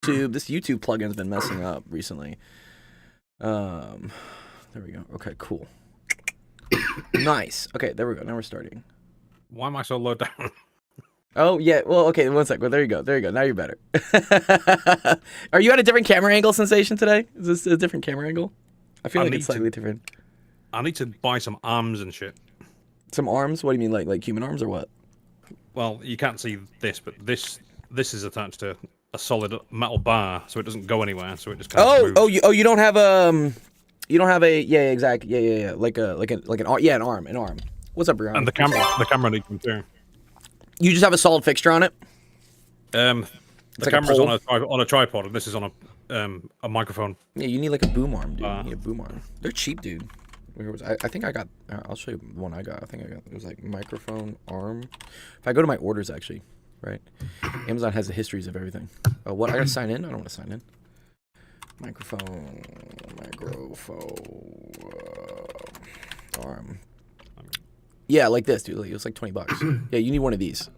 This YouTube plugin's been messing up recently. There we go. Okay, cool. Nice. Okay, there we go. Now we're starting. Why am I so low down? Oh, yeah. Well, okay, one sec. Well, there you go. There you go. Now you're better. Are you at a different camera angle, Sensation, today? Is this a different camera angle? I feel like it's slightly different. I need to buy some arms and shit. Some arms? What do you mean, like human arms or what? Well, you can't see this, but this is attached to a solid metal bar, so it doesn't go anywhere. So it just kind of moves. You don't have you don't have a exactly like an arm. What's up, Brian? And the camera needs one too. You just have a solid fixture on it. The like camera's on a tripod, and this is on a microphone. Yeah, you need like a boom arm, dude. You need a boom arm. They're cheap, dude. I think I got. I'll show you the one I got. I think I got. It was like microphone arm. If I go to my orders, actually, right? Amazon has the histories of everything. Oh, what? I gotta sign in. I don't want to sign in. Microphone arm. Yeah, like this, dude. It was like $20. Yeah, you need one of these.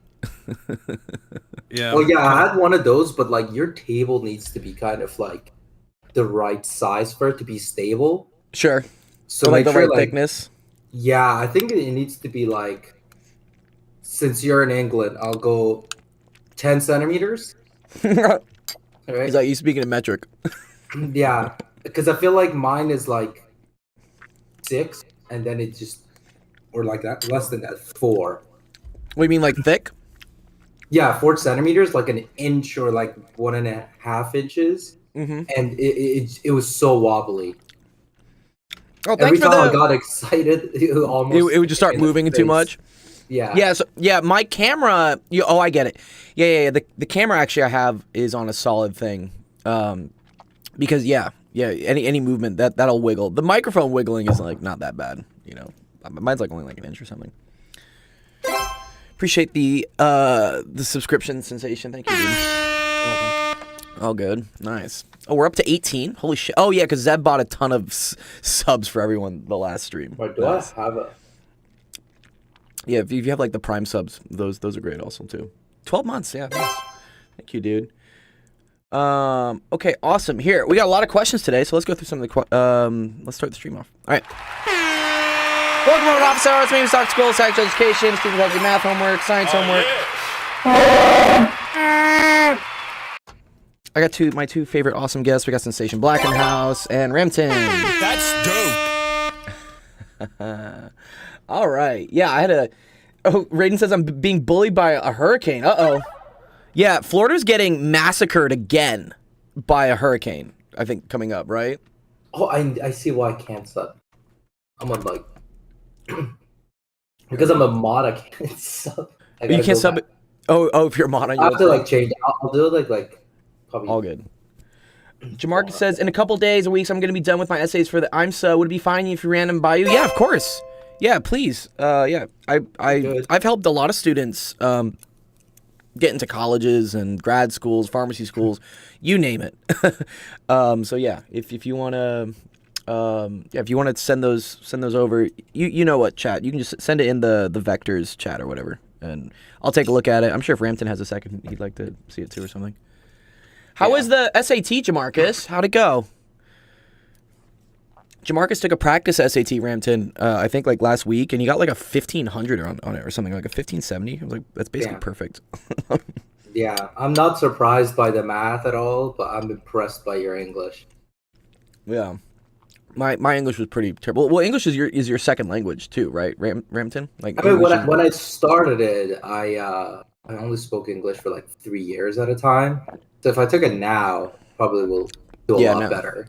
Yeah. Well, yeah, I had one of those, but like your table needs to be kind of like the right size for it to be stable. Sure. So like the sure, right thickness. Yeah, I think it needs to be like. Since you're in England, I'll go 10 centimeters. Right? Right? He's speaking in metric. Yeah, because I feel like mine is like 6, and then it just, or like that, less than that, 4. What do you mean, like thick? Yeah, 4 centimeters, like an inch or like 1.5 inches, and it was so wobbly. Oh, Every time I got excited, it would just start moving too much. Yeah. Yeah. So yeah, my camera. Oh, I get it. Yeah. The camera actually I have is on a solid thing. Because any movement that'll wiggle. The microphone wiggling is like not that bad. You know, mine's like only like an inch or something. Appreciate the subscription, Sensation. Thank you, dude. Oh, good. Nice. Oh, we're up to 18. Holy shit. Oh yeah, because Zeb bought a ton of subs for everyone the last stream. Or do nice. I have a? Yeah, if you have like the Prime subs, those are great also too. 12 months, yeah. Nice. Thank you, dude. Okay, awesome. Here, we got a lot of questions today, so let's go through some of the let's start the stream off. All right. Welcome to Office Hours, maybe stock school, sex education, student healthy math homework, science homework. I got my two favorite awesome guests. We got Sensation Black in the house and Remton. That's dope. All right. Yeah, I had a... Oh, Raiden says I'm being bullied by a hurricane. Uh-oh. Yeah, Florida's getting massacred again by a hurricane, I think, coming up, right? Oh, I see why I can't sub. I'm on, like... because I'm a mod, I can't sub. You can't sub it? Oh, if you're a mod on your... I have to, like, change it. I'll do it, like... Probably... All good. Jamarcus says, in a couple days or weeks, I'm going to be done with my essays for the IMSA. Would it be fine if you ran them by you? Yeah, of course. Yeah, please. Yeah, I've helped a lot of students get into colleges and grad schools, pharmacy schools, you name it. So yeah, if you want to, if you want to send those over, you know what, chat. You can just send it in the vectors chat or whatever, and I'll take a look at it. I'm sure if Rampton has a second, he'd like to see it too or something. How was the SAT, Jamarcus? How'd it go? Jamarcus took a practice SAT, Rampton, I think like last week, and he got like a 1500 on it or something, like a 1570. I was like, that's basically perfect. Yeah, I'm not surprised by the math at all, but I'm impressed by your English. Yeah, my English was pretty terrible. Well, English is your second language too, right, Rampton? Like, I mean, when I started it, I only spoke English for like 3 years at a time. So if I took it now, probably will do a lot better.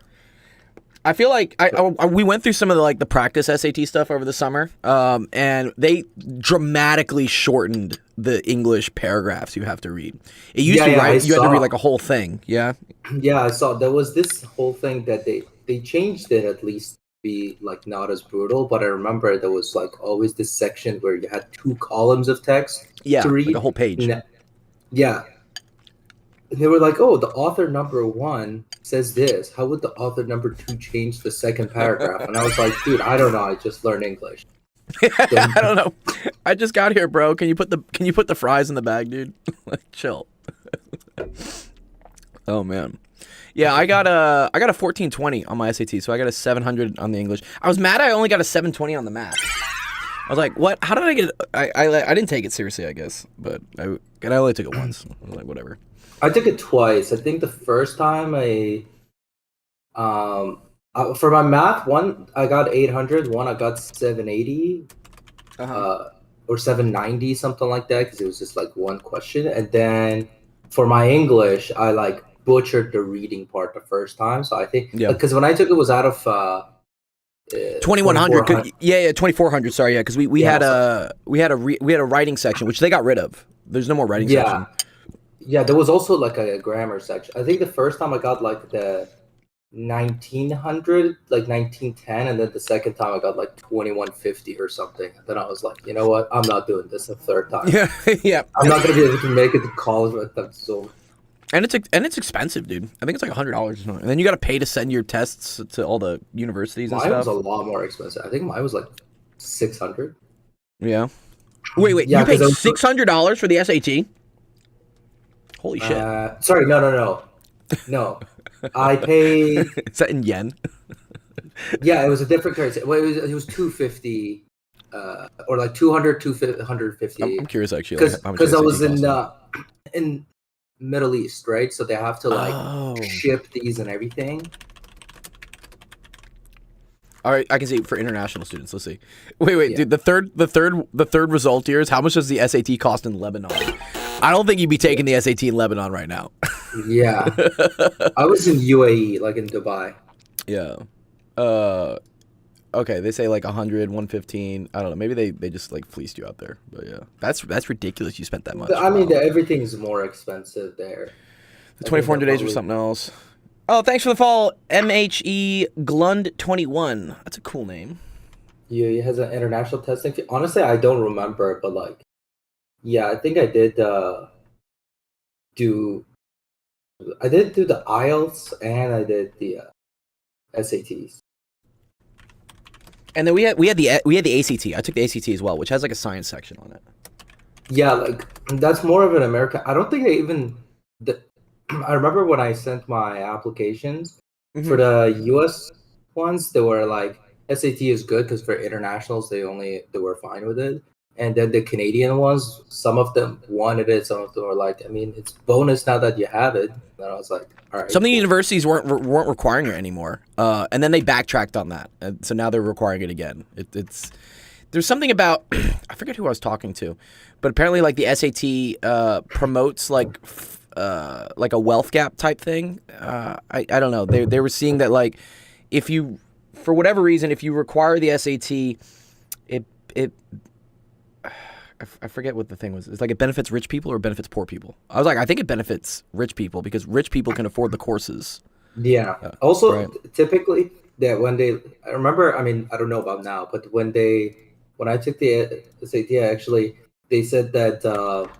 I feel like we went through some of the practice SAT stuff over the summer, and they dramatically shortened the English paragraphs you have to read. It used to write, you had to read like a whole thing. Yeah. Yeah, I saw there was this whole thing that they changed it at least to be like not as brutal. But I remember there was like always this section where you had 2 columns of text to read, like a whole page. Yeah. And they were like, oh, the author number 1 says this. How would the author number 2 change the second paragraph? And I was like, dude, I don't know. I just learned English. I don't know. I just got here, bro. Can you put the fries in the bag, dude? Like, chill. Oh man. Yeah, I got a 1420 on my SAT, so I got a 700 on the English. I was mad I only got a 720 on the math. I was like, what? How did I get? I didn't take it seriously, I guess, but I only took it once. I was like, whatever. I took it twice. I think the first time for my math, one I got 800, one I got 780, or 790, something like that, because it was just like one question. And then for my English, I like butchered the reading part the first time. So I think because when I took it was out of 2100. Yeah, 2400. Sorry, yeah, because we had a writing section which they got rid of. There's no more writing section. Yeah, there was also like a grammar section. I think the first time I got like the 1900, like 1910, and then the second time I got like 2150 or something. And then I was like, you know what? I'm not doing this a third time. Yeah. I'm not gonna be able to make it to college with them. So. And it's expensive, dude. I think it's like $100 or something. And then you got to pay to send your tests to all the universities and stuff. Mine was a lot more expensive. I think mine was like 600. Yeah. Wait. Yeah, you paid $600 for the SAT? Holy shit. Sorry, no. No. I paid. Is that in yen? Yeah, it was a different currency. Well, it was 250, or like 200, 250. I'm curious actually. Because I was in Middle East, right? So they have to like ship these and everything. All right, I can see for international students. Let's see. Wait, dude. The third result here is how much does the SAT cost in Lebanon? I don't think you'd be taking the SAT in Lebanon right now. Yeah, I was in UAE, like in Dubai. Yeah. Okay, they say like 100, 115. I don't know. Maybe they just like fleeced you out there. But yeah, that's ridiculous. You spent that much. I mean, everything's more expensive there. The 2400 days or something else. Oh, thanks for the follow, MHE Glund 21. That's a cool name. Yeah, he has an international testing fee. Honestly, I don't remember, but like, yeah, I think I did do the IELTS and I did the SATs. And then we had the ACT. I took the ACT as well, which has like a science section on it. Yeah, like that's more of an American. I don't think they even. I remember when I sent my applications for the U.S. ones, they were like SAT is good because for internationals they were fine with it, and then the Canadian ones, some of them wanted it, some of them were like, I mean, it's bonus now that you have it. And I was like, all right. Some of the universities weren't requiring it anymore, and then they backtracked on that, and so now they're requiring it again. There's something about I forget who I was talking to, but apparently like the SAT promotes like a wealth gap type thing. I don't know. They were seeing that like if you, for whatever reason, if you require the SAT, I forget what the thing was. It's like it benefits rich people or benefits poor people. I was like, I think it benefits rich people because rich people can afford the courses. Yeah. Also, typically that I remember. I mean, I don't know about now, but when I took the SAT, actually, they said that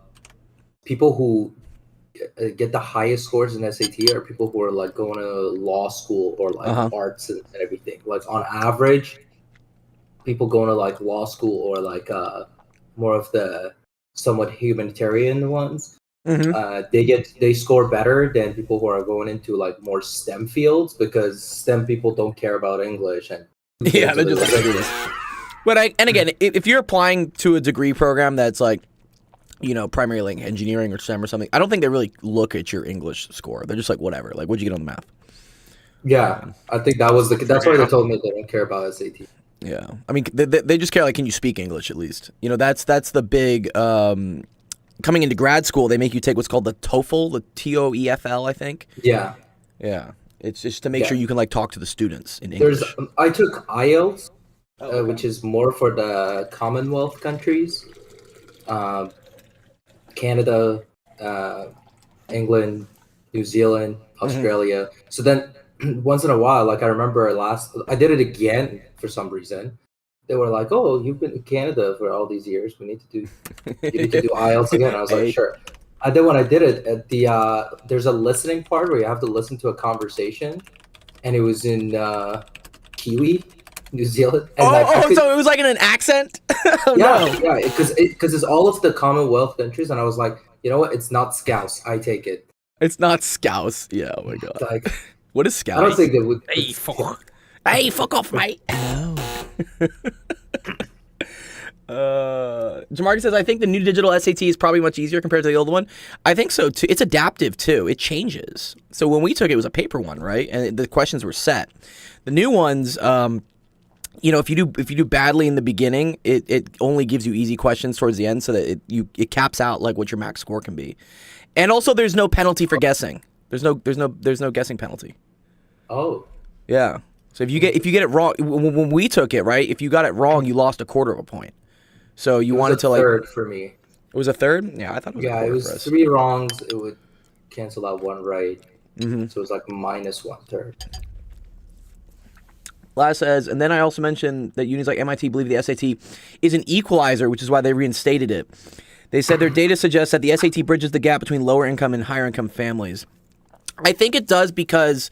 people who get the highest scores in SAT are people who are like going to law school or like arts and everything. Like on average, people going to like law school or like more of the somewhat humanitarian ones, they score better than people who are going into like more STEM fields because STEM people don't care about English and they're just like, but again, if you're applying to a degree program that's like, you know, primarily like engineering or STEM or something, I don't think they really look at your English score. They're just like, whatever. Like, what'd you get on the math? Yeah, I think that's why they told me they don't care about SAT. Yeah, I mean, they just care like, can you speak English at least? You know, that's the big. Coming into grad school, they make you take what's called the TOEFL, the TOEFL, I think. Yeah. Yeah, it's just to make sure you can like talk to the students in English. I took IELTS, which is more for the Commonwealth countries, Canada, England, New Zealand, Australia. So then once in a while, like I remember I did it again for some reason. They were like, "Oh, you've been in Canada for all these years. You need to do IELTS again." I was like, "Sure." And then when I did it, at there's a listening part where you have to listen to a conversation, and it was in Kiwi, New Zealand. And so it was like in an accent? Yeah, because it's all of the Commonwealth countries, and I was like, you know what? It's not Scouse. I take it. It's not scouse. Yeah, oh my god. Like, What is scouse? I don't think they would. Hey, fuck. Hey, fuck off, mate. Jamarcus says, I think the new digital SAT is probably much easier compared to the old one. I think so too. It's adaptive too. It changes. So when we took it was a paper one, right? And the questions were set. The new ones, you know, if you do badly in the beginning, it only gives you easy questions towards the end, so that it caps out like what your max score can be. And also, there's no penalty for guessing. There's no guessing penalty. Oh. Yeah. So if you get it wrong, when we took it, right, if you got it wrong, you lost a quarter of a point. So you wanted to like third for me. It was a third? Yeah, I thought it was a quarter it was for us. 3 wrongs. It would cancel out 1 right. Mm-hmm. So it was like -1/3. Last says, and then I also mentioned that unis like MIT believe the SAT is an equalizer, which is why they reinstated it. They said their data suggests that the SAT bridges the gap between lower income and higher income families. I think it does because,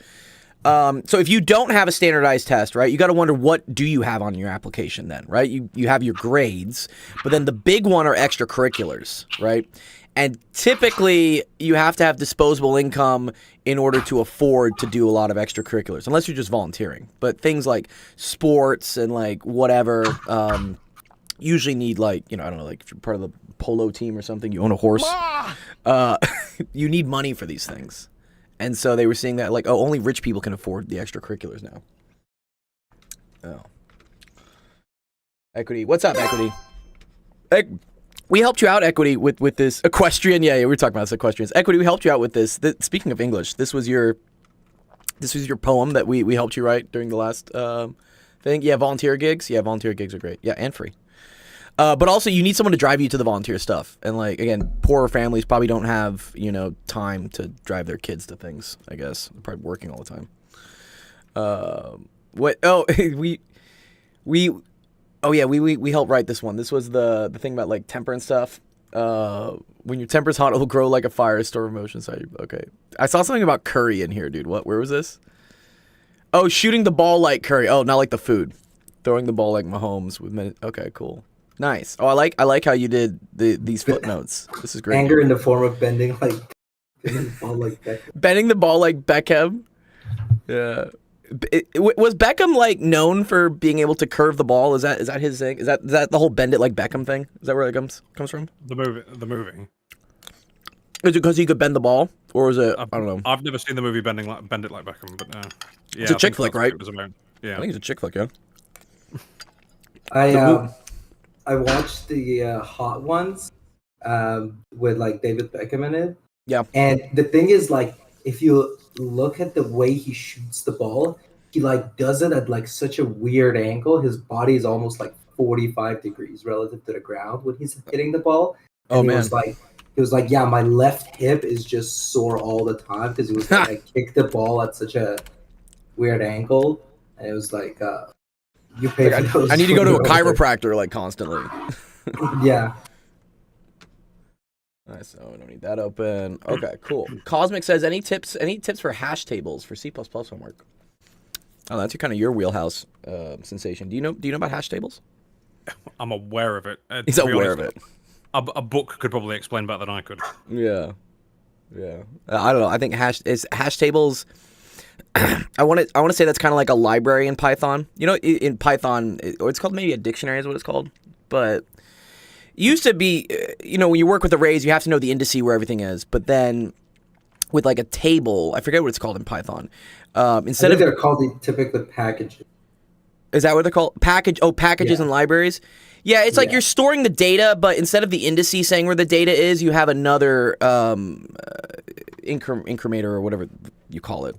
so if you don't have a standardized test, right, you got to wonder what do you have on your application then, right? You have your grades, but then the big one are extracurriculars, right? And typically you have to have disposable income in order to afford to do a lot of extracurriculars, unless you're just volunteering. But things like sports and like whatever, usually need like, you know, I don't know, like if you're part of the polo team or something, you own a horse, you need money for these things. And so they were seeing that like, oh, only rich people can afford the extracurriculars now. Oh. Equity. What's up, Equity? We helped you out, Equity, with this equestrian. Yeah, we were talking about this equestrians. Equity, we helped you out with this. Speaking of English, this was your poem that we helped you write during the last thing. Yeah, volunteer gigs. Yeah, volunteer gigs are great. Yeah, and free. But also, you need someone to drive you to the volunteer stuff. And like again, poorer families probably don't have time to drive their kids to things. I guess they're probably working all the time. What? Oh, we helped write this one. This was the thing about like temper and stuff. When your temper's hot, it'll grow like a fire, store emotion inside you. Okay. I saw something about curry in here, dude. Where was this? Oh, shooting the ball like Curry. Oh, not like the food. Throwing the ball like Mahomes with okay, cool. Nice. Oh, I like how you did these footnotes. This is great. Anger in the form of bending the ball like Beckham. Bending the ball like Beckham. Yeah. Was Beckham like known for being able to curve the ball? Is that his thing? Is that the whole bend it like Beckham thing? Is that where it comes from? The movie. Is it because he could bend the ball, or is it? I don't know. I've never seen the movie Bend It Like Beckham, but yeah, it's a chick flick, right? Yeah, I think it's a chick flick. Yeah. I watched the Hot Ones with like David Beckham in it. Yeah. And the thing is, like, if you look at the way he shoots the ball, he like does it at like such a weird angle. His body is almost like 45 degrees relative to the ground when he's hitting the ball. And oh man. He was like, yeah, my left hip is just sore all the time because he was like, I kicked the ball at such a weird angle, and it was like, you pay for those. I need to go to a chiropractor like constantly. Yeah. Nice. Oh, we don't need that open. Okay, cool. Cosmic says, any tips for hash tables for C++ homework? Oh, that's kind of your wheelhouse, Sensation. Do you know about hash tables? I'm aware of it. He's aware of it. A book could probably explain better than I could. Yeah. I don't know. I think hash tables. I want to say that's kind of like a library in Python. In Python, or it's called maybe a dictionary is what it's called. But it used to be, when you work with arrays, you have to know the indices where everything is. But then with like a table, I forget what it's called in Python. Instead of they're called typically packages. Is that what they're called? Packages and libraries. Yeah, it's like you're storing the data, but instead of the indices saying where the data is, you have another incrementer or whatever you call it.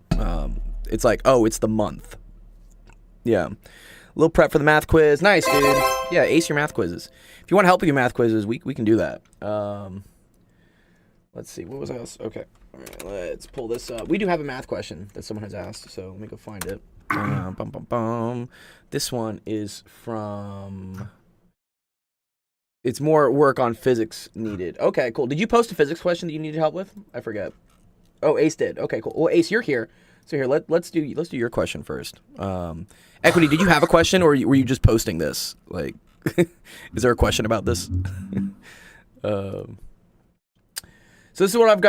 It's like, oh, it's the month. Yeah. A little prep for the math quiz. Nice, dude. Yeah, ace your math quizzes. If you want help with your math quizzes, we can do that. Let's see. What was else? Okay. All right, let's pull this up. We do have a math question that someone has asked, so let me go find it. This one is from... It's more work on physics needed. Okay, cool. Did you post a physics question that you needed help with? I forget. Oh, Ace did. Okay, cool. Well, Ace, you're here. So here, let's do your question first. Equity, did you have a question, or were you just posting this? Like, is there a question about this? So this is what I've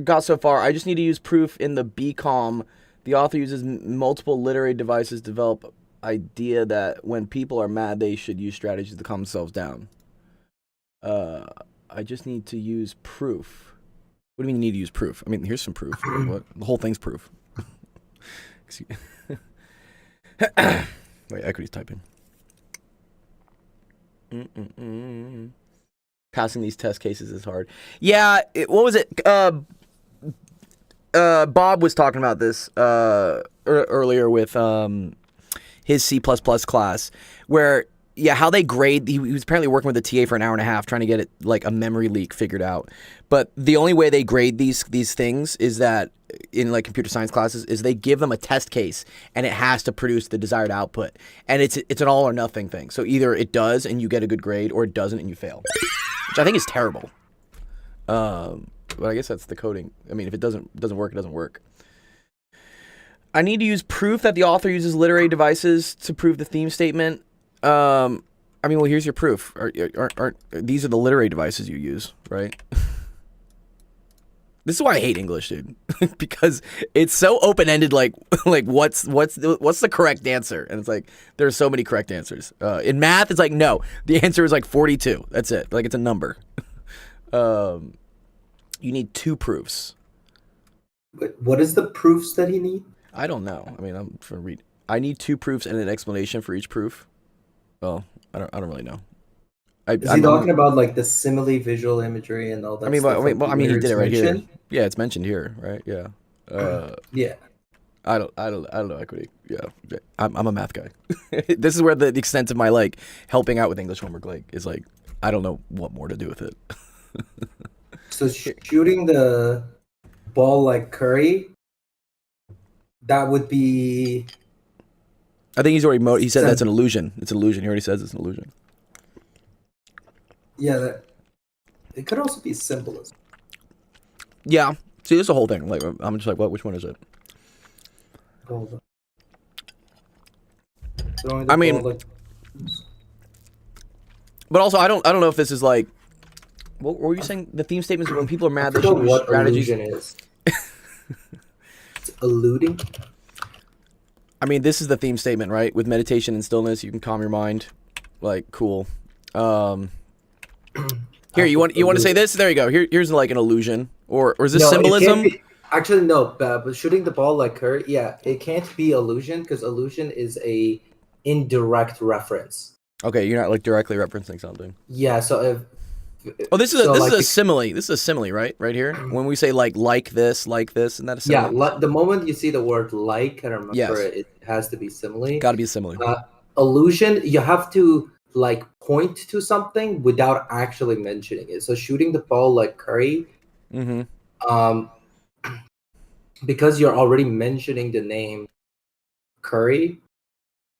got so far. I just need to use proof in the BCom. The author uses multiple literary devices to develop idea that when people are mad, they should use strategies to calm themselves down. I just need to use proof. What do you mean you need to use proof? I mean, here's some proof. What? The whole thing's proof. Wait, Equity's typing. Passing these test cases is hard. Yeah, what was it? Bob was talking about this earlier with his C++ class, where how they grade. He was apparently working with a TA for an hour and a half trying to get it like a memory leak figured out. But the only way they grade these things is that in like computer science classes is they give them a test case and it has to produce the desired output, and it's an all or nothing thing. So either it does and you get a good grade, or it doesn't and you fail, which I think is terrible. But I guess that's the coding. I mean, if it doesn't work, it doesn't work. I need to use proof that the author uses literary devices to prove the theme statement. I mean, well, here's your proof. Aren't these are the literary devices you use, right? This is why I hate English, dude, because it's so open-ended. Like what's the correct answer? And it's like there's so many correct answers. In math, it's like no, the answer is like 42. That's it. Like it's a number. You need 2 proofs. What is the proofs that he need? I don't know. I mean, I'm trying to read. I need 2 proofs and an explanation for each proof. Well, I don't really know. Is he talking about like the simile, visual imagery, and all that? I mean, stuff he did it right mentioned? here. Yeah, it's mentioned here, right? Yeah. Yeah. I don't know Equity. Yeah, I'm a math guy. This is where the extent of my like helping out with English homework like is like I don't know what more to do with it. So shooting the ball like Curry, that would be. I think he's already he said that's an illusion. It's an illusion. He already says it's an illusion. Yeah, it could also be symbolism. Yeah. See, this is the whole thing. Like, I'm just like, what? Which one is it? Hold on. I mean, but also, I don't know if this is like. What were you saying? The theme statements when people are mad, they should use what strategies. illusion is. It's alluding. I mean, this is the theme statement, right? With meditation and stillness, you can calm your mind. Like, cool. Here, you want to say this? There you go. Here's like an illusion, or is this symbolism? Actually, no. But shooting the ball like her, yeah, it can't be illusion because illusion is a indirect reference. Okay, you're not like directly referencing something. Yeah. So if. Oh, this is a simile. This is a simile, right? Right here. When we say like this, and that is simile. Yeah. The moment you see the word like, and remember yes. it has to be simile. Got to be a simile. Illusion, you have to like point to something without actually mentioning it. So shooting the ball like Curry, because you're already mentioning the name Curry,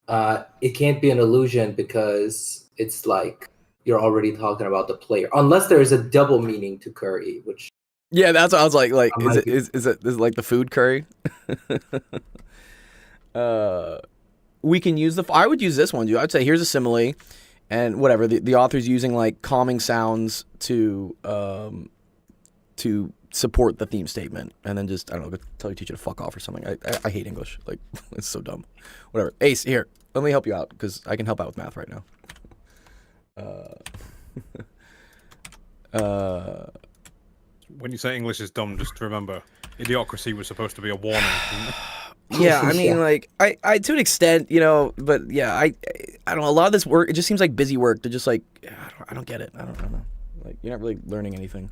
it can't be an illusion because it's like you're already talking about the player, unless there is a double meaning to Curry, which. Yeah, that's what I was like. Like, is it like the food curry? We can use I would use this one, dude. I'd say here's a simile, and whatever the author's using like calming sounds to support the theme statement, and then just I don't know, go tell your teacher to fuck off or something. I hate English. Like it's so dumb. Whatever. Ace, here, let me help you out because I can help out with math right now. When you say English is dumb, just remember, idiocracy was supposed to be a warning. Yeah, I mean, like, I to an extent, you know, but yeah, I don't know. A lot of this work, it just seems like busy work to just like, I don't get it. I don't know. Like, you're not really learning anything.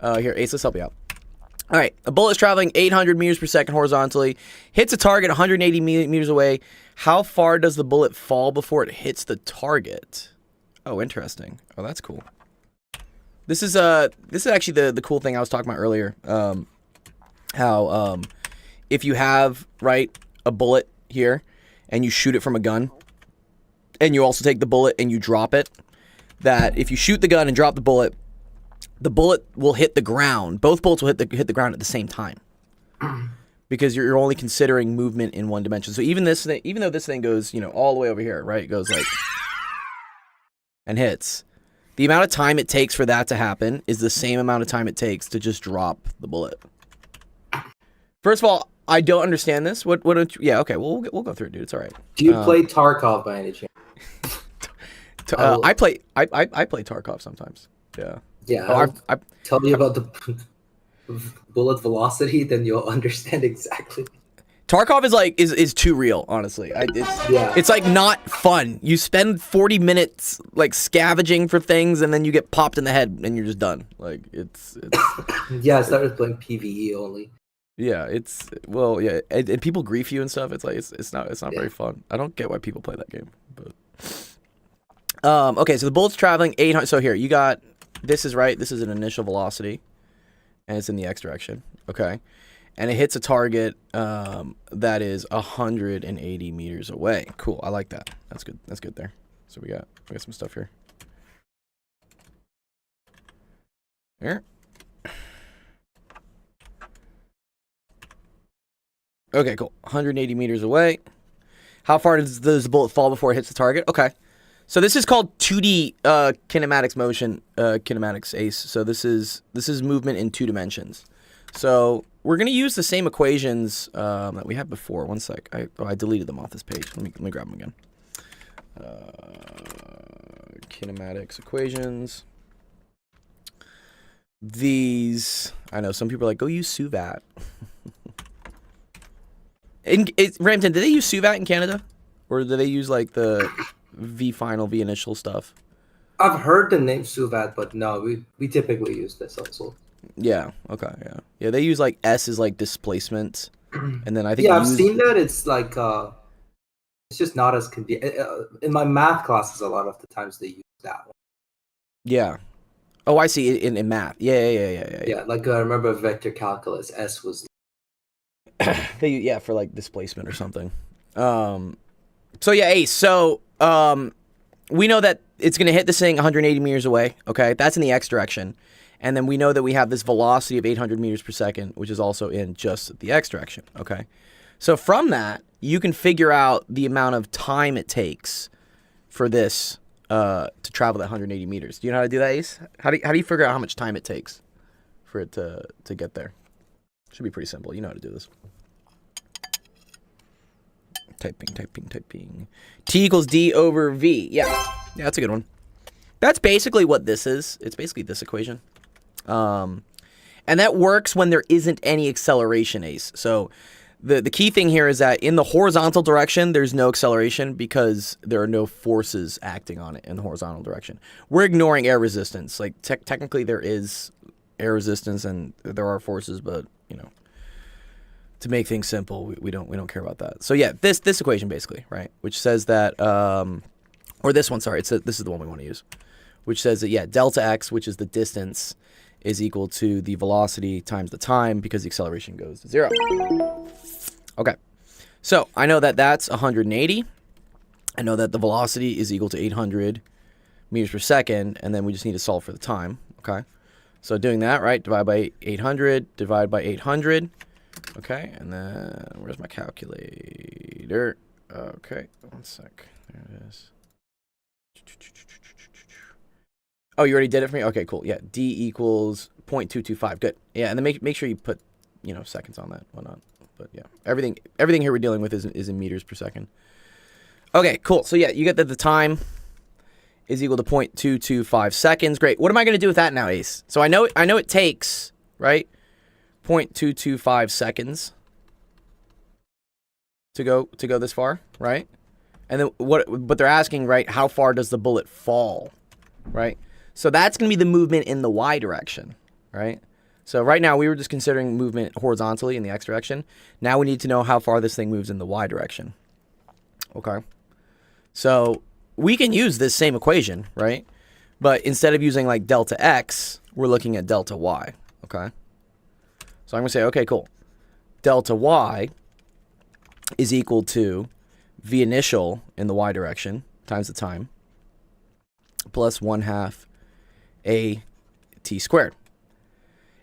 Here, Ace, let's help you out. All right, a bullet is traveling 800 meters per second horizontally, hits a target 180 meters away. How far does the bullet fall before it hits the target? Oh, interesting. Oh, that's cool. This is actually the cool thing I was talking about earlier. How if you have a bullet here and you shoot it from a gun, and you also take the bullet and you drop it, that if you shoot the gun and drop the bullet will hit the ground. Both bullets will hit the ground at the same time, because you're only considering movement in one dimension. So even though this thing goes all the way over here, right? It goes like and hits. The amount of time it takes for that to happen is the same amount of time it takes to just drop the bullet. First of all, I don't understand this. What don't you... Yeah, okay, we'll go through it, dude. It's all right. Do you play Tarkov by any chance? I play Tarkov sometimes. Yeah. Yeah. I'll tell you about the bullet velocity, then you'll understand exactly. Tarkov is too real, honestly. It's like not fun. You spend 40 minutes like scavenging for things, and then you get popped in the head, and you're just done. Like it's. Yeah, I started playing PvE only. Yeah, and people grief you and stuff. It's like it's not very fun. I don't get why people play that game. But okay, so the bullet's traveling 800. So here you got this is right. This is an initial velocity, and it's in the x direction. Okay. And it hits a target that is 180 meters away. Cool. I like that. That's good. That's good there. So we got some stuff here. Here. Okay, cool. 180 meters away. How far does the bullet fall before it hits the target? Okay. So this is called 2D kinematics motion, kinematics ace. So this is movement in 2 dimensions. So we're going to use the same equations that we had before. One sec. I deleted them off this page. Let me grab them again. Kinematics equations. These, I know some people are like, go use Suvat. Rampton, do they use Suvat in Canada? Or do they use like the V final, V initial stuff? I've heard the name Suvat, but no, we typically use this also. Yeah. Okay. Yeah. Yeah. They use like S as like displacement, and then I think I've seen that. It's like it's just not as convenient. In my math classes, a lot of the times they use that one. Yeah. Oh, I see. In math. Yeah. Yeah. Like I remember vector calculus. S was. For like displacement or something. So yeah, Ace. So we know that it's gonna hit this thing 180 meters away. Okay, that's in the x direction. And then we know that we have this velocity of 800 meters per second, which is also in just the x direction, okay? So from that, you can figure out the amount of time it takes for this to travel that 180 meters. Do you know how to do that, Ace? How do you figure out how much time it takes for it to get there? Should be pretty simple. You know how to do this. Typing. T equals D over V. Yeah, that's a good one. That's basically what this is. It's basically this equation. And that works when there isn't any acceleration, Ace. So the key thing here is that in the horizontal direction, there's no acceleration because there are no forces acting on it in the horizontal direction. We're ignoring air resistance. Like technically there is air resistance and there are forces, but you know, to make things simple, we don't care about that. So yeah, this equation basically, right? Which says that, or this one, sorry, this is the one we want to use, which says that, yeah, delta x, which is the distance, is equal to the velocity times the time because the acceleration goes to 0. Okay, so I know that that's 180. I know that the velocity is equal to 800 meters per second, and then we just need to solve for the time, okay? So doing that, right, divide by 800, divide by 800, okay, and then where's my calculator? Okay, one sec, there it is. Oh, you already did it for me? Okay, cool. Yeah, D equals 0.225. Good. Yeah, and then make sure you put, you know, seconds on that, whatnot. But yeah, everything here we're dealing with is in meters per second. Okay, cool. So yeah, you get that the time is equal to 0.225 seconds. Great. What am I going to do with that now, Ace? So I know it takes, right, 0.225 seconds to go this far, right? And then but they're asking, right, how far does the bullet fall, right? So that's going to be the movement in the y direction, right? So right now we were just considering movement horizontally in the x direction. Now we need to know how far this thing moves in the y direction. Okay. So we can use this same equation, right? But instead of using like delta x, we're looking at delta y, okay? So I'm going to say, okay, cool. Delta y is equal to v initial in the y direction times the time plus 1/2 a t squared.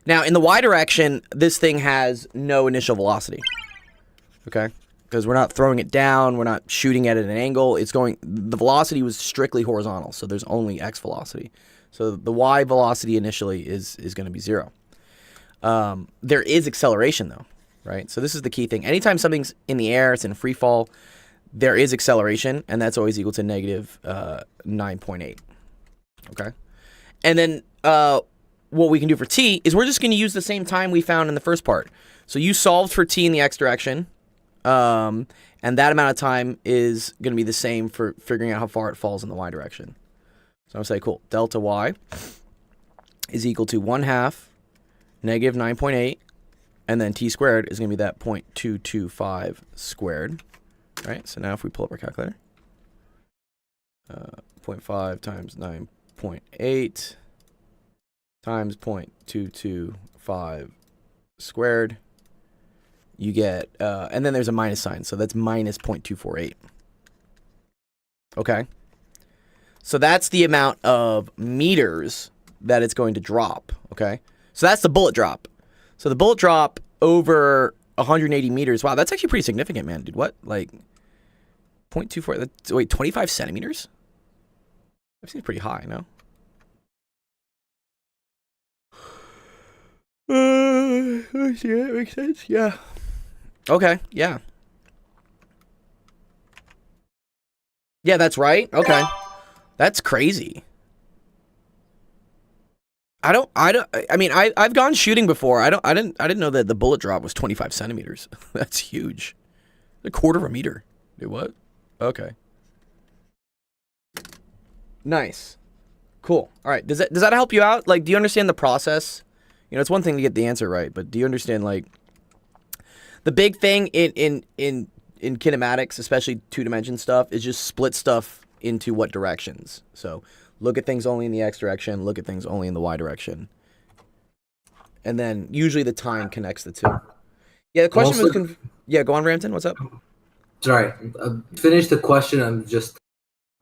Now, in the y direction, this thing has no initial velocity, okay? Because we're not throwing it down, we're not shooting at it at an angle. The velocity was strictly horizontal, so there's only x velocity. So the y velocity initially is going to be 0. There is acceleration though, right? So this is the key thing. Anytime something's in the air, it's in free fall, there is acceleration, and that's always equal to negative 9.8. Okay? And then what we can do for t is we're just going to use the same time we found in the first part. So you solved for t in the x direction, and that amount of time is going to be the same for figuring out how far it falls in the y direction. So I'm going to say, cool, delta y is equal to 1/2 negative 9.8, and then t squared is going to be that 0.225 squared. Right, so now if we pull up our calculator, 0.5 times 9.8 times 0.225 squared, you get, and then there's a minus sign, so that's minus 0.248. Okay, so that's the amount of meters that it's going to drop. Okay, so that's the bullet drop. So the bullet drop over 180 meters. Wow, that's actually pretty significant, man. Dude, what? Like 0.24, that's, wait, 25 centimeters? That seems pretty high, no? Yeah, that makes sense. Yeah. Okay, yeah. Yeah, that's right. Okay. That's crazy. I mean, I've gone shooting before. I didn't know that the bullet drop was 25 centimeters. That's huge. A quarter of a meter. Dude, what? Okay. Nice. Cool. All right. Does that help you out? Like, do you understand the process? You know, it's one thing to get the answer right, but do you understand, like, the big thing in kinematics, especially two-dimension stuff, is just split stuff into what directions. So look at things only in the x direction, look at things only in the y direction. And then usually the time connects the two. Yeah, the question Also, was... yeah, go on, Rampton. What's up? Sorry, finish the question. I'm just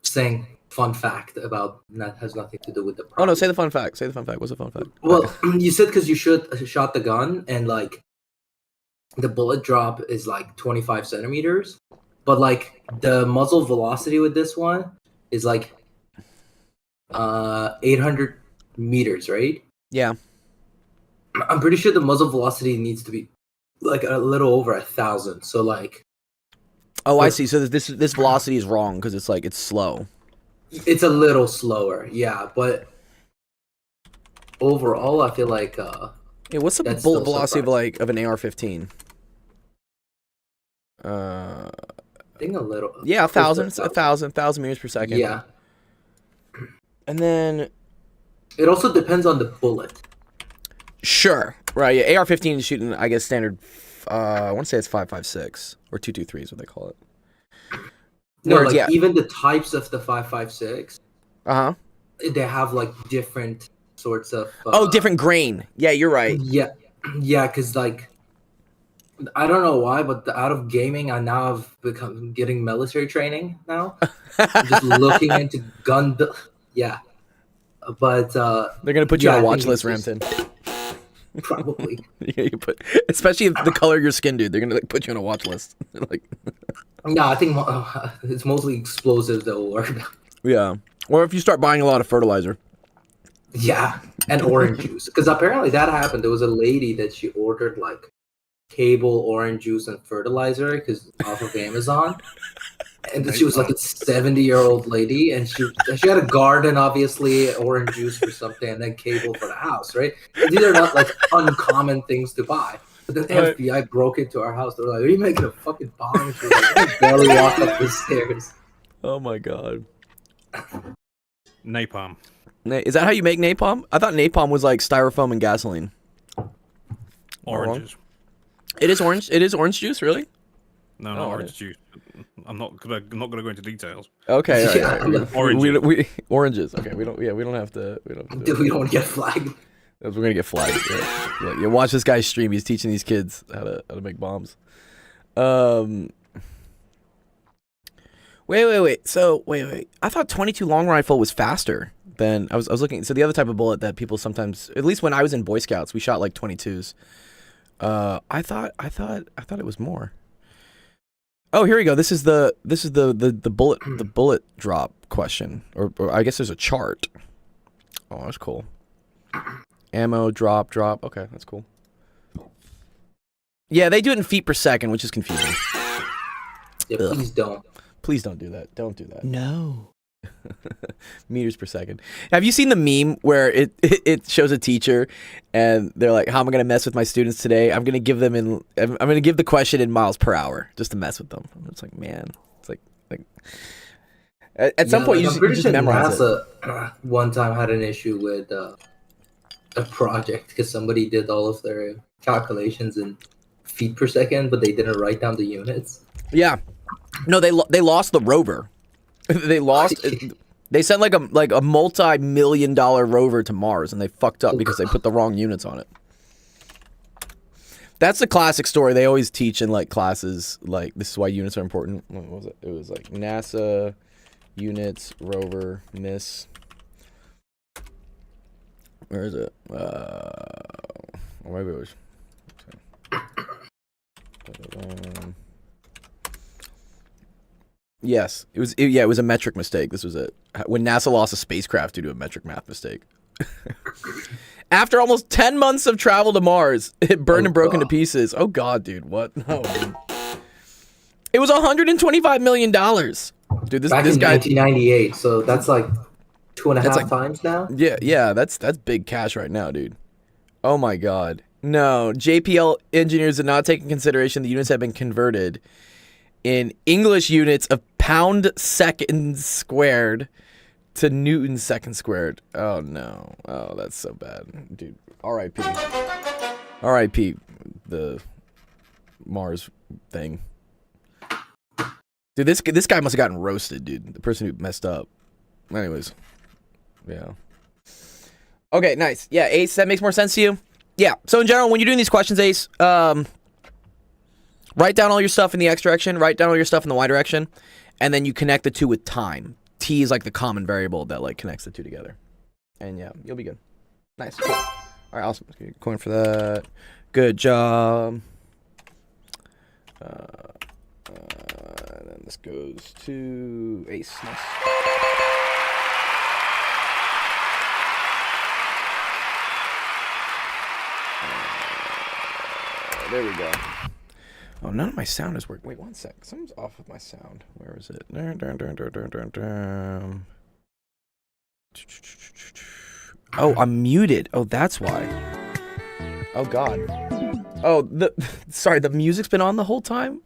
saying fun fact about that has nothing to do with the problem. Oh, no, say the fun fact. Say the fun fact. What's the fun fact? Well, Okay. you said because you shot the gun and, like, the bullet drop is, like, 25 centimeters. But, like, the muzzle velocity with this one is, like, 800 meters, right? Yeah. I'm pretty sure the muzzle velocity needs to be, like, a little over 1,000. So, like... Oh, I see. So this velocity is wrong because it's, like, it's slow. It's a little slower, yeah, but overall, I feel like Yeah, what's the that's bullet still velocity of, surprising. like, of an AR-15? I think a little. Yeah, close to 1,000 meters per second. Yeah. And then... It also depends on the bullet. Sure. Right, yeah, AR-15 is shooting, I guess, standard, I want to say it's 5.56, or 2.23 is what they call it. No, Whereas, like, yeah. even the types of the 5.56, Uh-huh. they have, like, different sorts of... oh, different grain. Yeah, you're right. Yeah, because, like, I don't know why, but out of gaming, I now have become getting military training now. I'm just looking into gun... Yeah. But... They're going to put you yeah, on a I watch think list, it's just- Rampton. Probably. Yeah, you put, especially if the color of your skin, dude. They're going to, like, put you on a watch list. Like... Yeah, I think it's mostly explosives that will work. Yeah. Or if you start buying a lot of fertilizer. Yeah, and orange juice. Because apparently that happened. There was a lady that she ordered, like, cable, orange juice, and fertilizer off of Amazon. And then she was like a 70-year-old lady, and she had a garden, obviously, orange juice for something, and then cable for the house, right? These are not, like, uncommon things to buy. But then Right. FBI broke into our house. They were like, "Are you making a fucking bomb?" And she was like, "I barely walk up the stairs." Oh, my God. Napalm. Is that how you make napalm? I thought napalm was, like, styrofoam and gasoline. Oranges. It is orange. It is orange juice, really? No, Oh, not yeah. orange juice. I'm not gonna go into details. Okay, all right, Yeah, all right. Oranges. We oranges. Okay, we don't have to. Dude, we don't get flagged. We're gonna get flagged. Yeah, watch this guy stream. He's teaching these kids how to make bombs. Wait. So wait. I thought 22 long rifle was faster than I was looking. So the other type of bullet that people sometimes, at least when I was in Boy Scouts, we shot like 22s. I thought it was more. Oh, here we go. This is the bullet drop question, or I guess there's a chart. Oh, that's cool. Ammo, drop. Okay, that's cool. Yeah, they do it in feet per second, which is confusing. Yeah, please don't. Please don't do that. Don't do that. No. Meters per second. Have you seen the meme where it shows a teacher and they're like, how am I going to mess with my students today? I'm going to give the question in miles per hour just to mess with them. It's like, man, it's like at some point you just memorize NASA one time had an issue with a project because somebody did all of their calculations in feet per second, but they didn't write down the units. Yeah. No, they lost the rover. They lost. They sent like a multi-million-dollar rover to Mars, and they fucked up because they put the wrong units on it. That's the classic story they always teach in like classes. Like, this is why units are important. What was it? It was like NASA units rover miss. Where is it? Or maybe it was. Yes, it was. It was a metric mistake. This was it. When NASA lost a spacecraft due to a metric math mistake. After almost 10 months of travel to Mars, it burned and broke into pieces. Oh God, dude, what? No. Dude. It was $125 million, dude. This Back this in guy. 1998, so that's like 2.5 times now. Yeah, that's big cash right now, dude. Oh my God, no. JPL engineers did not take in consideration the units had been converted in English units of pound second squared to Newton second squared. Oh no. Oh, that's so bad, dude. R.I.P. R.I.P. the Mars thing. Dude, this guy must have gotten roasted, dude. The person who messed up. Anyways, yeah. Okay, nice. Yeah, Ace, that makes more sense to you. Yeah. So in general, when you're doing these questions, Ace, write down all your stuff in the X direction, write down all your stuff in the Y direction, and then you connect the two with time. T is like the common variable that like connects the two together. And yeah, you'll be good. Nice. Cool. All right, awesome. Let's get a coin for that. Good job. And then this goes to Ace. Nice. There we go. Oh, none of my sound is working. Wait, one sec. Something's off with my sound. Where is it? Oh, I'm muted. Oh, that's why. Oh, God. Oh, sorry, the music's been on the whole time?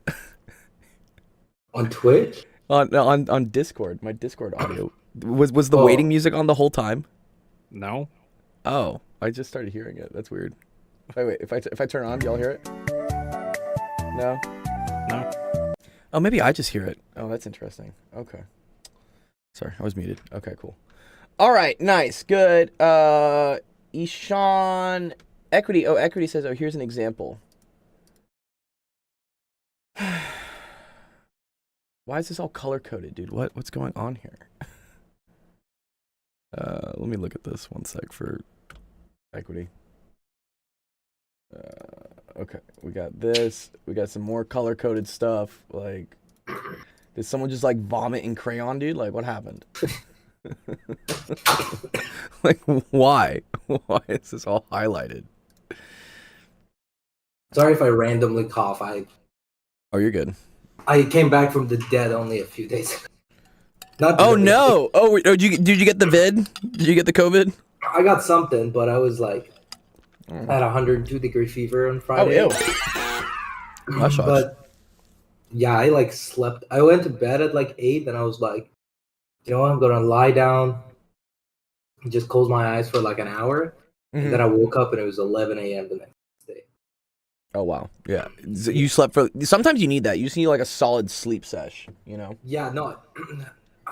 On Twitch? On Discord. My Discord audio. Was the waiting music on the whole time? No. Oh, I just started hearing it. That's weird. Wait. If I turn it on, do y'all hear it? No? No. Oh, maybe I just hear it. Oh, that's interesting. Okay. Sorry, I was muted. Okay, cool. All right, nice, good. Ishan Equity. Oh, Equity says, oh, here's an example. Why is this all color-coded, dude? What's going on here? Let me look at this one sec for Equity. Okay, we got this. We got some more color-coded stuff. Like, did someone just like vomit in crayon, dude? Like, what happened? Like, why? Why is this all highlighted? Sorry if I randomly cough. Oh, you're good. I came back from the dead only a few days ago. Oh no! Oh, did you get the vid? Did you get the COVID? I got something, but I was like at 102-degree fever on Friday. Oh, ew. But yeah, I like slept. I went to bed at like 8, and I was like, you know what? I'm gonna lie down and just close my eyes for like an hour. And then I woke up and it was 11 a.m. the next day. Oh wow, yeah. You slept for. Sometimes you need that. You just need like a solid sleep sesh. You know. Yeah, no.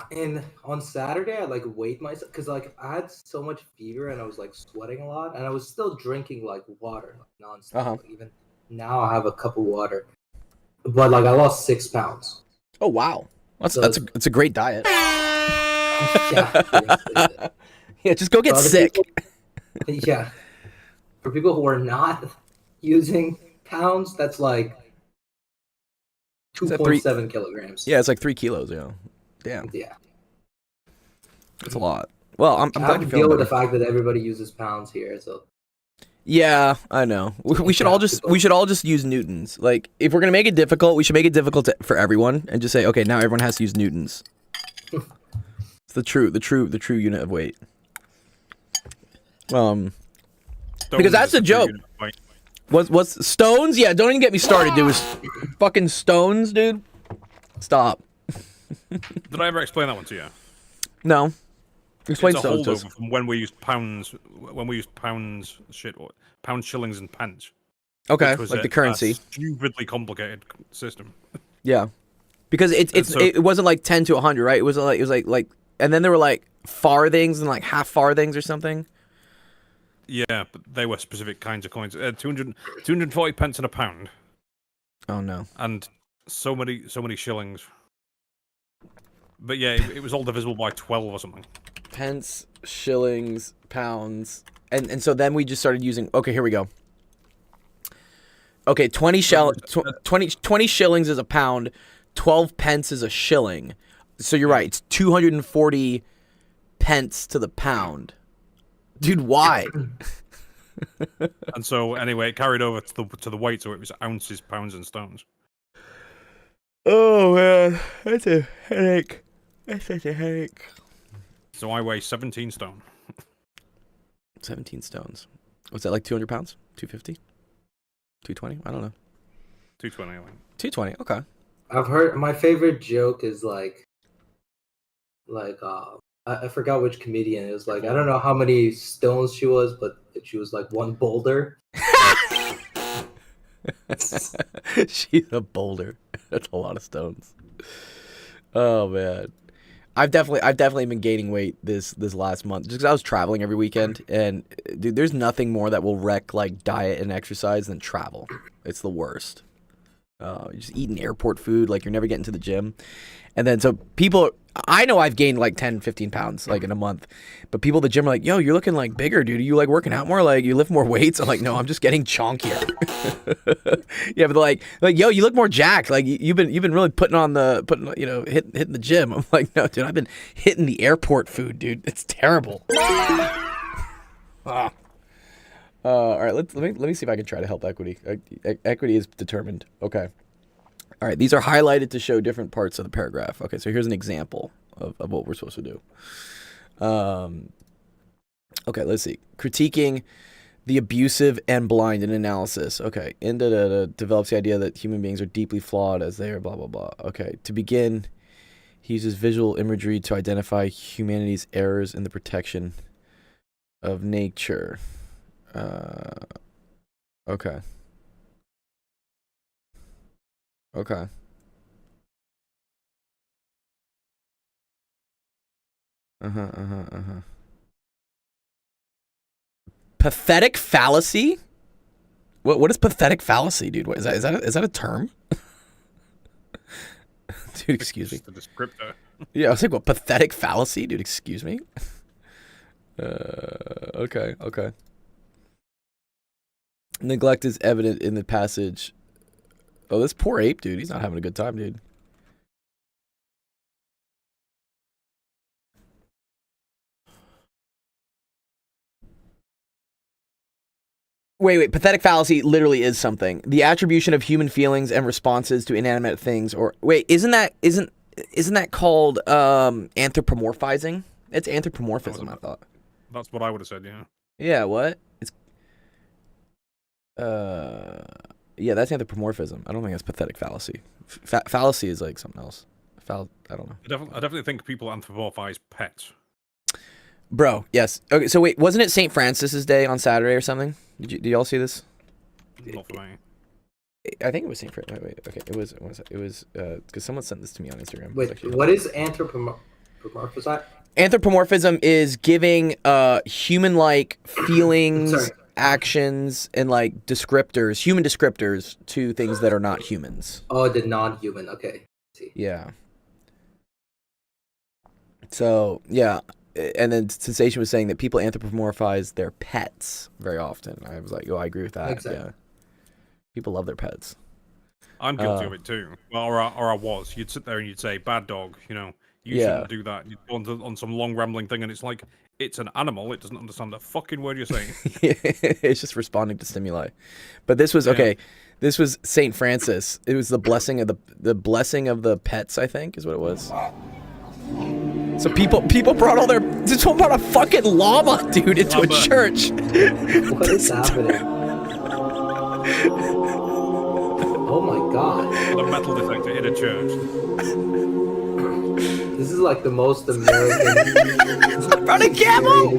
And on Saturday, I like weighed myself because like I had so much fever and I was like sweating a lot, and I was still drinking like water like, nonstop. Like, even now, I have a cup of water, but like I lost 6 pounds. Oh wow, that's a great diet. Yeah, just go get sick. People, yeah, for people who are not using pounds, that's like 2.7 kilograms. Yeah, it's like 3 kilos. Yeah. Damn. Yeah. That's a lot. Well, I'm I glad have you're to feeling deal with the better. fact that everybody uses pounds here, so Yeah, I know. We should all just use newtons. Like, if we're gonna make it difficult, we should make it difficult for everyone and just say, okay, now everyone has to use newtons. It's the true unit of weight. Because that's the joke. What's stones? Yeah, don't even get me started, dude. Fucking stones, dude. Stop. Did I ever explain that one to you? No. Explain It's a stones. holdover from when we used pounds. When we used pounds, pounds, shillings, and pence. Okay, Which was like the currency. A stupidly complicated system. Yeah, because it wasn't like 10 to 100, right? It was like, and then there were like farthings and like half farthings or something. Yeah, but they were specific kinds of coins. 240 pence in a pound. Oh no. And so many shillings. But yeah, it was all divisible by 12 or something. Pence, shillings, pounds, and so then we just started using. Okay, here we go. Okay, 20 shillings is a pound, 12 pence is a shilling. So you're right. It's 240 pence to the pound. Dude, why? And so anyway, it carried over to the weight, so it was ounces, pounds, and stones. Oh man, that's a headache. That's such a headache. So I weigh 17 stone. 17 stones. What's that, like 200 pounds? 250? 220? I don't know. 220, I think. 220, okay. I've heard my favorite joke is like I forgot which comedian. It was like, I don't know how many stones she was, but she was like one boulder. She's a boulder. That's a lot of stones. Oh man. I've definitely been gaining weight this last month just because I was traveling every weekend, and dude, there's nothing more that will wreck like diet and exercise than travel. It's the worst. You're just eating airport food, like you're never getting to the gym. And then so people, I know I've gained like 10, 15 pounds like in a month, but people at the gym are like, yo, you're looking like bigger, dude. Are you like working out more? Like you lift more weights? I'm like, no, I'm just getting chonkier. Yeah, but they're like, yo, you look more jacked. Like you've been really hitting the gym. I'm like, no, dude, I've been hitting the airport food, dude. It's terrible. All right, let me see if I can try to help Equity. Equity is determined. Okay. All right, these are highlighted to show different parts of the paragraph. Okay, so here's an example of what we're supposed to do. Okay, let's see. Critiquing the abusive and blind in analysis. Okay, develops the idea that human beings are deeply flawed as they are blah, blah, blah. Okay, to begin, he uses visual imagery to identify humanity's errors in the protection of nature. Okay. Okay. Pathetic fallacy? What is pathetic fallacy, dude? What is that a term? Dude, excuse me. Just a descriptor. Yeah, I was like, what, pathetic fallacy? Dude, excuse me? Okay. Neglect is evident in the passage. Oh, this poor ape, dude. He's not having a good time, dude. Wait. Pathetic fallacy literally is something. The attribution of human feelings and responses to inanimate things. Or wait, isn't that called anthropomorphizing? It's anthropomorphism, I thought. That's what I would have said, yeah. Yeah, what? It's yeah, that's anthropomorphism. I don't think that's pathetic fallacy. Fallacy is like something else. I don't know. I definitely think people anthropomorphize pets. Bro, yes. Okay, so wait, wasn't it St. Francis's Day on Saturday or something? Did y'all see this? Not for me. I think it was St. Francis. Wait, okay. It was because someone sent this to me on Instagram. Wait, what is anthropomorphism? Anthropomorphism is giving human-like feelings, actions, and like human descriptors to things that are not humans. Oh, the non-human. Okay. See. Yeah. So yeah, and then Sensation was saying that people anthropomorphize their pets very often. I was like, oh, I agree with that. Exactly. Yeah. People love their pets. I'm guilty of it too. Well, or I was. You'd sit there and you'd say, "Bad dog," you shouldn't do that. You'd go on some long rambling thing, and it's like it's an animal. It doesn't understand a fucking word you're saying. It's just responding to stimuli. But this was okay. This was Saint Francis. It was the blessing of the blessing of the pets, I think, is what it was. So people brought all their. This one brought a fucking llama, dude, into a church. What is happening? Oh my god! The metal detector in a church. This is like the most American. Brought a camel.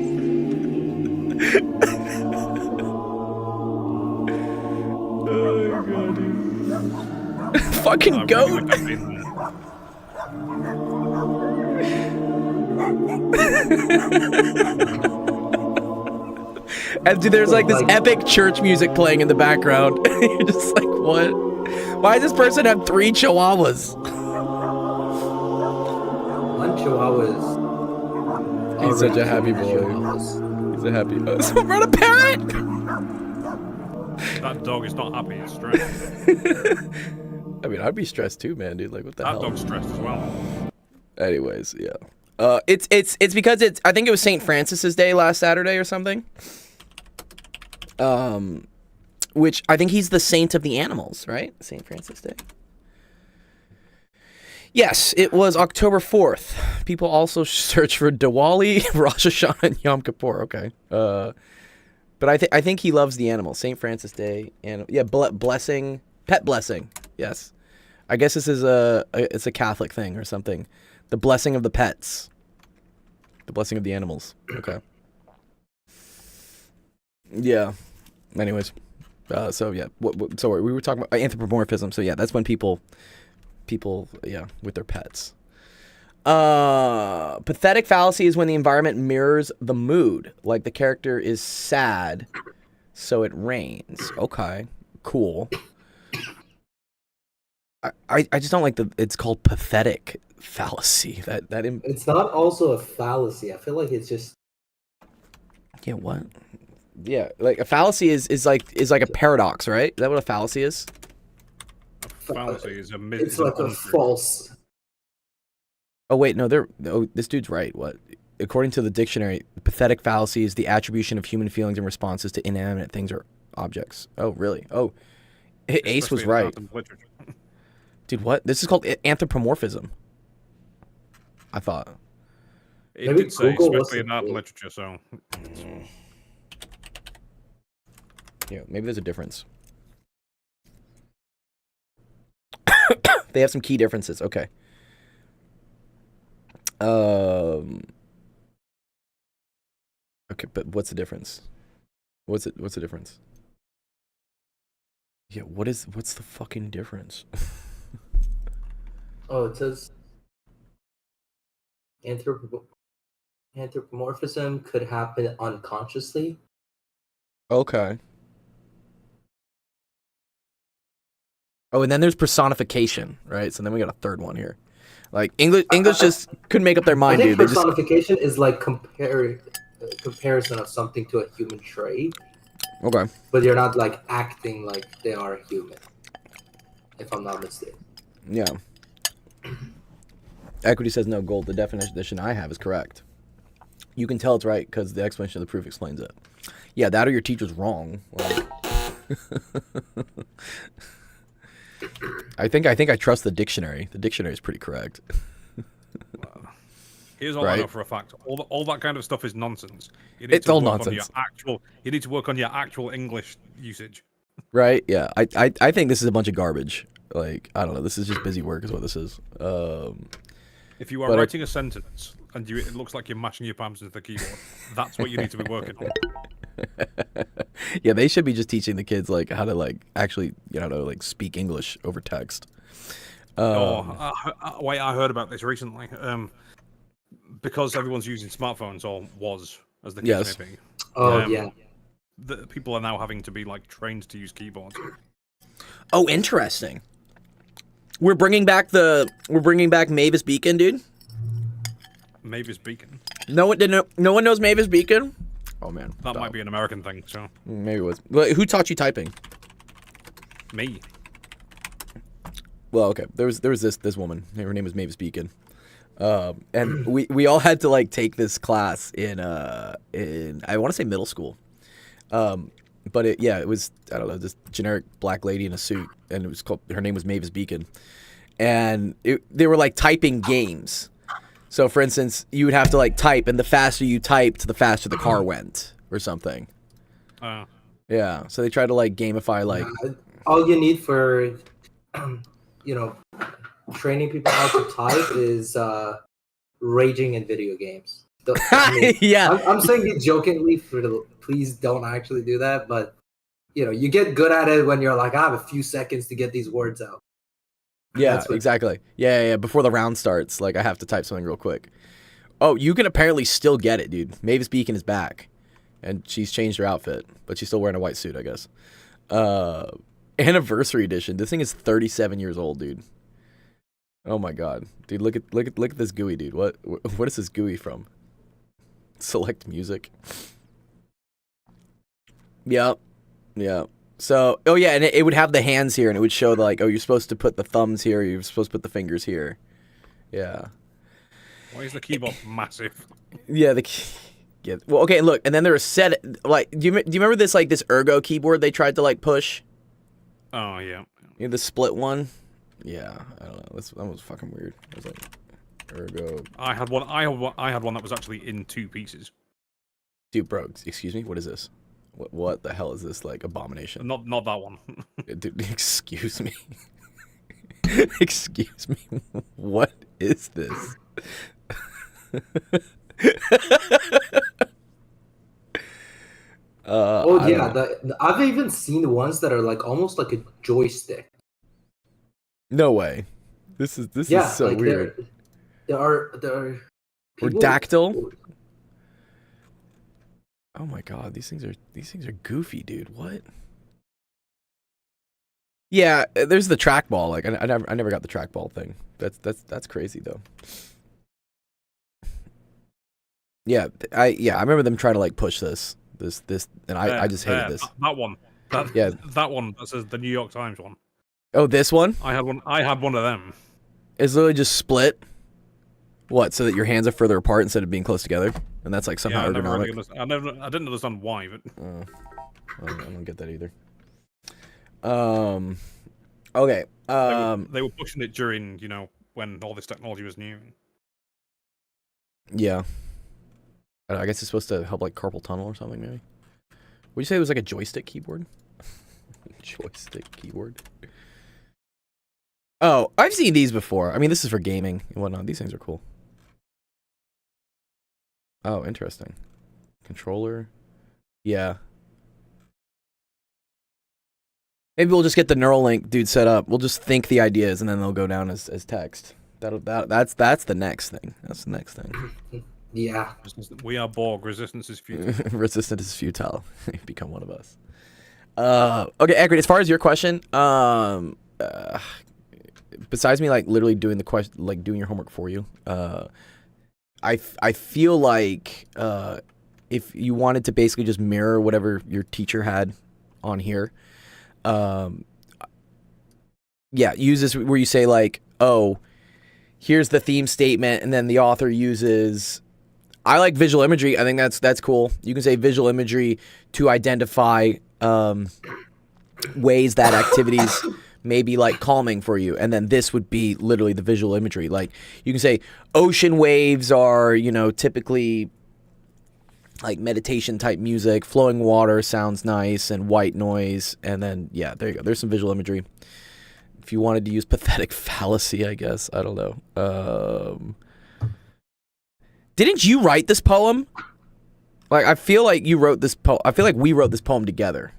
Oh god, dude. Fucking goat. And dude, there's like this epic church music playing in the background. You're just like, what? Why does this person have 3 chihuahuas? One chihuahua is. He's such a happy boy. He's a happy boy. Someone brought a parrot! That dog is not happy, it's stressed. I mean, I'd be stressed too, man, dude. Like, what the hell? That dog's stressed as well. Anyways, yeah. It's because I think it was St. Francis's Day last Saturday or something. Which I think he's the saint of the animals, right? St. Francis Day. Yes, it was October 4th. People also search for Diwali, Rosh Hashanah, and Yom Kippur. Okay. But I think he loves the animals. St. Francis Day, and yeah, blessing, pet blessing. Yes, I guess this is it's a Catholic thing or something. The blessing of the pets. The blessing of the animals. Okay. Yeah. Anyways, so yeah. So we were talking about anthropomorphism. So yeah, that's when people, yeah, with their pets. Pathetic fallacy is when the environment mirrors the mood. Like the character is sad, so it rains. Okay, cool. I just don't like it's called pathetic fallacy. It's not also a fallacy. I feel like it's just. Yeah, what? Yeah, like a fallacy is like a paradox, right? Is that what a fallacy is? A fallacy is a myth. It's like a false. Oh wait, no, this dude's right. What? According to the dictionary, pathetic fallacy is the attribution of human feelings and responses to inanimate things or objects. Oh, really? Oh, Ace was right. Dude, what? This is called anthropomorphism. I thought. It did say, especially in art and literature, so. Yeah, maybe there's a difference. They have some key differences. Okay. Okay, but what's the difference? What's the difference? Yeah, what's the fucking difference? Oh, it says anthropomorphism could happen unconsciously. Okay. Oh, and then there's personification, right? So then we got a third one here. Like English just couldn't make up their mind, I think dude. Personification is like comparison of something to a human trait. Okay. But you're not like acting like they are human, if I'm not mistaken. Yeah. Equity says no, Gold. The definition I have is correct. You can tell it's right because the explanation of the proof explains it. Yeah, that or your teacher's wrong. Like... I think I trust the dictionary. The dictionary is pretty correct. Here's all I know for a fact. All that kind of stuff is nonsense. It's all nonsense. You need to work on your actual English usage. Right? Yeah. I think this is a bunch of garbage. Like, I don't know. This is just busy work is what this is. If you are writing a sentence and it looks like you're mashing your palms into the keyboard, that's what you need to be working on. Yeah, they should be just teaching the kids like how to like actually, like speak English over text. Wait, I heard about this recently. Because everyone's using smartphones, or was, as the case may be. Oh yeah. The people are now having to be like trained to use keyboards. Oh, interesting. We're bringing back Mavis Beacon, dude. Mavis Beacon. No one knows Mavis Beacon. Oh man, that might be an American thing. So maybe it was. Wait, who taught you typing? Me. Well, okay. There was this woman. Her name was Mavis Beacon. And we all had to like take this class in I want to say middle school. But it was, I don't know, this generic black lady in a suit, and her name was Mavis Beacon. And they were like typing games. So for instance, you would have to like type, and the faster you typed, the faster the car went or something. Yeah. So they tried to like gamify like all you need for training people how to type is raging in video games. Yeah. I'm saying it jokingly please don't actually do that, but you get good at it when you're like, I have a few seconds to get these words out. Yeah, exactly. Yeah. Before the round starts, like I have to type something real quick. Oh, you can apparently still get it, dude. Mavis Beacon is back, and she's changed her outfit, but she's still wearing a white suit, I guess. Anniversary edition. This thing is 37 years old, dude. Oh my god, dude! Look at this GUI, dude. What is this GUI from? Select music. Yeah. So, oh yeah, and it would have the hands here, and it would show like, oh, you're supposed to put the thumbs here, you're supposed to put the fingers here. Yeah. Why is the keyboard massive? Yeah, yeah. Well, okay, look, and then there are like, do you remember this like this ergo keyboard they tried to like push? Oh yeah. You know, the split one. Yeah, I don't know. That was fucking weird. It was like ergo. I had one that was actually in 2 pieces. Dude, bro, excuse me. What is this? What the hell is this like abomination? Not that one. Dude, excuse me. Excuse me. What is this? I've even seen ones that are like almost like a joystick. No way. This is so like weird. There are or dactyl. Oh my god, these things are goofy, dude. What? Yeah, there's the trackball. Like I never got the trackball thing. That's crazy though. Yeah, I remember them trying to like push this, and I just hated this. That one. That one. That says the New York Times one. Oh, this one? I had one of them. It's literally just split. What? So that your hands are further apart instead of being close together, and that's like somehow ergonomic. I didn't understand why, but I don't get that either. Okay. They were pushing it during when all this technology was new. Yeah. I guess it's supposed to help like carpal tunnel or something, maybe. Would you say it was like a joystick keyboard? Joystick keyboard. Oh, I've seen these before. I mean, this is for gaming and whatnot. These things are cool. Oh, interesting. Controller. Yeah. Maybe we'll just get the Neuralink dude set up. We'll just think the ideas and then they'll go down as text. That's the next thing. That's the next thing. Yeah. We are Borg. Resistance is futile. Resistance is futile. Become one of us. Okay, Akron, as far as your question, besides me like literally doing the question, like doing your homework for you, I feel like if you wanted to basically just mirror whatever your teacher had on here, yeah, use this where you say like, oh, here's the theme statement, and then the author uses. I like visual imagery. I think that's cool. You can say visual imagery to identify ways that activities may be like calming for you, and then this would be literally the visual imagery. Like you can say ocean waves are typically like meditation type music, flowing water sounds nice, and white noise, and then yeah, there you go. There's some visual imagery. If you wanted to use pathetic fallacy, I guess, I don't know. Didn't you write this poem? Like, I feel like you wrote this poem. I feel like we wrote this poem together,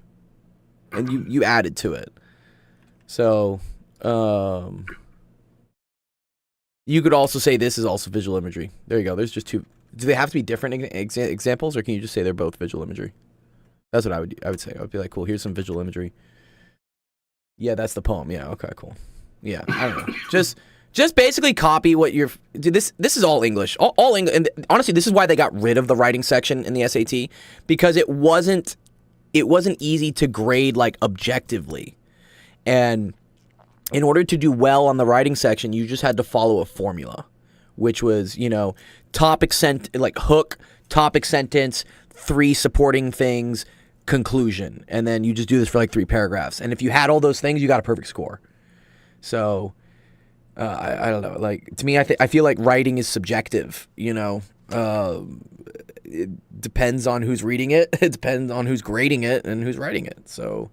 and you added to it. So, you could also say this is also visual imagery. There you go. There's just two. Do they have to be different examples, or can you just say they're both visual imagery? That's what I would say. I would be like, cool. Here's some visual imagery. Yeah, that's the poem. Yeah. Okay. Cool. Yeah. I don't know. Just basically copy what you're. Dude, this is all English. All English. And honestly, this is why they got rid of the writing section in the SAT, because it wasn't easy to grade like objectively, and in order to do well on the writing section, you just had to follow a formula, which was, you know, hook, topic sentence, 3 supporting things, conclusion. And then you just do this for like 3 paragraphs. And if you had all those things, you got a perfect score. So I don't know. Like, to me, I feel like writing is subjective, you know. It depends on who's reading it. It depends on who's grading it and who's writing it. So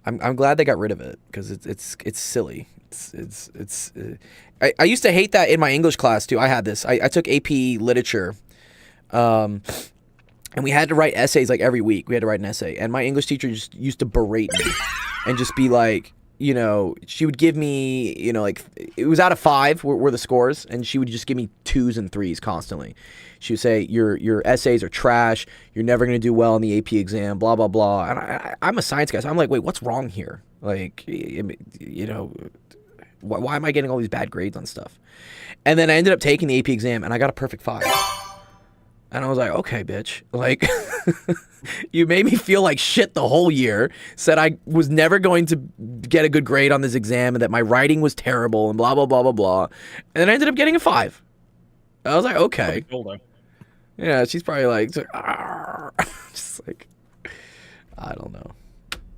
I'm glad they got rid of it because it's silly. I used to hate that in my English class too. I had this. I took AP Literature, and we had to write essays like every week. We had to write an essay, and my English teacher just used to berate me and just be like, you know, she would give me, you know, like, it was out of 5 were the scores, and she would just give me 2s and 3s constantly. She would say, your essays are trash, you're never going to do well in the AP exam, blah, blah, blah. And I'm a science guy, so I'm like, wait, what's wrong here? Like, you know, why am I getting all these bad grades on stuff? And then I ended up taking the AP exam, and I got a perfect 5. And I was like, okay, bitch. Like, you made me feel like shit the whole year, said I was never going to get a good grade on this exam and that my writing was terrible and blah, blah, blah, blah, blah. And then I ended up getting a 5. I was like, okay. Yeah, she's probably like, just like, I don't know.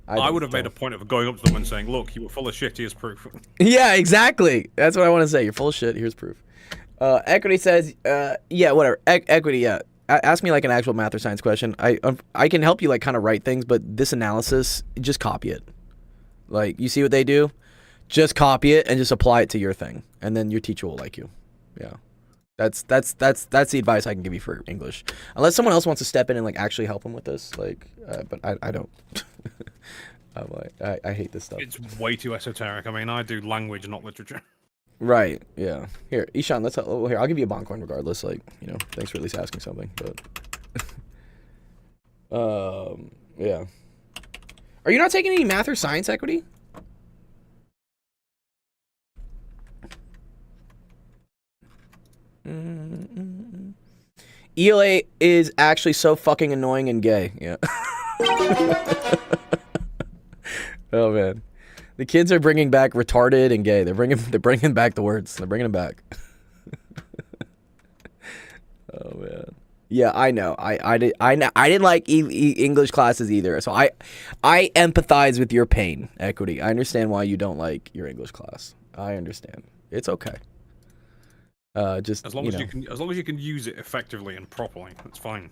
I would have made a point of going up to them and saying, look, you were full of shit, here's proof. Yeah, exactly. That's what I want to say. You're full of shit, here's proof. Equity says, yeah, whatever. Equity, yeah. Ask me like an actual math or science question. I can help you like kind of write things, but this analysis, just copy it. Like, you see what they do? Just copy it and just apply it to your thing, and then your teacher will like you. Yeah. That's the advice I can give you for English. Unless someone else wants to step in and like actually help them with this, like, but I don't. I'm like, I hate this stuff. It's way too esoteric. I mean, I do language, not literature. Right, yeah. Here, Ishan, here, I'll give you a bond coin regardless, like, you know, thanks for at least asking something, but... yeah. Are you not taking any math or science, Equity? ELA is actually so fucking annoying and gay, yeah. Oh, man. The kids are bringing back retarded and gay. They're bringing back the words. They're bringing them back. Oh man. Yeah, I know. I didn't like English classes either. So I empathize with your pain, Equity. I understand why you don't like your English class. I understand. It's okay. Just as long as you can use it effectively and properly, that's fine.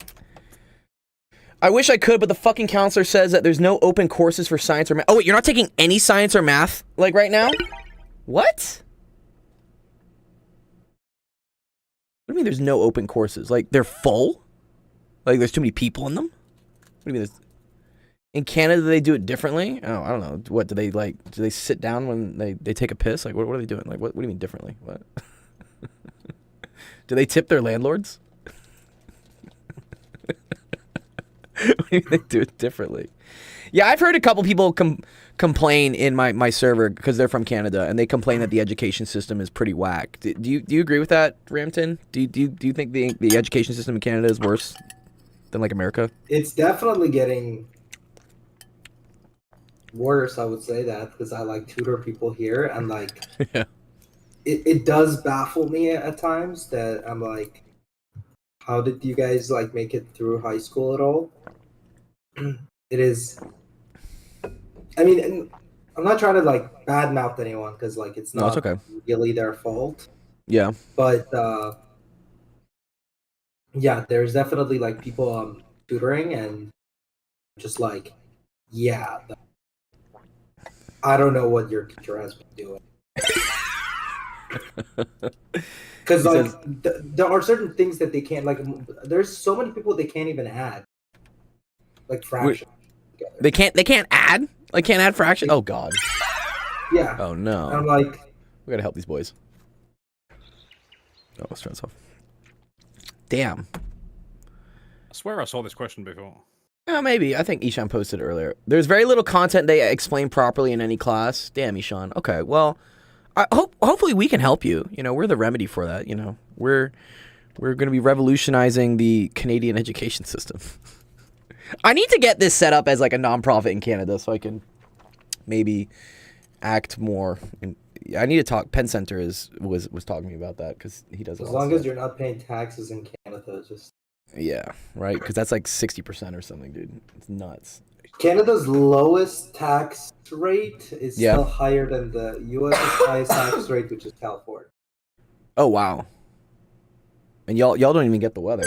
I wish I could, but the fucking counselor says that there's no open courses for science or math. Oh, wait, you're not taking any science or math, like, right now? What? What do you mean there's no open courses? Like, they're full? Like, there's too many people in them? What do you mean there's... In Canada, they do it differently? Oh, I don't know. What, do they sit down when they take a piss? Like, what are they doing? Like, what do you mean differently? What? Do they tip their landlords? What do you mean they do it differently? Yeah, I've heard a couple people complain in my server because they're from Canada, and they complain that the education system is pretty whack. Do you agree with that, Ramton? Do you think the education system in Canada is worse than like America? It's definitely getting worse. I would say that because I like tutor people here, and like yeah. It does baffle me at times that I'm like, how did you guys like make it through high school at all? It is. I mean, I'm not trying to like badmouth anyone because like it's not really their fault. Yeah. But yeah, there's definitely like people tutoring and just like, yeah, I don't know what your teacher has been doing. Because like there are certain things that they can't, like, there's so many people they can't even add, like fraction. They can't add, like, can't add fraction. Oh god. Yeah. Oh no. And I'm like, we gotta help these boys. Oh, let's turn this off. Damn. I swear I saw this question before. Maybe. I think Ishan posted it earlier. There's very little content they explain properly in any class. Damn, Ishan. Okay, well, hopefully we can help you. You know, we're the remedy for that. You know, we're going to be revolutionizing the Canadian education system. I need to get this set up as like a nonprofit in Canada so I can maybe act more I need to talk. Penn Center was talking to me about that because he does. As long as you're not paying taxes in Canada, just yeah, right. Because that's like 60% or something, dude. It's nuts. Canada's lowest tax rate is still higher than the U.S.'s highest tax rate, which is California. Oh wow. And y'all don't even get the weather.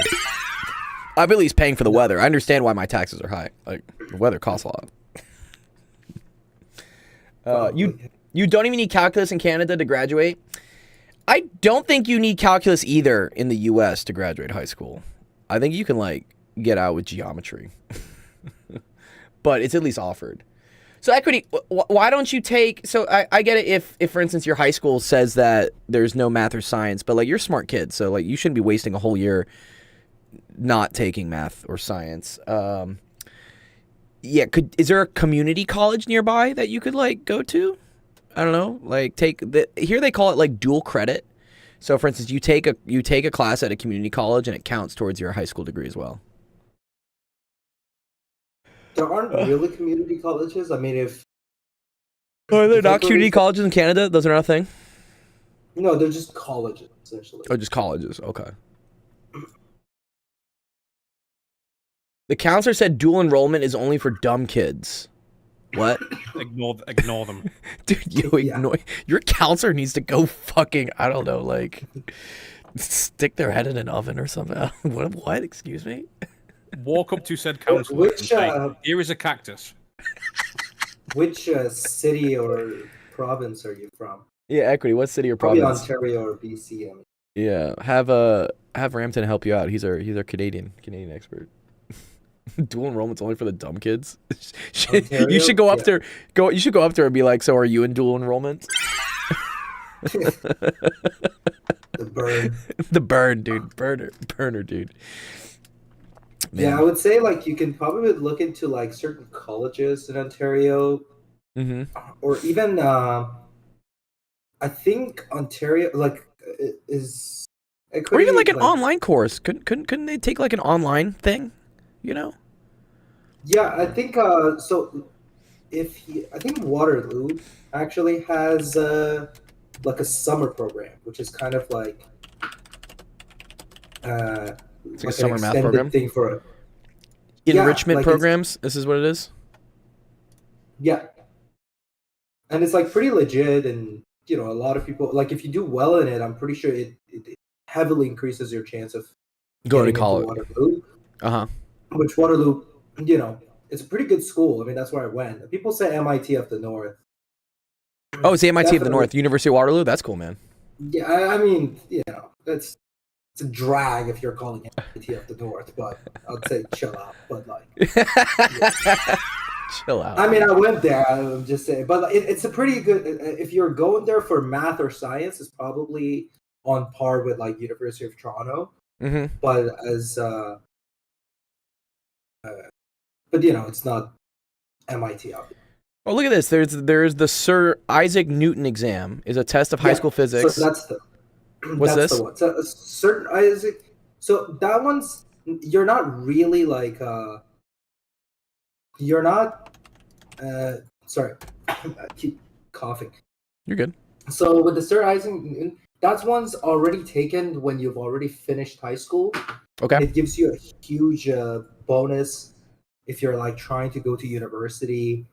I'm at least paying for the weather. I understand why my taxes are high. Like the weather costs a lot. You don't even need calculus in Canada to graduate. I don't think you need calculus either in the U.S. to graduate high school. I think you can like get out with geometry, but it's at least offered. So equity, why don't you take? So I get it if for instance your high school says that there's no math or science, but like you're a smart kid, so like you shouldn't be wasting a whole year not taking math or science. Yeah, is there a community college nearby that you could like go to? I don't know, like here they call it like dual credit. So for instance, you take a class at a community college and it counts towards your high school degree as well. There aren't really community colleges. I mean, are there not community colleges in Canada? Those are not a thing? No, they're just colleges, essentially. Oh, just colleges. Okay. The counselor said dual enrollment is only for dumb kids. What? Ignore them. Dude, ignore. Your counselor needs to go fucking, I don't know, like, stick their head in an oven or something. What? Excuse me? Walk up to said counselor and say, here is a cactus. Which city or province are you from? Yeah, equity. What city or Probably province? Ontario or BC. I mean. Yeah, have Ramton help you out. He's our Canadian expert. Dual enrollment's only for the dumb kids. You should go up there. You should go up there and be like, "So, are you in dual enrollment?" The burn. The burn, dude. Burner, dude. Man. Yeah, I would say like you can probably look into like certain colleges in Ontario, or even I think Ontario like is. Or even like an online course. Couldn't they take like an online thing? You know? Yeah, I think so. I think Waterloo actually has like a summer program, which is kind of like it's like a summer math program thing for enrichment programs. This is what it is. Yeah, and it's like pretty legit, and you know a lot of people like if you do well in it, I'm pretty sure it heavily increases your chance of going to college. Waterloo. Which Waterloo, you know, it's a pretty good school. I mean, that's where I went. People say MIT of the North. Oh, it's MIT of the North, University of Waterloo. That's cool, man. Yeah, I mean, you know, it's a drag if you're calling it MIT of the North, but I'd say chill out. But like, yeah. Chill out. I mean, I went there. I'm just saying, but it's a pretty good. If you're going there for math or science, it's probably on par with like University of Toronto. But as but you know, it's not MIT. Obviously. Oh, look at this. There's the Sir Isaac Newton exam. Is a test of high school physics. So that's the. What's that's this? The one. So certain Isaac. So that one's. You're not really like. You're not. Sorry, I keep coughing. You're good. So with the Sir Isaac Newton, that one's already taken when you've already finished high school. Okay. It gives you a huge bonus if you're like trying to go to university,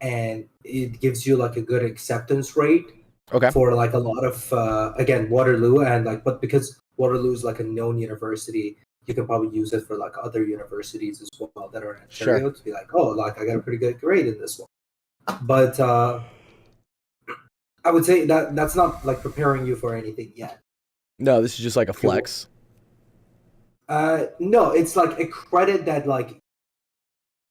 and it gives you like a good acceptance rate. Okay. For like a lot of again Waterloo and like, but because Waterloo is like a known university, you can probably use it for like other universities as well that are in Ontario to be like, oh, like I got a pretty good grade in this one. But I would say that that's not like preparing you for anything yet. No, this is just like a flex. No, it's like a credit that like,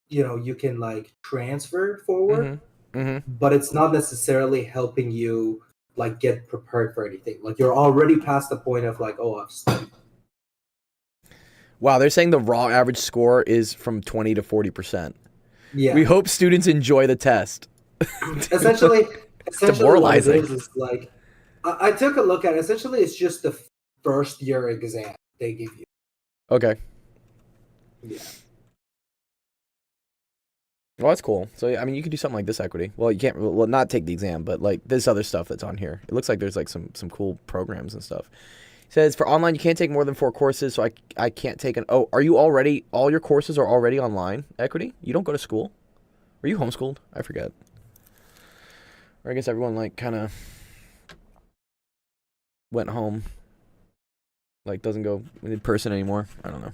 you know, you can like transfer forward, but it's not necessarily helping you like get prepared for anything. Like you're already past the point of like, oh, I've studied. Wow, they're saying the raw average score is from 20 to 40%. Yeah. We hope students enjoy the test. Essentially demoralizing. what it is like, I took a look at it. Essentially, it's just the first year exam they give you. Okay. Yeah. Well, that's cool. So, I mean, you could do something like this equity. Well, you can't, well, not take the exam, but like this other stuff that's on here. It looks like there's like some cool programs and stuff. It says for online, you can't take more than 4 courses, so I can't take an, oh, are you already, all your courses are already online, equity? You don't go to school? Were you homeschooled? I forget. Or I guess everyone like kind of went home. Like doesn't go in person anymore. I don't know.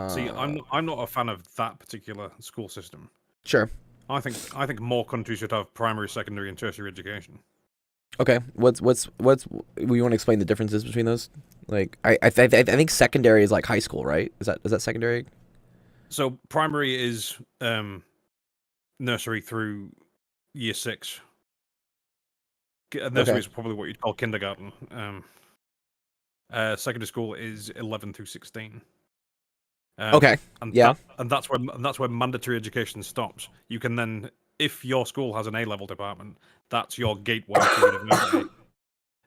See, I'm not a fan of that particular school system. Sure. I think more countries should have primary, secondary, and tertiary education. Okay. What's we want to explain the differences between those? Like I think secondary is like high school, right? Is that secondary? So primary is nursery through year 6. Nursery is probably what you'd call kindergarten. Secondary school is 11 through 16. Okay. And yeah. That's where mandatory education stops. You can then, if your school has an A-level department, that's your gateway to university.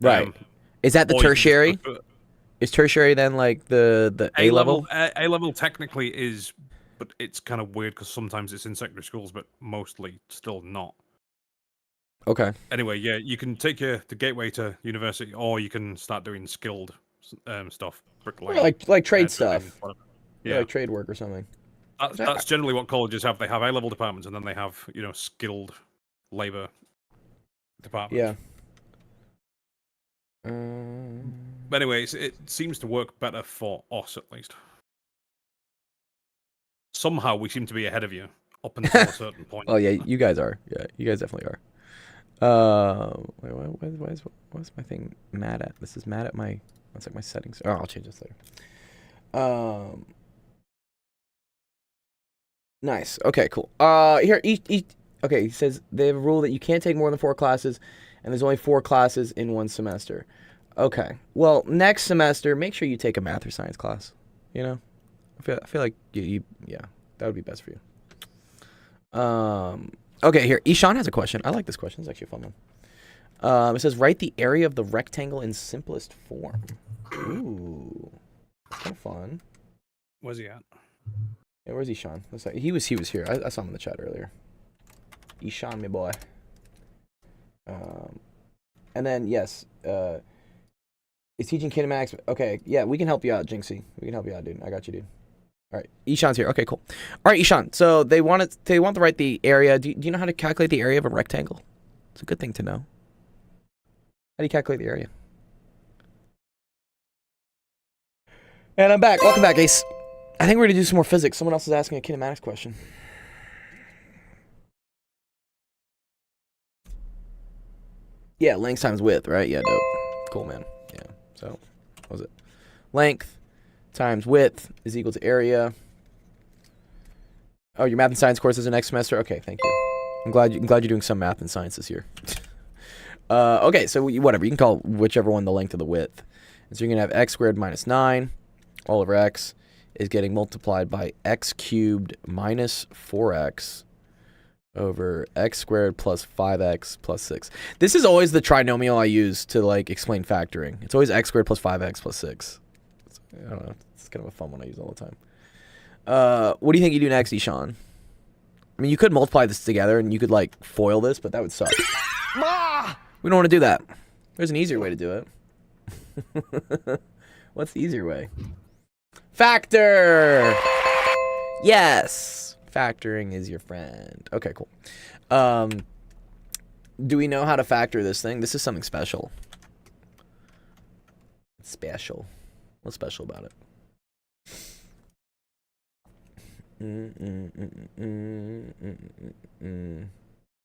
Right. Is that the tertiary? Is tertiary then like the A-level? A-level technically is, but it's kind of weird because sometimes it's in secondary schools, but mostly still not. Okay. Anyway, yeah, you can take the gateway to university, or you can start doing skilled stuff, bricklaying, like trade stuff. Yeah, like trade work or something. That's generally what colleges have. They have A-level departments, and then they have skilled labor departments. Yeah. But anyways, it seems to work better for us at least. Somehow we seem to be ahead of you up until a certain point. Oh yeah, you guys are. Yeah, you guys definitely are. Wait, what's my thing mad at? This is mad at my. That's like my settings. Oh, I'll change this later. Nice. Okay, cool. Here, okay, he says they have a rule that you can't take more than 4 classes, and there's only 4 classes in one semester. Okay. Well, next semester, make sure you take a math or science class. You know, I feel like yeah, that would be best for you. Okay, here, Ishan has a question. I like this question. It's actually a fun one. It says write the area of the rectangle in simplest form. Ooh, kind of fun. Where's he at? Yeah, where's Ishan? He was here. I saw him in the chat earlier. Ishan, my boy. And then yes, is teaching kinematics. Okay, yeah, we can help you out, Jinxie. We can help you out, dude. I got you, dude. All right, Ishan's here. Okay, cool. All right, Ishan. So they want to write the area. Do you know how to calculate the area of a rectangle? It's a good thing to know. How do you calculate the area? And I'm back. Welcome back, Ace. I think we're going to do some more physics. Someone else is asking a kinematics question. Yeah, length times width, right? Yeah, dope. Cool, man. Yeah. So, what was it? Length times width is equal to area. Oh, your math and science course is next semester? Okay, thank you. I'm glad you're doing some math and science this year. Okay, so whatever. You can call whichever one the length of the width. And so you're going to have x squared minus 9 all over x is getting multiplied by x cubed minus 4x over x squared plus 5x plus 6. This is always the trinomial I use to like explain factoring. It's always x squared plus 5x plus 6. I don't know. It's kind of a fun one I use all the time. What do you think you do next, Ishan? I mean, you could multiply this together and you could like foil this, but that would suck. We don't want to do that. There's an easier way to do it. What's the easier way? Factor! Yes! Factoring is your friend. Okay, cool. Do we know how to factor this thing? This is something special. Special. What's special about it?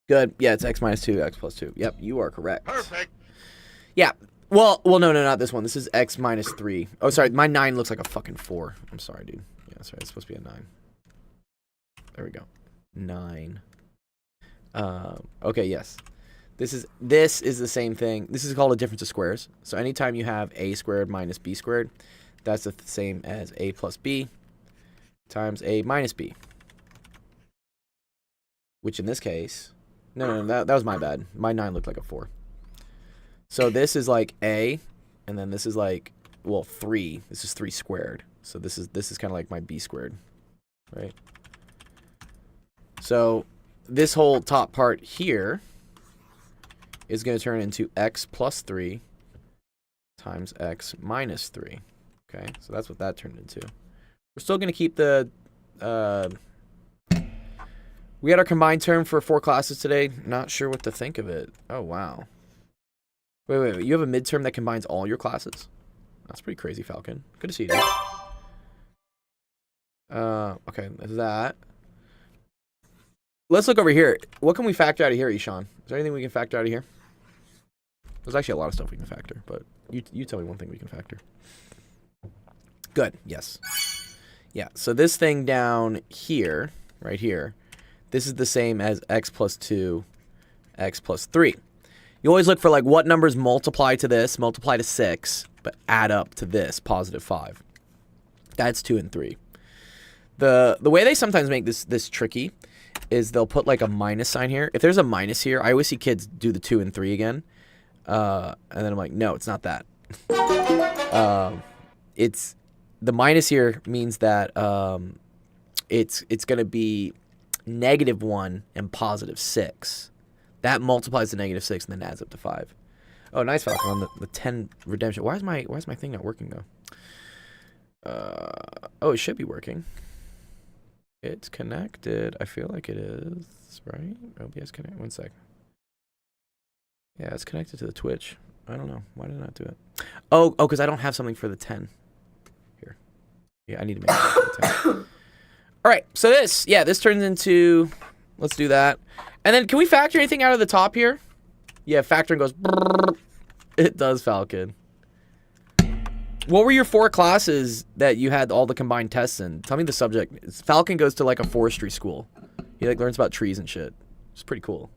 Good. Yeah, it's x minus 2, x plus 2. Yep, you are correct. Perfect. Yeah. Well, no, not this one. This is x minus 3. Oh, sorry. My 9 looks like a fucking 4. I'm sorry, dude. Yeah, sorry. It's supposed to be a 9. There we go. 9. Okay, yes. This is the same thing. This is called a difference of squares. So anytime you have a squared minus b squared, that's the same as a plus b times a minus b. Which in this case... No, that was my bad. My 9 looked like a 4. So this is like a, and then this is like, well, 3. This is 3 squared. So this is kind of like my b squared, right? So this whole top part here is going to turn into x plus 3 times x minus 3. Okay, so that's what that turned into. We're still going to keep the... we had our combined term for 4 classes today. Not sure what to think of it. Oh, wow. Wait. You have a midterm that combines all your classes? That's pretty crazy, Falcon. Good to see you, dude. Okay, there's that. Let's look over here. What can we factor out of here, Ishan? Is there anything we can factor out of here? There's actually a lot of stuff we can factor, but you tell me one thing we can factor. Good, yes. Yeah, so this thing down here, right here, this is the same as x plus 2, x plus 3. You always look for, like, what numbers multiply to this, multiply to 6, but add up to this, positive 5. That's 2 and 3. The way they sometimes make this tricky is they'll put, like, a minus sign here. If there's a minus here, I always see kids do the 2 and 3 again. And then I'm like, no, it's not that. It's... The minus here means that it's going to be -1 and positive 6. That multiplies to -6 and then adds up to 5. Oh, nice, Falcon, on the 10 redemption. Why is my thing not working, though? Oh, it should be working. It's connected. I feel like it is, right? OBS connect. 1 sec. Yeah, it's connected to the Twitch. I don't know. Why did I not do it? Oh, because I don't have something for the 10. Here. Yeah, I need to make it for the 10. All right, so this turns into... Let's do that. And then can we factor anything out of the top here? Yeah, factoring goes... Brrr. It does, Falcon. What were your 4 classes that you had all the combined tests in? Tell me the subject. Falcon goes to, like, a forestry school. He, like, learns about trees and shit. It's pretty cool.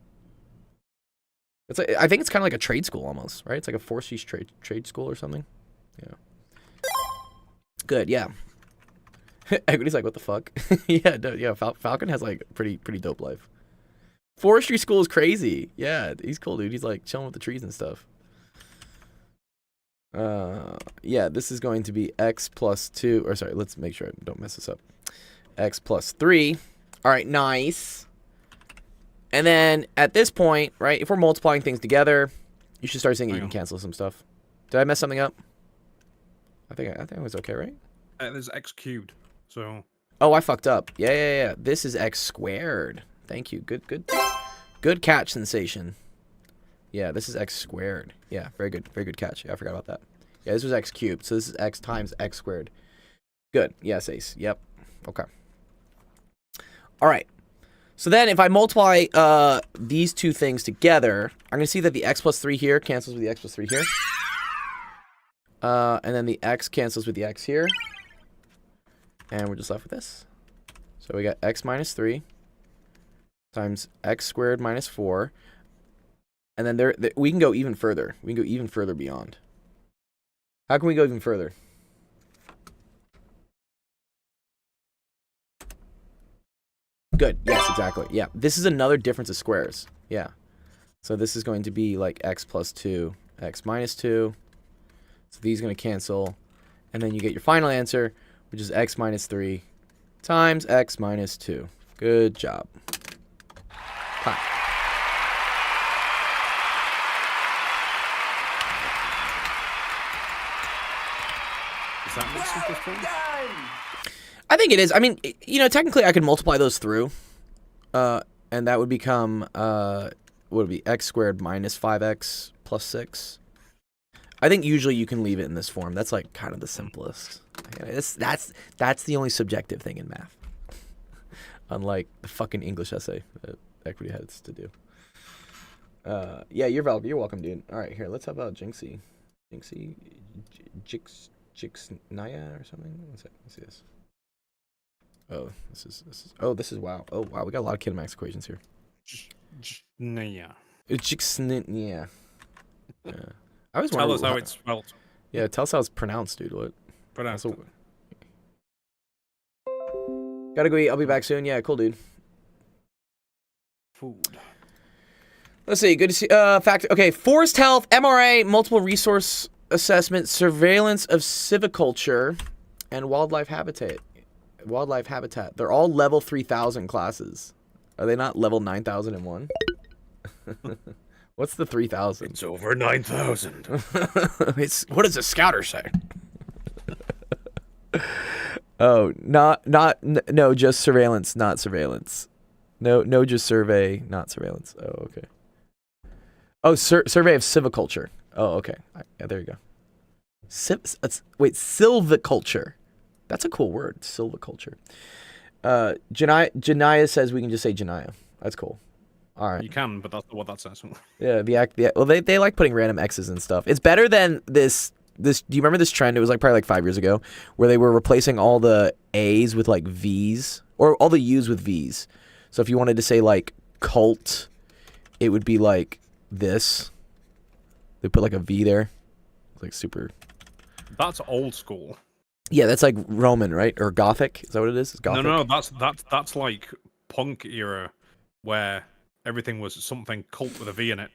It's like, I think it's kind of like a trade school almost, right? It's like a forestry trade school or something. Yeah. Good, yeah. Equity's like, what the fuck? Yeah, Falcon has, like, pretty dope life. Forestry school is crazy. Yeah, he's cool, dude. He's, like, chilling with the trees and stuff. Yeah, this is going to be x plus 2, or sorry, let's make sure I don't mess this up. X plus 3. All right, nice. And then at this point, right, if we're multiplying things together, you should start saying you can cancel some stuff. Did I mess something up? I think it was okay, right? There's x cubed, so... Oh, I fucked up. Yeah. This is x squared. Thank you. Good catch, Sensation. Yeah, this is x squared. Yeah, very good catch. Yeah, I forgot about that. Yeah, this was x cubed, so this is x times x squared. Good. Yes, Ace. Yep. Okay. All right. So then if I multiply these two things together, I'm going to see that the x plus 3 here cancels with the x plus 3 here. And then the x cancels with the x here. And we're just left with this. So we got x minus 3 times x squared minus 4. And then we can go even further. We can go even further beyond. How can we go even further? Good. Yes, exactly. Yeah. This is another difference of squares. Yeah. So this is going to be like x plus 2, x minus 2. So these are going to cancel. And then you get your final answer, which is x minus 3 times x minus 2. Good job. Clap. Is that what simplest form? I think it is. I mean, you know, technically I could multiply those through. And that would become, what would it be, x squared minus 5x plus 6. I think usually you can leave it in this form. That's like kind of the simplest. That's the only subjective thing in math. Unlike the fucking English essay that Equity has to do. Yeah, you're welcome, dude. All right, here, let's have Jinxie. Jixnaya or something. One sec. Let's see this. Oh, this is wow. Oh wow, we got a lot of Kinemax equations here. Yeah. Jixnaya. Yeah. I was Tell wondering us how it's spelled. Yeah, tell us how it's pronounced, dude. What? Pronounced. Gotta go eat. I'll be back soon. Yeah, cool, dude. Food. Let's see. Good to see. Fact. Okay. Forest health, MRA, multiple resource assessment, surveillance of civiculture, and wildlife habitat. They're all level 3000 classes. Are they not level 9001? What's the 3000? It's over 9,000. What does the scouter say? Oh, no, just surveillance, not surveillance. No, just survey, not surveillance. Oh, okay. Oh, survey of civiculture. Oh, okay. Yeah, there you go. Wait, silviculture. That's a cool word, silviculture. Janaya says we can just say Janaya. That's cool. All right. You can, but that's what that says. Yeah, well, they like putting random X's and stuff. It's better than this. Do you remember this trend? It was like probably like 5 years ago, where they were replacing all the A's with like V's, or all the U's with V's. So if you wanted to say like cult, it would be like this. They put like a V there. It's like super. That's old school. Yeah, that's like Roman, right? Or Gothic? Is that what it is? It's Gothic. No, that's like punk era, where everything was something cult with a V in it.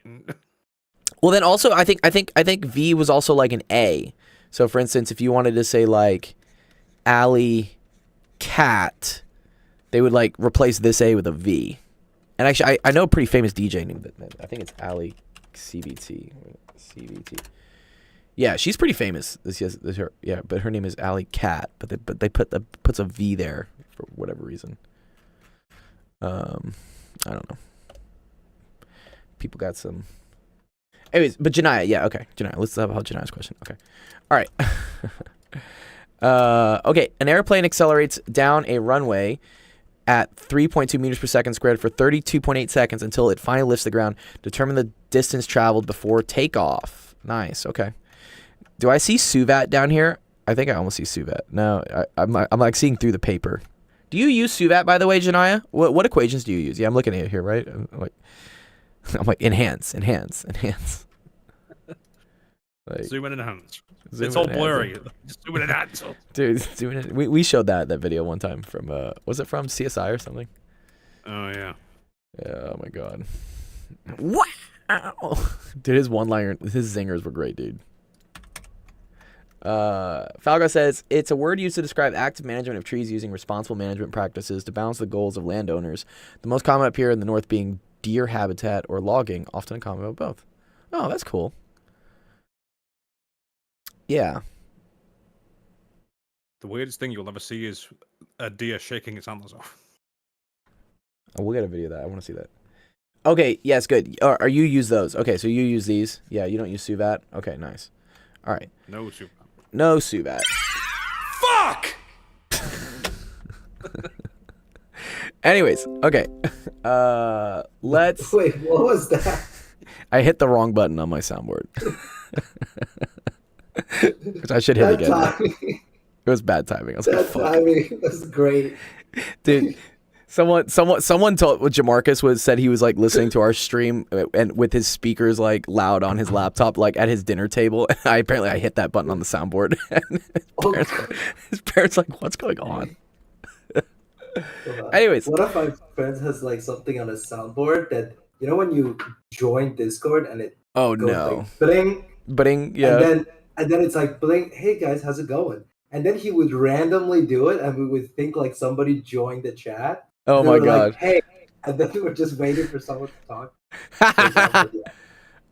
Well, then also I think V was also like an A. So for instance, if you wanted to say like Alley Cat, they would like replace this A with a V. And actually, I know a pretty famous DJ named that. I think it's Alley CVT. CVT. Yeah, she's pretty famous. Yeah, but her name is Alley Cat. But they puts a V there for whatever reason. I don't know. People got some. Anyways, but Janaya, yeah, okay. Janaya, let's talk about Janaya's question. Okay. All right. Okay, an airplane accelerates down a runway at 3.2 meters per second squared for 32.8 seconds until it finally lifts the ground. Determine the distance traveled before takeoff. Nice, okay. Do I see Suvat down here? I think I almost see Suvat. No, I'm like seeing through the paper. Do you use Suvat, by the way, Janaya? What equations do you use? Yeah, I'm looking at it here, right? I'm like enhance. Like, zoom in and enhance. It's all blurry. Just zoom in and enhance. Dude, zoom in. We showed that video one time from was it from CSI or something? Oh yeah. Yeah. Oh my god. Wow. Dude, his zingers were great, dude. Falgo says it's a word used to describe active management of trees using responsible management practices to balance the goals of landowners. The most common up here in the north being deer habitat or logging, often in common with both. Oh, that's cool. Yeah. The weirdest thing you'll ever see is a deer shaking its antlers off. Oh, we'll get a video of that. I want to see that. Okay, yes, good. Are you use those? Okay, so you use these. Yeah, you don't use Suvat? Okay, nice. All right. No Suvat. No Suvat. Fuck! Anyways, okay. Let's... Wait, what was that? I hit the wrong button on my soundboard. Which I should hit again. It was bad timing. I was like, fuck. Timing was great. Dude, someone told what Jamarcus said he was like listening to our stream and with his speakers like loud on his laptop like at his dinner table. And I hit that button on the soundboard. And his parents like, what's going on? Anyways, one of my friends has like something on a soundboard that when you join Discord and it goes like bling, yeah, and then it's like bling. Hey guys, how's it going? And then he would randomly do it, and we would think like somebody joined the chat. Oh my god! Like, hey, and then we were just waiting for someone to talk.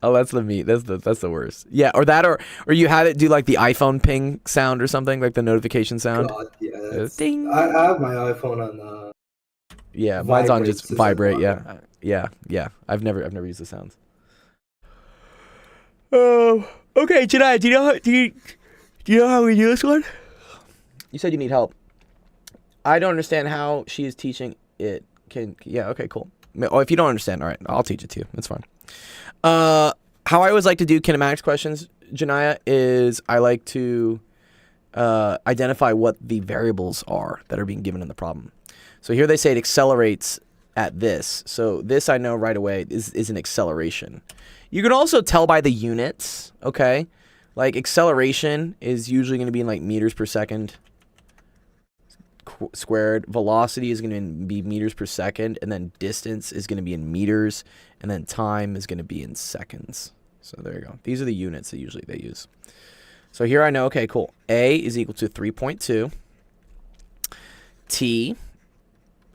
Oh, that's the meat. That's the worst. Yeah, or that, or you had it do like the iPhone ping sound or something, like the notification sound. God, yeah, ding. I have my iPhone on. Yeah, mine's on just vibrate. Yeah. I've never used the sounds. Oh, okay, Janai. Do you know how we do this one? You said you need help. I don't understand how she is teaching it. Yeah. Okay. Cool. Oh, if you don't understand, all right, I'll teach it to you. That's fine. How I always like to do kinematics questions, Janaya, is I like to identify what the variables are that are being given in the problem. So here they say it accelerates at this. So this I know right away is an acceleration. You can also tell by the units, okay? Like acceleration is usually going to be in like meters per second squared. Velocity is going to be meters per second, and then distance is going to be in meters, and then time is going to be in seconds. So there you go. These are the units that usually they use. So here I know, okay, cool. A is equal to 3.2. T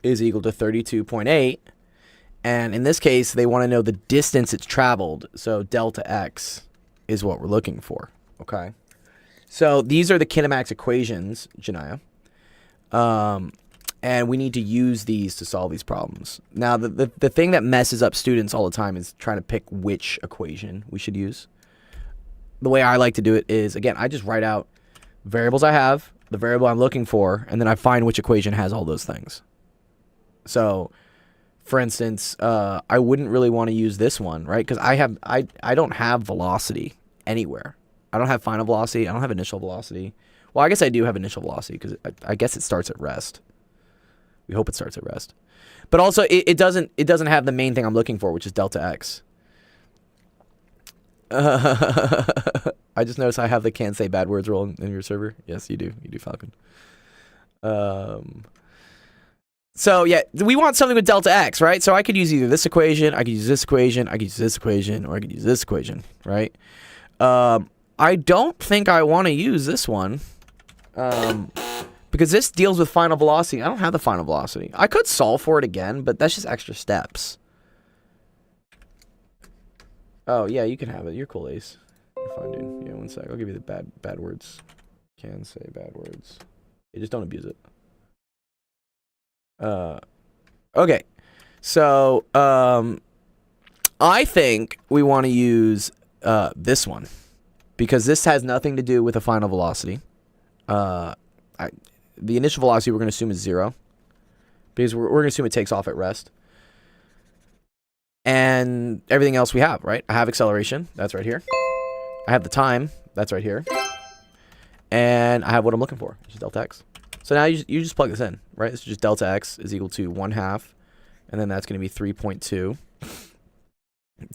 is equal to 32.8. And in this case, they want to know the distance it's traveled. So delta x is what we're looking for. Okay. So these are the kinematics equations, Janaya. And we need to use these to solve these problems. Now, the thing that messes up students all the time is trying to pick which equation we should use. The way I like to do it is, again, I just write out variables I have, the variable I'm looking for, and then I find which equation has all those things. So, for instance, I wouldn't really want to use this one, right? Because I don't have velocity anywhere. I don't have final velocity. I don't have initial velocity. Well, I guess I do have initial velocity because I guess it starts at rest. We hope it starts at rest. But also, it doesn't have the main thing I'm looking for, which is delta x. I just noticed I have the can't say bad words rule in your server. Yes, you do. You do, Falcon. So, yeah, we want something with delta x, right? So I could use either this equation, I could use this equation, I could use this equation, or I could use this equation, right? I don't think I want to use this one. Because this deals with final velocity. I don't have the final velocity. I could solve for it again, but that's just extra steps. Oh, yeah, you can have it. You're cool, Ace. You're fine, dude. Yeah, one sec. I'll give you the bad words. Can say bad words. You just don't abuse it. Okay. So, I think we want to use this one. Because this has nothing to do with a final velocity. The initial velocity we're going to assume is 0. Because we're going to assume it takes off at rest. And everything else we have, right? I have acceleration. That's right here. I have the time. That's right here. And I have what I'm looking for, which is delta x. So now you just plug this in, right? It's just delta x is equal to 1/2. And then that's going to be 3.2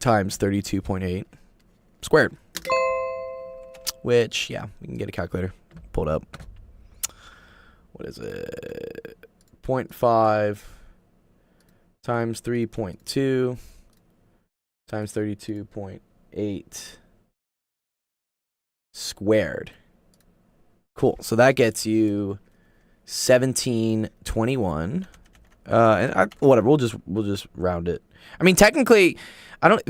times 32.8 squared. Which, yeah, we can get a calculator. Pull it up. What is it? 0.5 times 3.2 times 32.8 squared. Cool. So that gets you 1721. Whatever. We'll just round it. I mean, technically,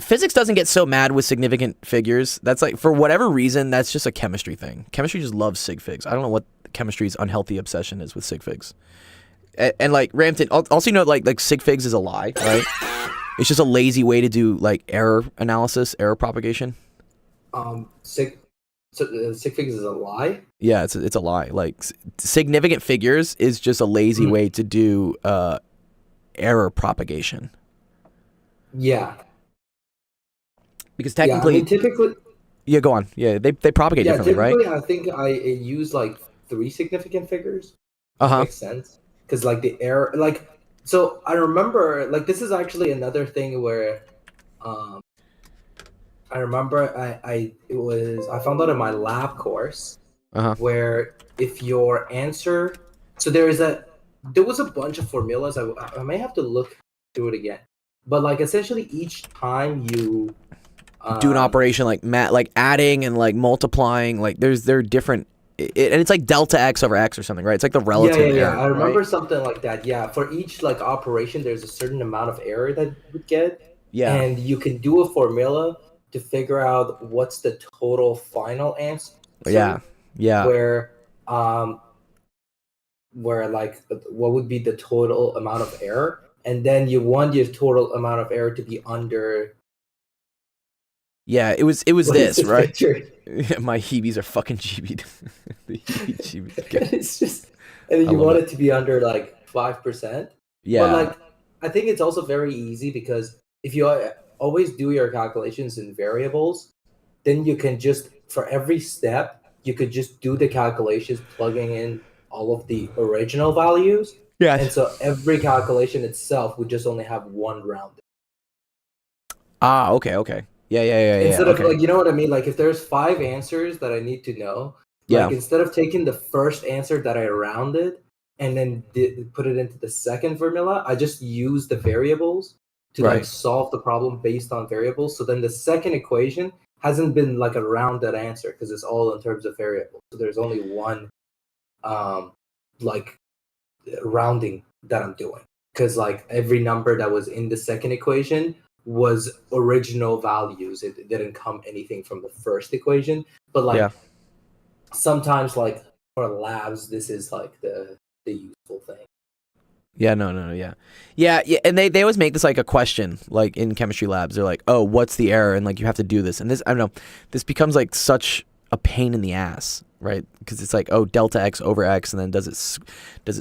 physics doesn't get so mad with significant figures. That's like, for whatever reason, that's just a chemistry thing. Chemistry just loves sig figs. I don't know what chemistry's unhealthy obsession is with sig figs. And like Rampton, also, you know, like sig figs is a lie, right? It's just a lazy way to do like error analysis, error propagation. Sig figs is a lie. Yeah, it's a lie. Like significant figures is just a lazy way to do error propagation. Yeah. Because technically, yeah, I mean, typically. Yeah, go on. Yeah, they propagate differently, right? Typically, I think I use like 3 significant figures. Makes sense. Because like the error, like, so I remember, like, this is actually another thing where, I remember I found out in my lab course where if your answer, so there was a bunch of formulas. I may have to look through it again, but like essentially each time you do an operation like like adding and like multiplying, like they're different. And it's like delta x over x or something, right? It's like the relative error. I remember right? something like that. Yeah, for each like operation, there's a certain amount of error that you would get. Yeah. And you can do a formula to figure out what's the total final answer. Yeah. Where like what would be the total amount of error, and then you want your total amount of error to be under. Yeah, it was this, right? Picture? My Hebes are fucking GB'd. It's just, and you want it to be under like 5%. Yeah. But like, I think it's also very easy because if you always do your calculations in variables, then you can just, for every step, you could just do the calculations plugging in all of the original values. Yeah. And so every calculation itself would just only have one rounding. Ah, okay. Yeah. Instead of like, you know what I mean? Like if there's 5 answers that I need to know, like instead of taking the first answer that I rounded and then put it into the second formula, I just use the variables to like solve the problem based on variables. So then the second equation hasn't been like a rounded answer because it's all in terms of variables. So there's only one like rounding that I'm doing. because like every number that was in the second equation was original values. It didn't come anything from the first equation. But like sometimes like for labs, this is like the useful thing. Yeah, yeah, and they always make this like a question, like in chemistry labs. They're like, oh, what's the error? And like you have to do this, and this, I don't know, this becomes like such a pain in the ass, right? Because it's like, oh, delta x over x, and then does it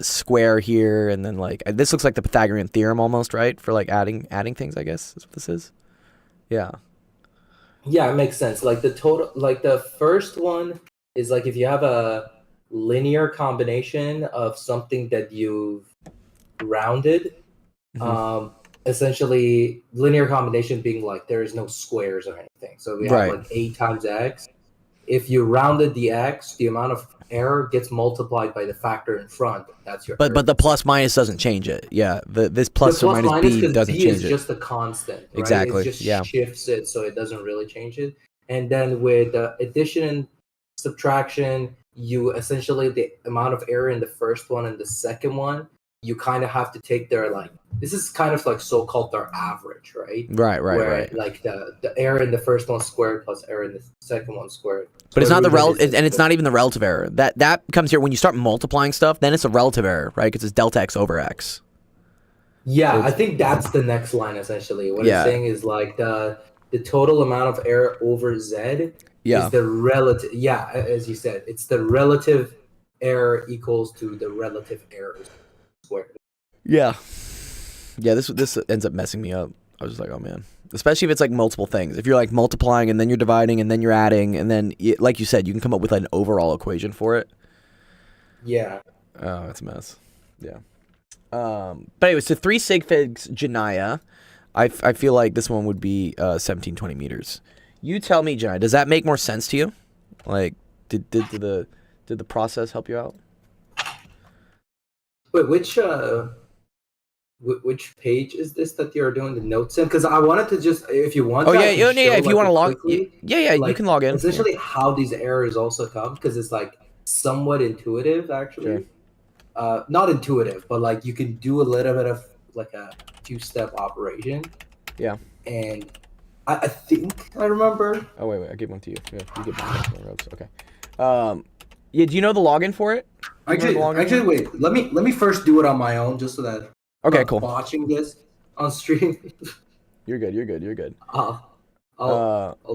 square here, and then like this looks like the Pythagorean theorem almost, right? For like adding things, I guess is what this is. Yeah. Yeah, it makes sense. Like the total, like the first one is like if you have a linear combination of something that you've rounded, essentially linear combination being like there is no squares or anything. So we have like a times x. If you rounded the x, the amount of error gets multiplied by the factor in front. That's your error. But the plus minus doesn't change it. Yeah, this plus or minus b doesn't b change is it. just a constant, right? Exactly. It just shifts it, so it doesn't really change it. And then with addition and subtraction, you essentially the amount of error in the first one and the second one, you kind of have to take their like this is kind of like so-called their average, right? Where like the error in the first one squared plus error in the second one squared. But it's not the relative, and it's not even the relative error. That comes here when you start multiplying stuff. Then it's a relative error, right? Because it's delta x over x. Yeah, I think that's the next line essentially. What it's saying is like the total amount of error over z is the relative. Yeah, as you said, it's the relative error equals to the relative errors squared. Yeah. This ends up messing me up. I was just like, oh man. Especially if it's like multiple things. If you're like multiplying and then you're dividing and then you're adding and then, like you said, you can come up with an overall equation for it. Yeah. Oh, it's a mess. Yeah. But anyway, so 3 sig figs Janaya. I feel like this one would be 1720 meters. You tell me, Janaya, does that make more sense to you? Like, did the process help you out? Wait, which page is this that you're doing the notes in? Because I wanted to just, if you want. Oh yeah. If you want to log, like, you can log in. Essentially, how these errors also come, because it's like somewhat intuitive, actually. Sure. Not intuitive, but like you can do a little bit of like a 2-step operation. Yeah. And I think I remember. Oh wait, I give one to you. Yeah, you give one ropes. Okay. Yeah. Do you know the login for it? Actually, wait. Let me first do it on my own, just so that. Okay, cool. Watching this on stream. You're good. I'll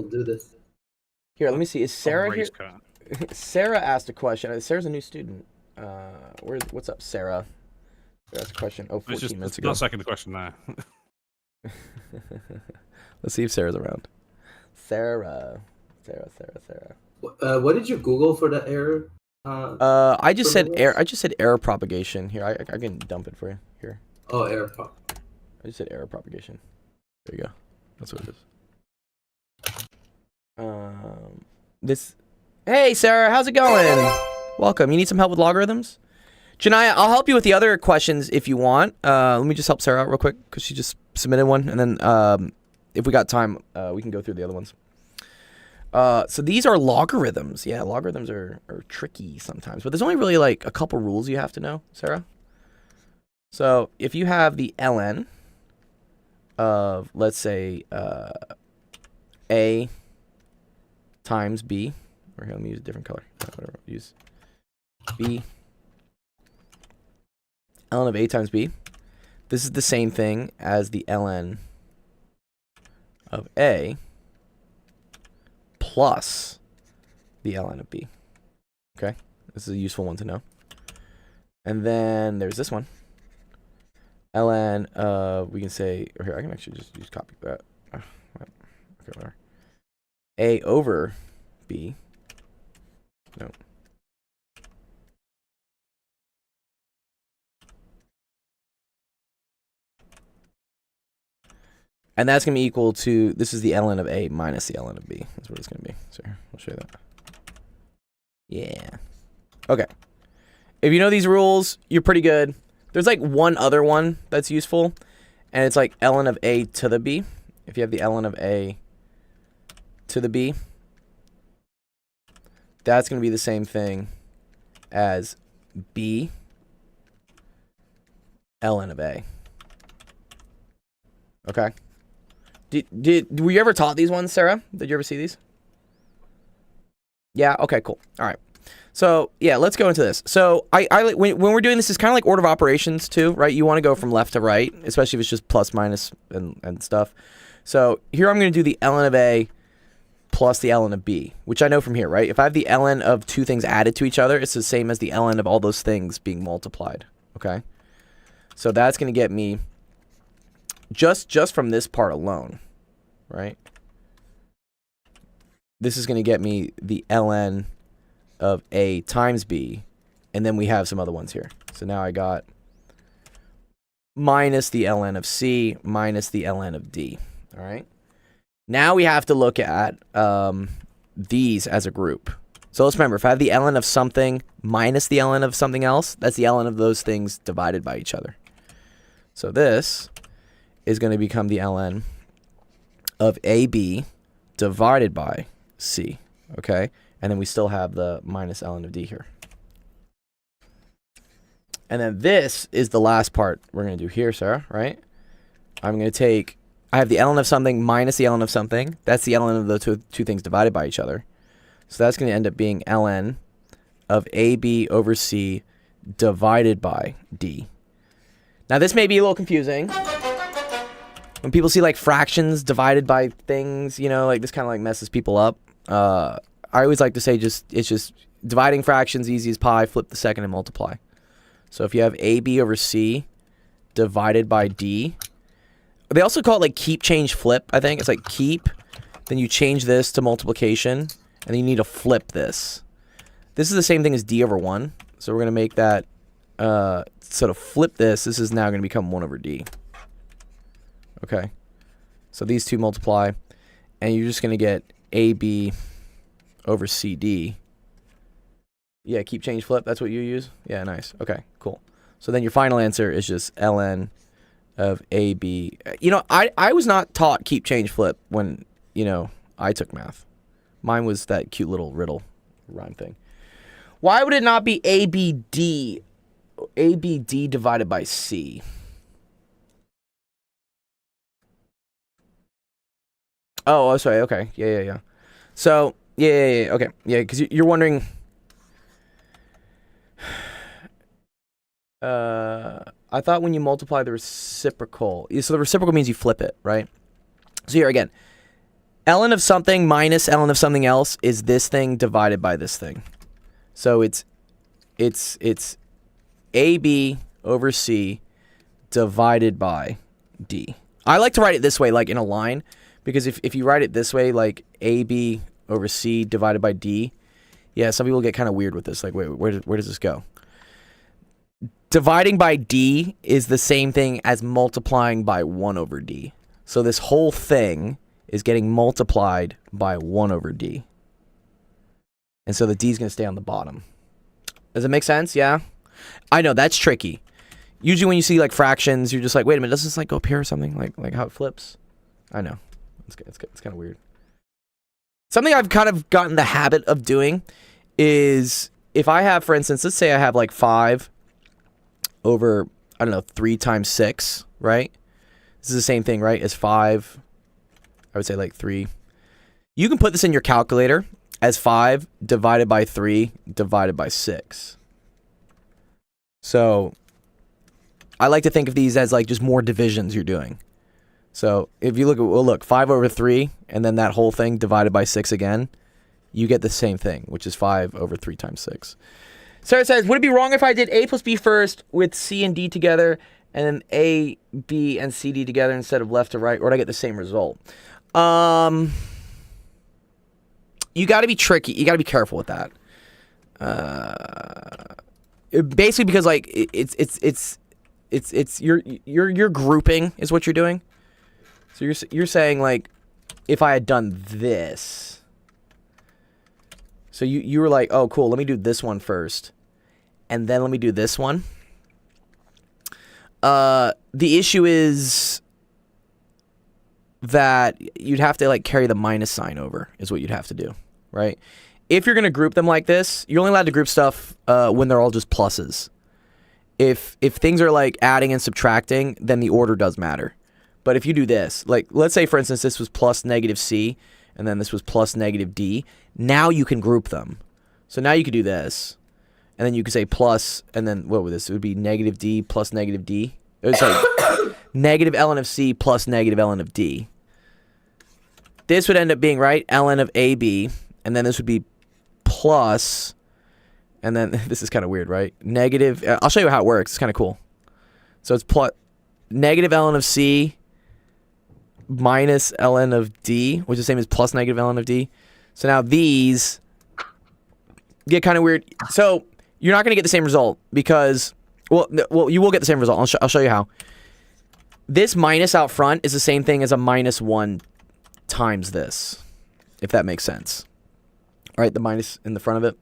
do this. Here, let me see. Is Sarah here? Sarah asked a question. Sarah's a new student. What's up, Sarah? That's a question. 14 minutes ago. Not second question now. Let's see if Sarah's around. Sarah. What did you Google for the error? I just said error. I just said error propagation. Here, I can dump it for you. Here. Oh, error prop. I just said error propagation. There you go. That's what it is. Hey, Sarah, how's it going? Welcome. You need some help with logarithms? Janaya, I'll help you with the other questions if you want. Let me just help Sarah out real quick because she just submitted one, and then if we got time, we can go through the other ones. So these are logarithms. Yeah, logarithms are tricky sometimes, but there's only really like a couple rules you have to know, Sarah. So if you have the ln of, let's say, a times b, or here, let me use a different color. Whatever, use b. Ln of a times b. This is the same thing as the ln of a plus the ln of b. Okay, this is a useful one to know. And then there's this one. Ln of, we can say, or here, I can actually just use copy that. Okay, whatever. A over b. No. And that's going to be equal to, this is the ln of a minus the ln of b. That's what it's going to be. So here, I'll show you that. Yeah. Okay. If you know these rules, you're pretty good. There's like one other one that's useful, and it's like ln of a to the b. If you have the ln of a to the b, that's going to be the same thing as b ln of a. Okay. Were you ever taught these ones, Sarah? Did you ever see these? Yeah. Okay. Cool. All right. So yeah, let's go into this. So when we're doing this, it's kind of like order of operations too, right? You want to go from left to right, especially if it's just plus, minus, and stuff. So here I'm going to do the ln of A plus the ln of B, which I know from here, right? If I have the ln of two things added to each other, it's the same as the ln of all those things being multiplied. Okay. So that's going to get me just from this part alone, right? This is going to get me the ln of A times B, and then we have some other ones here. So now I got minus the ln of C minus the ln of D, all right? Now we have to look at these as a group. So let's remember, if I have the ln of something minus the ln of something else, that's the ln of those things divided by each other. So this is going to become the ln of AB divided by C, okay? And then we still have the minus ln of D here. And then this is the last part we're going to do here, Sarah, right? I'm going to take, I have the ln of something minus the ln of something. That's the ln of the two things divided by each other. So that's going to end up being ln of AB over C divided by D. Now this may be a little confusing. When people see like fractions divided by things, you know, like this kind of like messes people up. I always like to say it's just dividing fractions easy as pie, flip the second and multiply. So if you have AB over C divided by D, they also call it like keep, change, flip, I think. It's like keep, then you change this to multiplication, and then you need to flip this. This is the same thing as D over 1. So we're going to make that, sort of flip this. This is now going to become 1 over D. Okay. So these two multiply, and you're just going to get AB over CD. Yeah, keep, change, flip. That's what you use? Yeah, nice. Okay, cool. So then your final answer is just ln of AB. You know, I was not taught keep, change, flip when, you know, I took math. Mine was that cute little riddle rhyme thing. Why would it not be ABD divided by C? Oh, sorry. Okay. Yeah. So, yeah. Okay. Yeah, because you're wondering. I thought when you multiply the reciprocal. So the reciprocal means you flip it, right? So here again. ln of something minus ln of something else is this thing divided by this thing. So it's AB over C divided by D. I like to write it this way, like in a line. Because if you write it this way, like AB over C divided by D, yeah, some people get kind of weird with this. Like, wait, where does this go? Dividing by D is the same thing as multiplying by 1 over D. So this whole thing is getting multiplied by 1 over D. And so the D is going to stay on the bottom. Does it make sense? Yeah? I know, that's tricky. Usually when you see like fractions, you're just like, wait a minute, does this like go up here or something? Like how it flips? I know. It's kind of weird. Something I've kind of gotten the habit of doing is if I have, for instance, let's say I have like 5 over, I don't know, 3 times 6, right? This is the same thing, right, as 5. I would say like 3. You can put this in your calculator as 5 divided by 3 divided by 6. So I like to think of these as like just more divisions you're doing. So if you look at, well, look, 5 over 3, and then that whole thing divided by 6 again, you get the same thing, which is 5 over 3 times 6. Sarah says, would it be wrong if I did A plus B first with C and D together, and then A, B, and C, D together instead of left to right, or would I get the same result? You got to be tricky. You got to be careful with that. Basically because like it's you're grouping is what you're doing. So you're saying like if I had done this. So you were like, "Oh, cool, let me do this one first. And then let me do this one." The issue is that you'd have to like carry the minus sign over is what you'd have to do, right? If you're going to group them like this, you're only allowed to group stuff when they're all just pluses. If things are like adding and subtracting, then the order does matter. But if you do this, like, let's say, for instance, this was plus negative C, and then this was plus negative D. Now you can group them. So now you could do this, and then you could say plus, and then what would this? It would be negative D plus negative D. Sorry, negative ln of C plus negative ln of D. This would end up being, right, ln of AB, and then this would be plus, and then this is kind of weird, right? Negative, I'll show you how it works. It's kind of cool. So it's plus negative ln of C minus ln of D, which is the same as plus negative ln of D. So now these get kind of weird. So you're not going to get the same result because, well, you will get the same result. I'll show you how. This minus out front is the same thing as a minus 1 times this, if that makes sense. All right, the minus in the front of it.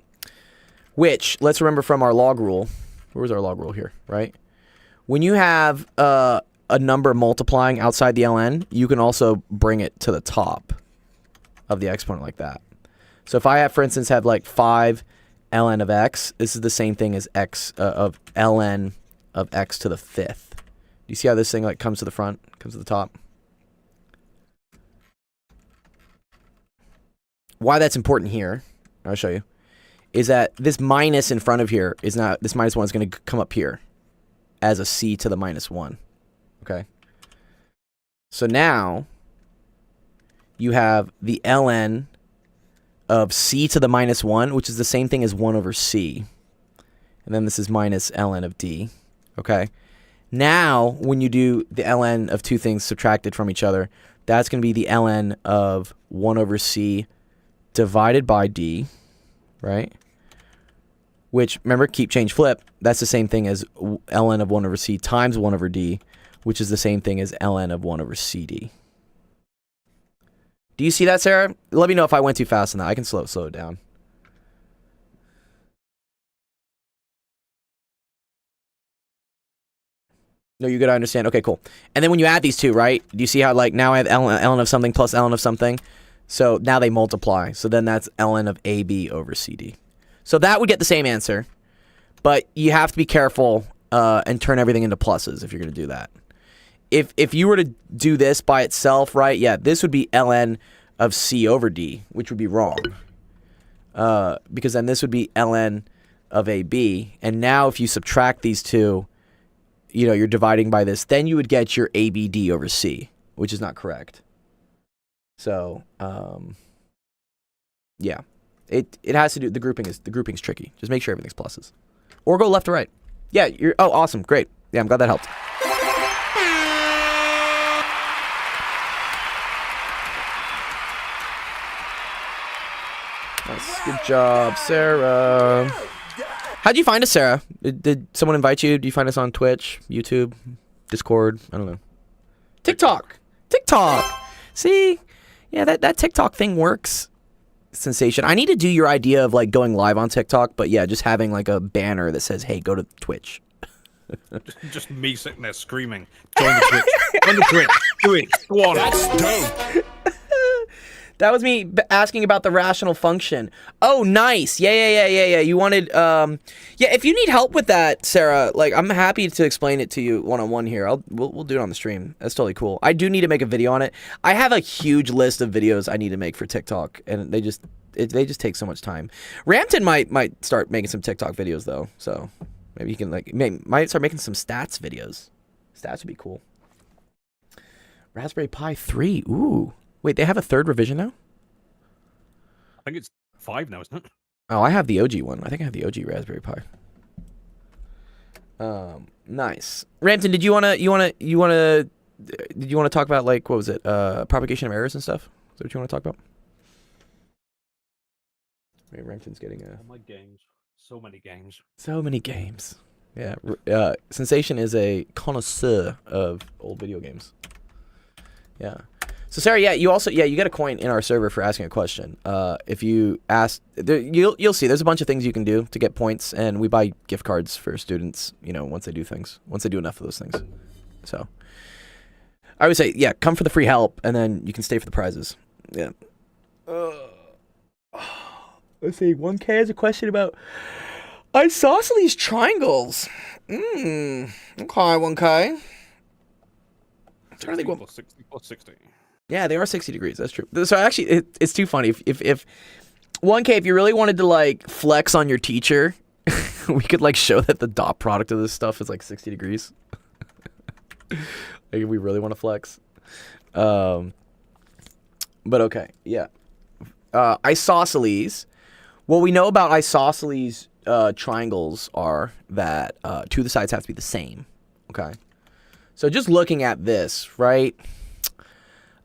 Which, let's remember from our log rule. Where's our log rule here, right? When you have a number multiplying outside the ln, you can also bring it to the top of the exponent like that. So if I have, for instance, have like 5 ln of x, this is the same thing as x of ln of x to the 5th. Do you see how this thing like comes to the front, comes to the top? Why that's important here, I'll show you, is that this minus in front of here is not, this minus 1 is going to come up here as a c to the minus 1. Okay? So now you have the ln of c to the minus 1, which is the same thing as 1 over c. And then this is minus ln of d. Okay? Now, when you do the ln of two things subtracted from each other, that's going to be the ln of 1 over c divided by d, right? Which, remember, keep, change, flip. That's the same thing as ln of 1 over c times 1 over d, which is the same thing as ln of 1 over cd. Do you see that, Sarah? Let me know if I went too fast on that. I can slow it down. No, you're good. I understand. Okay, cool. And then when you add these two, right? Do you see how, like, now I have ln of something plus ln of something? So now they multiply. So then that's ln of AB over CD. So that would get the same answer. But you have to be careful and turn everything into pluses if you're going to do that. If you were to do this by itself, right? Yeah, this would be ln of C over D, which would be wrong. Because then this would be ln of AB. And now if you subtract these two, you know, you're dividing by this, then you would get your ABD over C, which is not correct. So, yeah, it has to do, the grouping's tricky. Just make sure everything's pluses, or go left to right. Yeah, oh, awesome, great. Yeah, I'm glad that helped. Nice, good job, Sarah. How'd you find us, Sarah? Did someone invite you? Do you find us on Twitch, YouTube, Discord? I don't know. TikTok. See? Yeah, that TikTok thing works. Sensation. I need to do your idea of like going live on TikTok, but yeah, just having like a banner that says, "Hey, go to Twitch." Just me sitting there screaming, "Join the Twitch! Join the Twitch! Do it! Go on!" That's dope. That was me asking about the rational function. Oh, nice. Yeah. You wanted, yeah, if you need help with that, Sarah, like, I'm happy to explain it to you one-on-one here. We'll do it on the stream. That's totally cool. I do need to make a video on it. I have a huge list of videos I need to make for TikTok, and they just take so much time. Rampton might start making some TikTok videos, though, so maybe he can, like, might start making some stats videos. Stats would be cool. Raspberry Pi 3, ooh. Wait, they have a third revision now? I think it's 5 now, isn't it? Oh, I have the OG one. I think I have the OG Raspberry Pi. Nice. Rampton, did you wanna talk about, like, what was it? Propagation of errors and stuff? Is that what you want to talk about? Wait, Rampton's getting a... Oh, my games. So many games. So many games. Yeah. Sensation is a connoisseur of old video games. Yeah. So Sarah, yeah, you get a coin in our server for asking a question. If you ask, you'll see there's a bunch of things you can do to get points, and we buy gift cards for students, you know, once they do enough of those things. So I would say, yeah, come for the free help, and then you can stay for the prizes. Yeah. Let's see, 1K has a question about isosceles triangles. Okay, 1K. trying to think what... plus 60 plus 60. Yeah, they are 60 degrees. That's true. So actually, it's too funny. If 1K, if you really wanted to like flex on your teacher, we could like show that the dot product of this stuff is like 60 degrees. Like if we really want to flex. But okay, yeah. Isosceles. What we know about isosceles triangles are that two of the sides have to be the same. Okay. So just looking at this, right?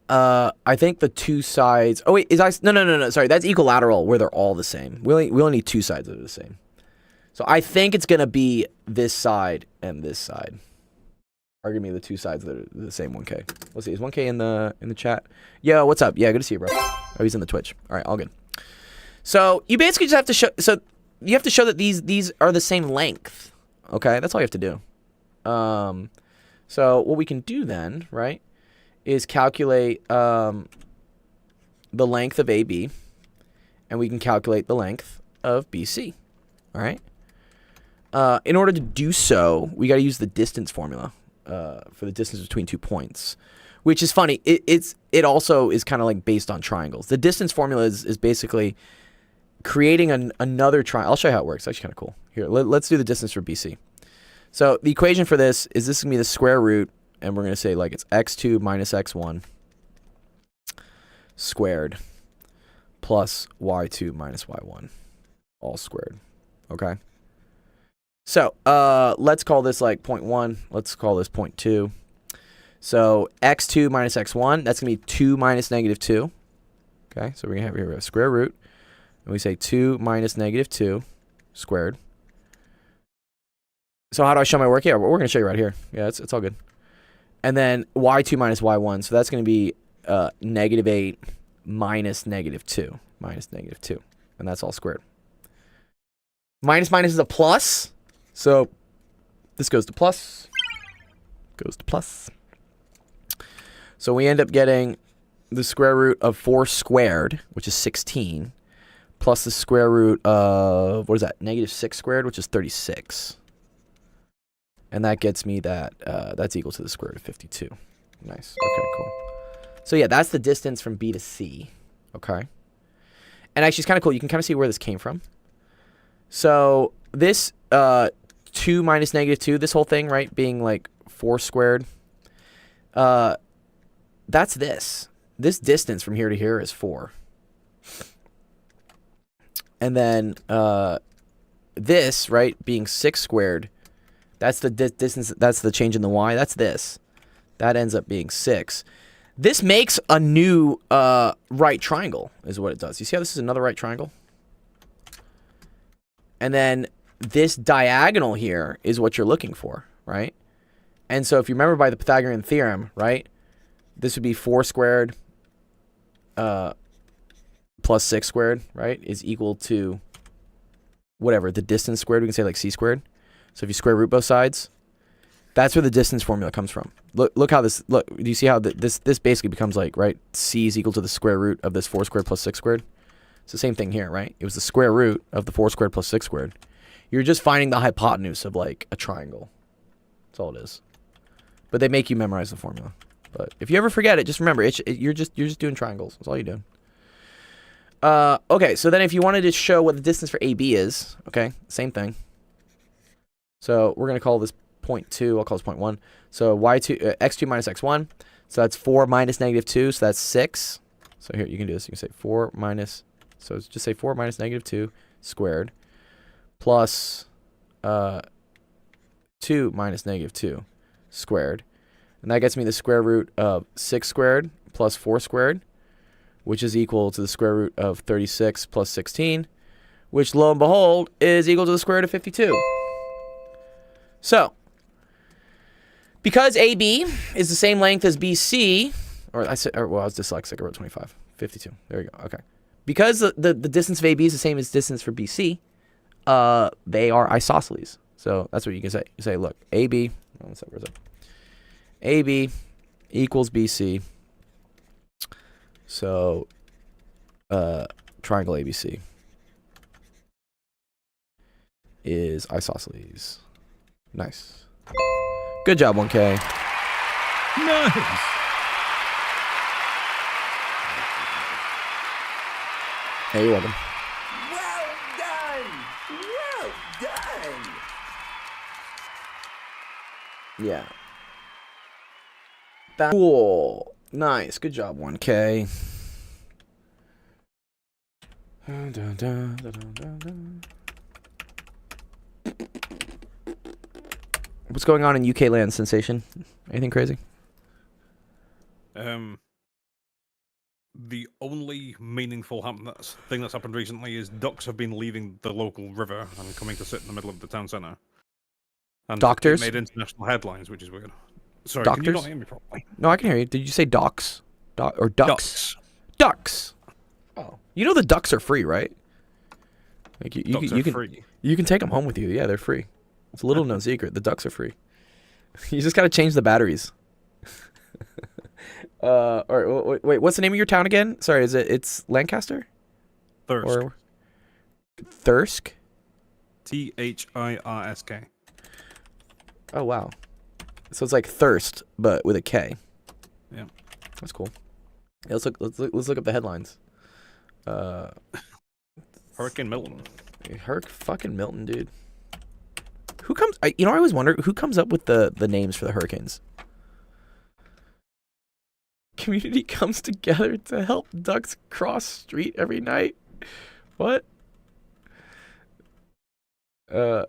I think the two sides... Oh, wait, no. Sorry, that's equilateral where they're all the same. We only need two sides that are the same. So I think it's going to be this side and this side. Are going to be the two sides that are the same 1K. Let's see, is 1K in the chat? Yo, what's up? Yeah, good to see you, bro. Oh, he's in the Twitch. All right, all good. So you basically just have to show... So you have to show that these are the same length. Okay, that's all you have to do. So what we can do then, right, is calculate the length of AB, and we can calculate the length of BC. All right. In order to do so, we got to use the distance formula for the distance between 2 points, which is funny. It also is kind of like based on triangles. The distance formula is basically creating another triangle. I'll show you how it works. It's actually kind of cool. Here, let's do the distance for BC. So the equation for this is going to be the square root, and we're going to say like it's x2 minus x1 squared plus y2 minus y1 all squared. Okay. So let's call this like 0.1. Let's call this 0.2. So x2 minus x1, that's going to be 2 minus negative 2. Okay, so we're going to have here a square root. And we say 2 minus negative 2 squared. So how do I show my work? Yeah, we're going to show you right here. Yeah, it's all good. And then y2 minus y1. So that's going to be negative 8 minus negative 2. Minus negative 2. And that's all squared. Minus minus is a plus. So this goes to plus. Goes to plus. So we end up getting the square root of 4 squared, which is 16, plus the square root of, what is that, negative 6 squared, which is 36. And that gets me that, that's equal to the square root of 52. Nice. Okay, cool. So yeah, that's the distance from B to C. Okay. And actually, it's kind of cool. You can kind of see where this came from. So this 2 minus negative 2, this whole thing, right, being like 4 squared, that's this. This distance from here to here is 4. And then this, right, being 6 squared, that's the distance, that's the change in the y. That's this. That ends up being 6. This makes a new right triangle, is what it does. You see how this is another right triangle? And then this diagonal here is what you're looking for, right? And so if you remember by the Pythagorean theorem, right, this would be 4 squared plus 6 squared, right, is equal to whatever, the distance squared, we can say like c squared. So if you square root both sides, that's where the distance formula comes from. Look how this, look, do you see how this basically becomes like, right, c is equal to the square root of this 4 squared plus 6 squared? It's the same thing here, right? It was the square root of the 4 squared plus 6 squared. You're just finding the hypotenuse of like a triangle. That's all it is. But they make you memorize the formula. But if you ever forget it, just remember, you're just doing triangles. That's all you're doing. Okay, so then if you wanted to show what the distance for AB is, okay, same thing. So we're going to call this 0.2. I'll call this 0.1. So x2 minus x1. So that's 4 minus negative 2. So that's 6. So here, you can do this. You can say 4 minus, so just say 4 minus negative 2 squared plus 2 minus negative 2 squared. And that gets me the square root of 6 squared plus 4 squared, which is equal to the square root of 36 plus 16, which, lo and behold, is equal to the square root of 52. So, because AB is the same length as BC, well, I was dyslexic, I wrote 25, 52. There you go, okay. Because the distance of AB is the same as distance for BC, they are isosceles. So that's what you can say. You say, look, AB, AB equals BC. So, triangle ABC is isosceles. Nice. Good job, 1K. Nice. Hey, you're welcome. Well done. Well done. Yeah. Cool. Nice. Good job, 1K. What's going on in UK land, Sensation? Anything crazy? The only meaningful thing that's happened recently is ducks have been leaving the local river and coming to sit in the middle of the town centre. And Doctors? it made international headlines, which is weird. Sorry, Doctors? can you not hear me properly? No, I can hear you. Did you say docks? Or ducks? Ducks. Oh. You know the ducks are free, right? Like Ducks are free. You can take them home with you. Yeah, they're free. It's a little known secret. The ducks are free. You just got to change the batteries. All right, wait, what's the name of your town again? Sorry, it's Lancaster? Thirsk. Or Thirsk? Thirsk. Oh, wow. So it's like thirst, but with a K. Yeah. That's cool. Yeah, let's look up the headlines. Hurricane Milton. Fucking Milton, dude. Who comes? I always wonder who comes up with the names for the hurricanes. Community comes together to help ducks cross street every night. What?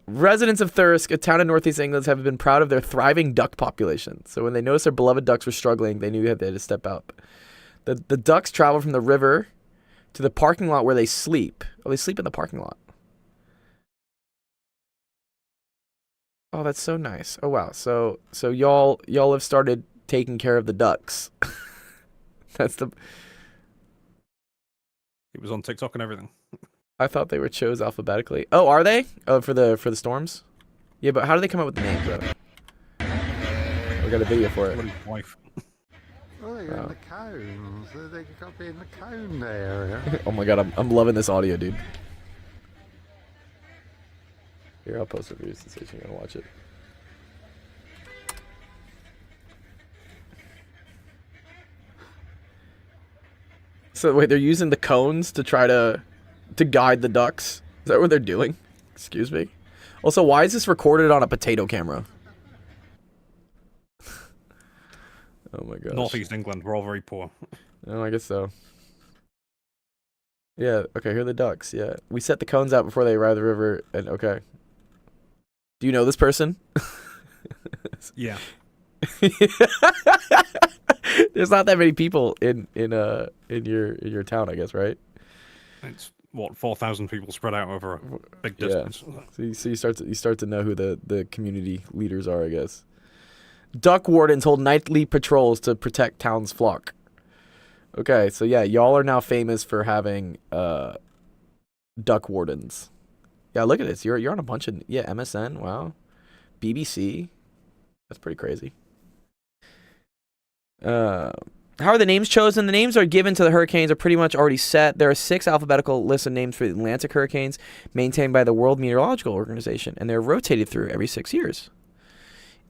Residents of Thirsk, a town in northeast England, have been proud of their thriving duck population. So when they noticed their beloved ducks were struggling, they knew they had to step up. The ducks travel from the river to the parking lot where they sleep. Oh, they sleep in the parking lot. Oh, that's so nice. Oh, wow. So y'all have started taking care of the ducks. That's the. It was on TikTok and everything. I thought they were chose alphabetically. Oh, are they? Oh, for the storms? Yeah, but how do they come up with the names though? We got a video for it. Wife. Oh, they're in the cones. They got to be in the cone area. Oh my god, I'm loving this audio, dude. Here, I'll post it for you since you're gonna watch it. So wait, they're using the cones to try to guide the ducks? Is that what they're doing? Excuse me. Also, why is this recorded on a potato camera? Oh my gosh. Northeast England, we're all very poor. Oh, I guess so. Yeah, okay, here are the ducks. Yeah. We set the cones out before they arrive at the river, and okay. Do you know this person? Yeah. There's not that many people in your town, I guess, right? It's what, 4,000 people spread out over a big distance. Yeah. So you start to know who the community leaders are, I guess. Duck wardens hold nightly patrols to protect town's flock. Okay, so yeah, y'all are now famous for having duck wardens. Yeah, look at this. You're on a bunch of MSN. Wow, BBC. That's pretty crazy. How are the names chosen? The names are given to the hurricanes are pretty much already set. There are 6 alphabetical lists of names for the Atlantic hurricanes maintained by the World Meteorological Organization, and they're rotated through every 6 years.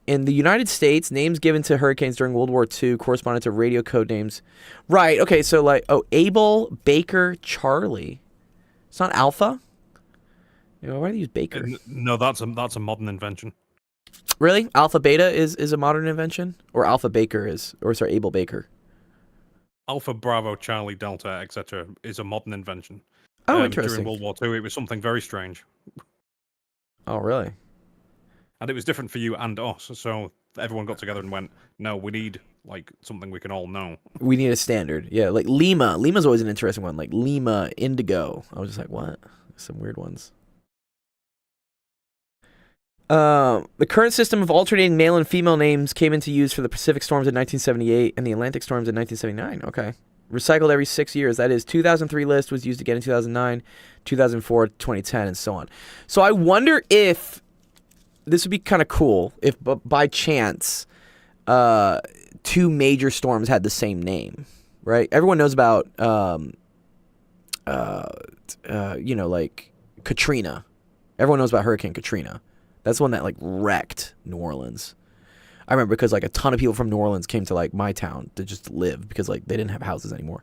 In the United States, names given to hurricanes during World War II corresponded to radio code names. Right, okay, so like, Abel, Baker, Charlie. It's not Alpha? You know, why do they use Baker? No, that's a modern invention. Really? Alpha Beta is a modern invention? Or Alpha Baker is? Or sorry, Abel Baker. Alpha, Bravo, Charlie, Delta, etc. is a modern invention. Oh, interesting. During World War II, it was something very strange. Oh, really? And it was different for you and us, so everyone got together and went, no, we need, like, something we can all know. We need a standard. Yeah, like Lima. Lima's always an interesting one. Like Lima, Indigo. I was just like, what? Some weird ones. The current system of alternating male and female names came into use for the Pacific storms in 1978 and the Atlantic storms in 1979. Okay. Recycled every 6 years. That is, 2003 list was used again in 2009, 2004, 2010, and so on. So I wonder if this would be kind of cool if by chance 2 major storms had the same name, right? Everyone knows about, like Katrina. Everyone knows about Hurricane Katrina. That's the one that like wrecked New Orleans. I remember because like a ton of people from New Orleans came to like my town to just live because like they didn't have houses anymore.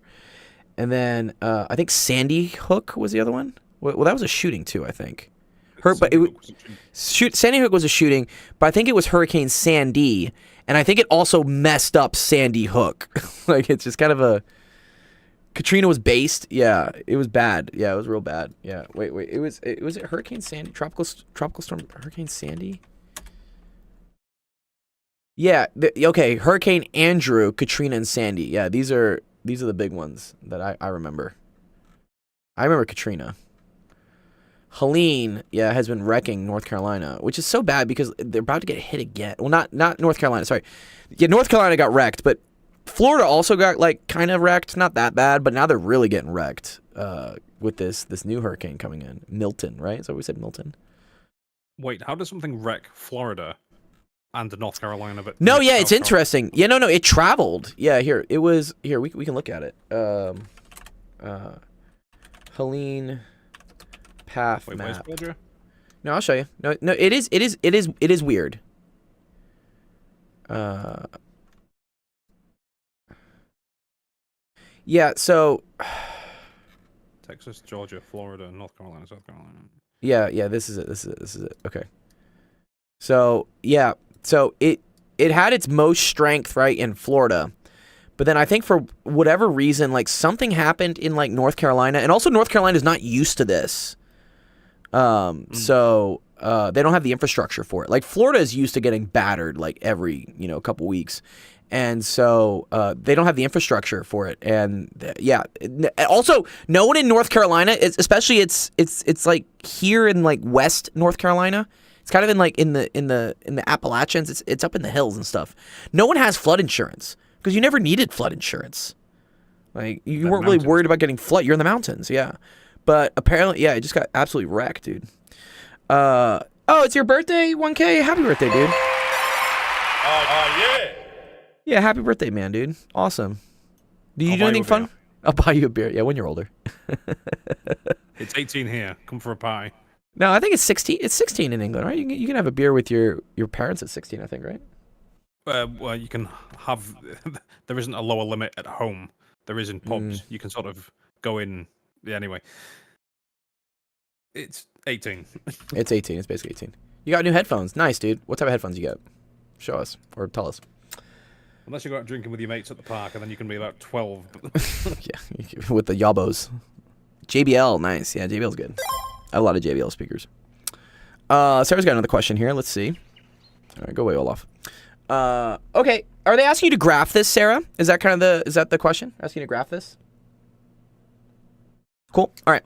And then I think Sandy Hook was the other one. Well, that was a shooting too, I think. Sandy Hook was a shooting, but I think it was Hurricane Sandy, and I think it also messed up Sandy Hook. Like it's just kind of a. Katrina was based. Yeah, it was bad. Yeah, it was real bad. Yeah, wait. Was it Hurricane Sandy? Tropical storm Hurricane Sandy? Yeah. Okay. Hurricane Andrew, Katrina, and Sandy. Yeah, these are the big ones that I remember. I remember Katrina. Helene, yeah, has been wrecking North Carolina, which is so bad because they're about to get hit again. Well, not North Carolina. Sorry. Yeah, North Carolina got wrecked, but Florida also got like kind of wrecked, not that bad, but now they're really getting wrecked with this new hurricane coming in. Milton, right? Is that what we said, Milton? Wait, how does something wreck Florida and North Carolina? But no, yeah, it's interesting. Yeah, no, it traveled. Yeah, here we can look at it. Helene path Wait, map. Where's Georgia? No, I'll show you. No, it is weird. Yeah, so Texas, Georgia, Florida, North Carolina, South Carolina. Yeah, this is it. Okay. So, yeah. So it had its most strength right in Florida. But then I think for whatever reason like something happened in like North Carolina, and also North Carolina is not used to this. So they don't have the infrastructure for it. Like Florida is used to getting battered like every, couple weeks. And so they don't have the infrastructure for it, and also no one in North Carolina, especially it's like here in like West North Carolina. It's kind of in like in the Appalachians. It's up in the hills and stuff. No one has flood insurance because you never needed flood insurance. Like you weren't really worried about getting flood. You're in the mountains, yeah. But apparently, yeah, it just got absolutely wrecked, dude. Oh, it's your birthday, 1K. Happy birthday, dude. Yeah. Yeah, happy birthday, man, dude. Awesome. Do you do anything fun? I'll buy you a beer. Yeah, when you're older. It's 18 here. Come for a pie. No, I think it's 16. It's 16 in England, right? You can have a beer with your parents at 16, I think, right? Well, you can have. There isn't a lower limit at home. There is in pubs. You can sort of go in. Yeah, anyway. It's 18. It's 18. It's basically 18. You got new headphones. Nice, dude. What type of headphones you got? Show us or tell us. Unless you go out drinking with your mates at the park, and then you can be about 12. Yeah, with the yabos. JBL, nice. Yeah, JBL's good. I have a lot of JBL speakers. Sarah's got another question here. Let's see. All right, go away, Olaf. Okay, are they asking you to graph this, Sarah? Is that the question? Asking you to graph this? Cool. All right.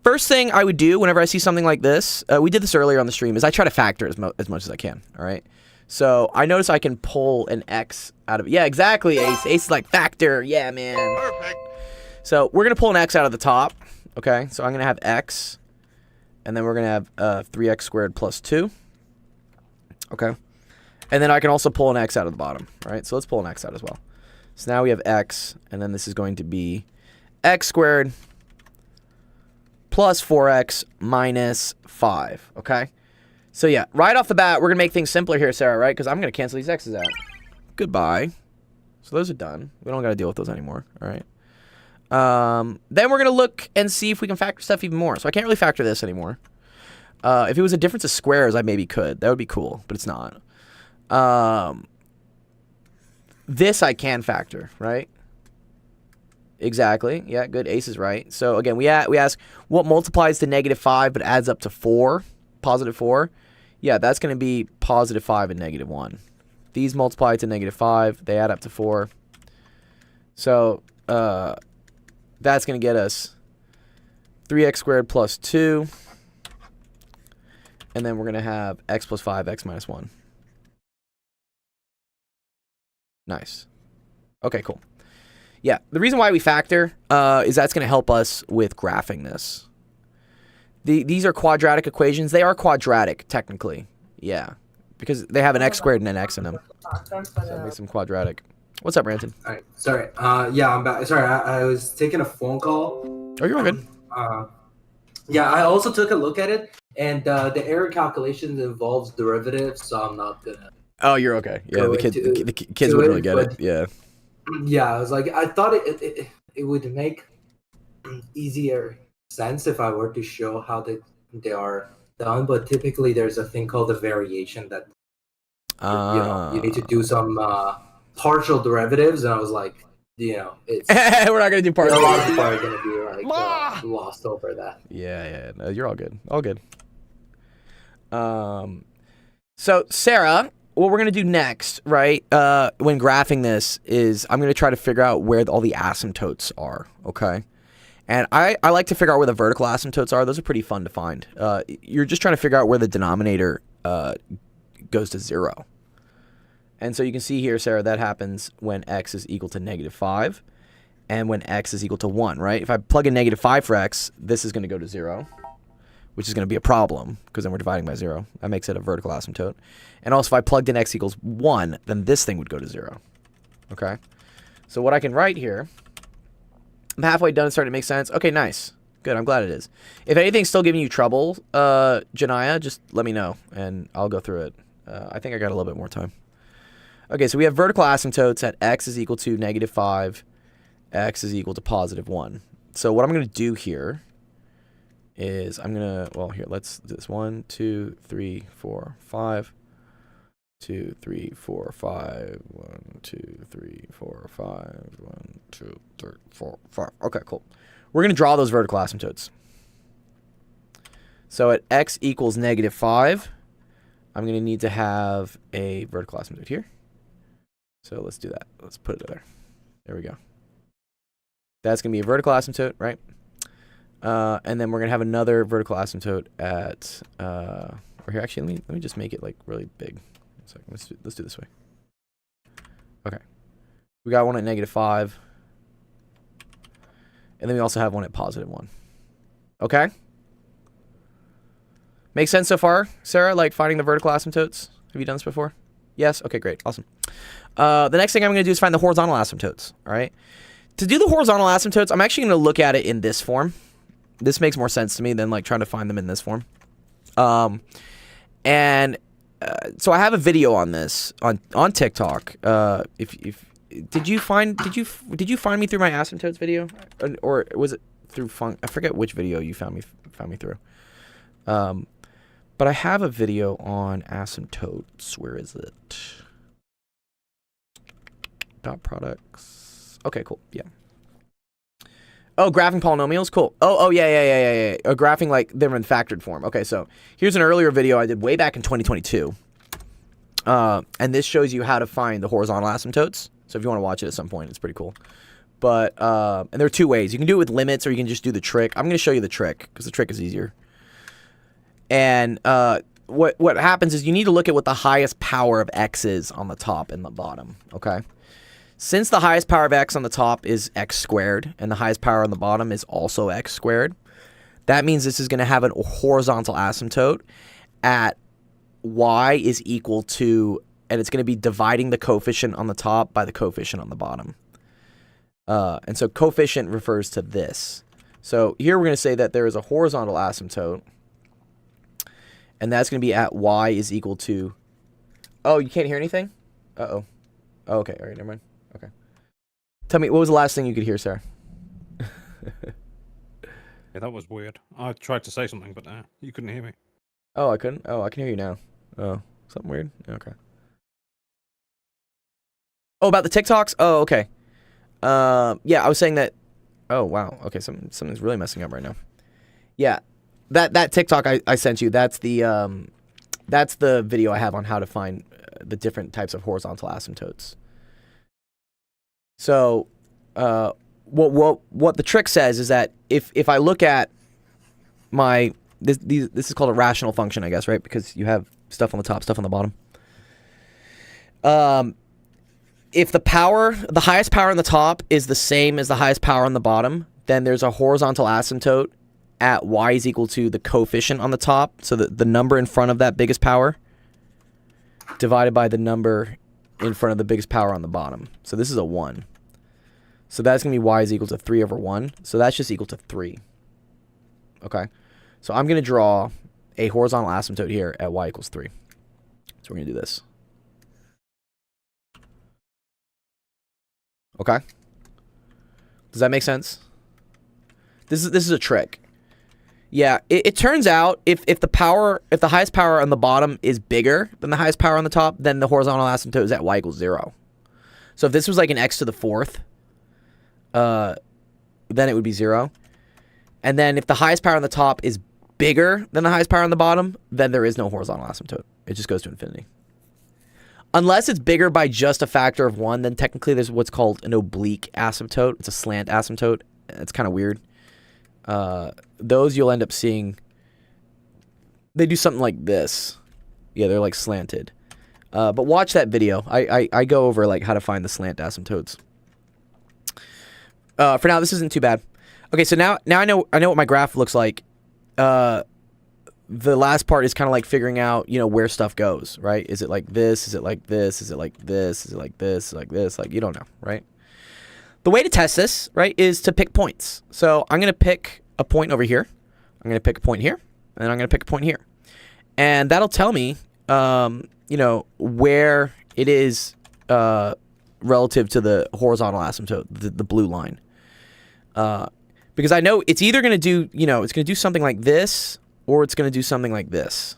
First thing I would do whenever I see something like this, we did this earlier on the stream, is I try to factor as much as I can. All right. So I notice I can pull an X out of it. Yeah, exactly, Ace. Ace is like factor. Yeah, man. Perfect. So we're going to pull an X out of the top. Okay, so I'm going to have X. And then we're going to have 3X squared plus 2. Okay. And then I can also pull an X out of the bottom. Right, so let's pull an X out as well. So now we have X. And then this is going to be X squared plus 4X minus 5. Okay. So yeah, right off the bat, we're going to make things simpler here, Sarah, right? Because I'm going to cancel these X's out. Goodbye. So those are done. We don't got to deal with those anymore, all right? Then we're going to look and see if we can factor stuff even more. So I can't really factor this anymore. If it was a difference of squares, I maybe could. That would be cool, but it's not. This I can factor, right? Exactly. Yeah, good. Ace is right. So again, we ask what multiplies to -5 but adds up to 4, positive 4. Yeah, that's going to be positive 5 and -1. These multiply to -5. They add up to 4. So that's going to get us 3x squared plus 2. And then we're going to have x plus 5, x minus 1. Nice. Okay, cool. Yeah, the reason why we factor is that's going to help us with graphing this. These are quadratic equations. They are quadratic, technically. Yeah, because they have an x squared and an x in them. So it makes them quadratic. What's up, Ranton? All right, sorry. Yeah, I'm back. Sorry, I was taking a phone call. Oh, you're all good. Yeah, I also took a look at it, and the error calculations involves derivatives, so I'm not gonna Oh, you're okay. Yeah, the kids would really get it. Yeah. Yeah, I was like, I thought it would make easier sense if I were to show how they are done, but typically there's a thing called a variation that you need to do some partial derivatives, and I was like, it's we're not gonna do a partial. lot of people are gonna be like lost over that. Yeah. No, you're all good. All good. So Sarah, what we're gonna do next, right? When graphing this is I'm gonna try to figure out where all the asymptotes are. Okay. And I like to figure out where the vertical asymptotes are. Those are pretty fun to find. You're just trying to figure out where the denominator goes to 0. And so you can see here, Sarah, that happens when x is equal to -5 and when x is equal to 1, right? If I plug in -5 for x, this is going to go to 0, which is going to be a problem because then we're dividing by 0. That makes it a vertical asymptote. And also if I plugged in x equals 1, then this thing would go to 0. Okay? So what I can write here, I'm halfway done, starting to make sense. Okay, nice. Good, I'm glad it is. If anything's still giving you trouble, Janaya, just let me know and I'll go through it. I think I got a little bit more time. Okay, so we have vertical asymptotes at x is equal to -5, x is equal to +1. So what I'm going to do here is I'm going to, well, here, let's do this. 1, 2, 3, 4, 5. 2, 3, 4, 5. 1, 2, 3, 4, 5. 1, 2, 3, 4, 5. Okay, cool. We're going to draw those vertical asymptotes. So at x equals -5, I'm going to need to have a vertical asymptote here. So let's do that. Let's put it there. There we go. That's going to be a vertical asymptote, right? And then we're going to have another vertical asymptote at, or here, actually, let me just make it like really big. So let's do it this way. Okay. We got one at -5. And then we also have one at +1. Okay? Make sense so far, Sarah? Like finding the vertical asymptotes? Have you done this before? Yes? Okay, great. Awesome. The next thing I'm going to do is find the horizontal asymptotes. All right? To do the horizontal asymptotes, I'm actually going to look at it in this form. This makes more sense to me than like trying to find them in this form. So I have a video on this on TikTok. Did you find me through my asymptotes video, or was it through I forget which video you found me through. But I have a video on asymptotes. Where is it? Dot products. Okay, cool. Yeah. Oh, graphing polynomials? Cool. Oh, yeah. Graphing like them in factored form. Okay, so here's an earlier video I did way back in 2022. And this shows you how to find the horizontal asymptotes. So if you want to watch it at some point, it's pretty cool. But, and there are two ways. You can do it with limits or you can just do the trick. I'm going to show you the trick because the trick is easier. And what happens is you need to look at what the highest power of x is on the top and the bottom, okay? Since the highest power of x on the top is x squared and the highest power on the bottom is also x squared, that means this is going to have a horizontal asymptote at y is equal to, and it's going to be dividing the coefficient on the top by the coefficient on the bottom. And so coefficient refers to this. So here we're going to say that there is a horizontal asymptote, and that's going to be at y is equal to, oh, you can't hear anything? Uh-oh. Oh, okay, all right, never mind. Okay. Tell me, what was the last thing you could hear, Sarah? Yeah, that was weird. I tried to say something, but you couldn't hear me. Oh, I couldn't? Oh, I can hear you now. Oh, something weird? Okay. Oh, about the TikToks? Oh, okay. Yeah, I was saying that, oh, wow. Okay, something's really messing up right now. Yeah, that TikTok I sent you, that's the video I have on how to find the different types of horizontal asymptotes. So, what the trick says is that if I look at this is called a rational function, I guess, right? Because you have stuff on the top, stuff on the bottom. If the highest power on the top is the same as the highest power on the bottom, then there's a horizontal asymptote at y is equal to the coefficient on the top, so the number in front of that biggest power divided by the number in front of the biggest power on the bottom. So this is a 1. So that's going to be y is equal to 3 over 1. So that's just equal to 3. Okay. So I'm going to draw a horizontal asymptote here at y equals 3. So we're going to do this. Okay? Does that make sense? This is a trick. Yeah, it turns out if the highest power on the bottom is bigger than the highest power on the top, then the horizontal asymptote is at y equals 0. So if this was like an x to the 4th, then it would be 0. And then if the highest power on the top is bigger than the highest power on the bottom, then there is no horizontal asymptote. It just goes to infinity. Unless it's bigger by just a factor of 1, then technically there's what's called an oblique asymptote. It's a slant asymptote. It's kind of weird. Those you'll end up seeing, they do something like this. Yeah, they're like slanted. But watch that video. I go over like how to find the slant asymptotes. For now, this isn't too bad. Okay, so now I know what my graph looks like. The last part is kind of like figuring out, where stuff goes, right? Is it like this? Is it like this? Is it like this? Is it like this? Is it like this? Like, you don't know, right? The way to test this, right, is to pick points. So I'm going to pick a point over here. I'm going to pick a point here. And I'm going to pick a point here. And that'll tell me, where it is relative to the horizontal asymptote, the blue line. Because I know it's either going to do, it's going to do something like this, or it's going to do something like this.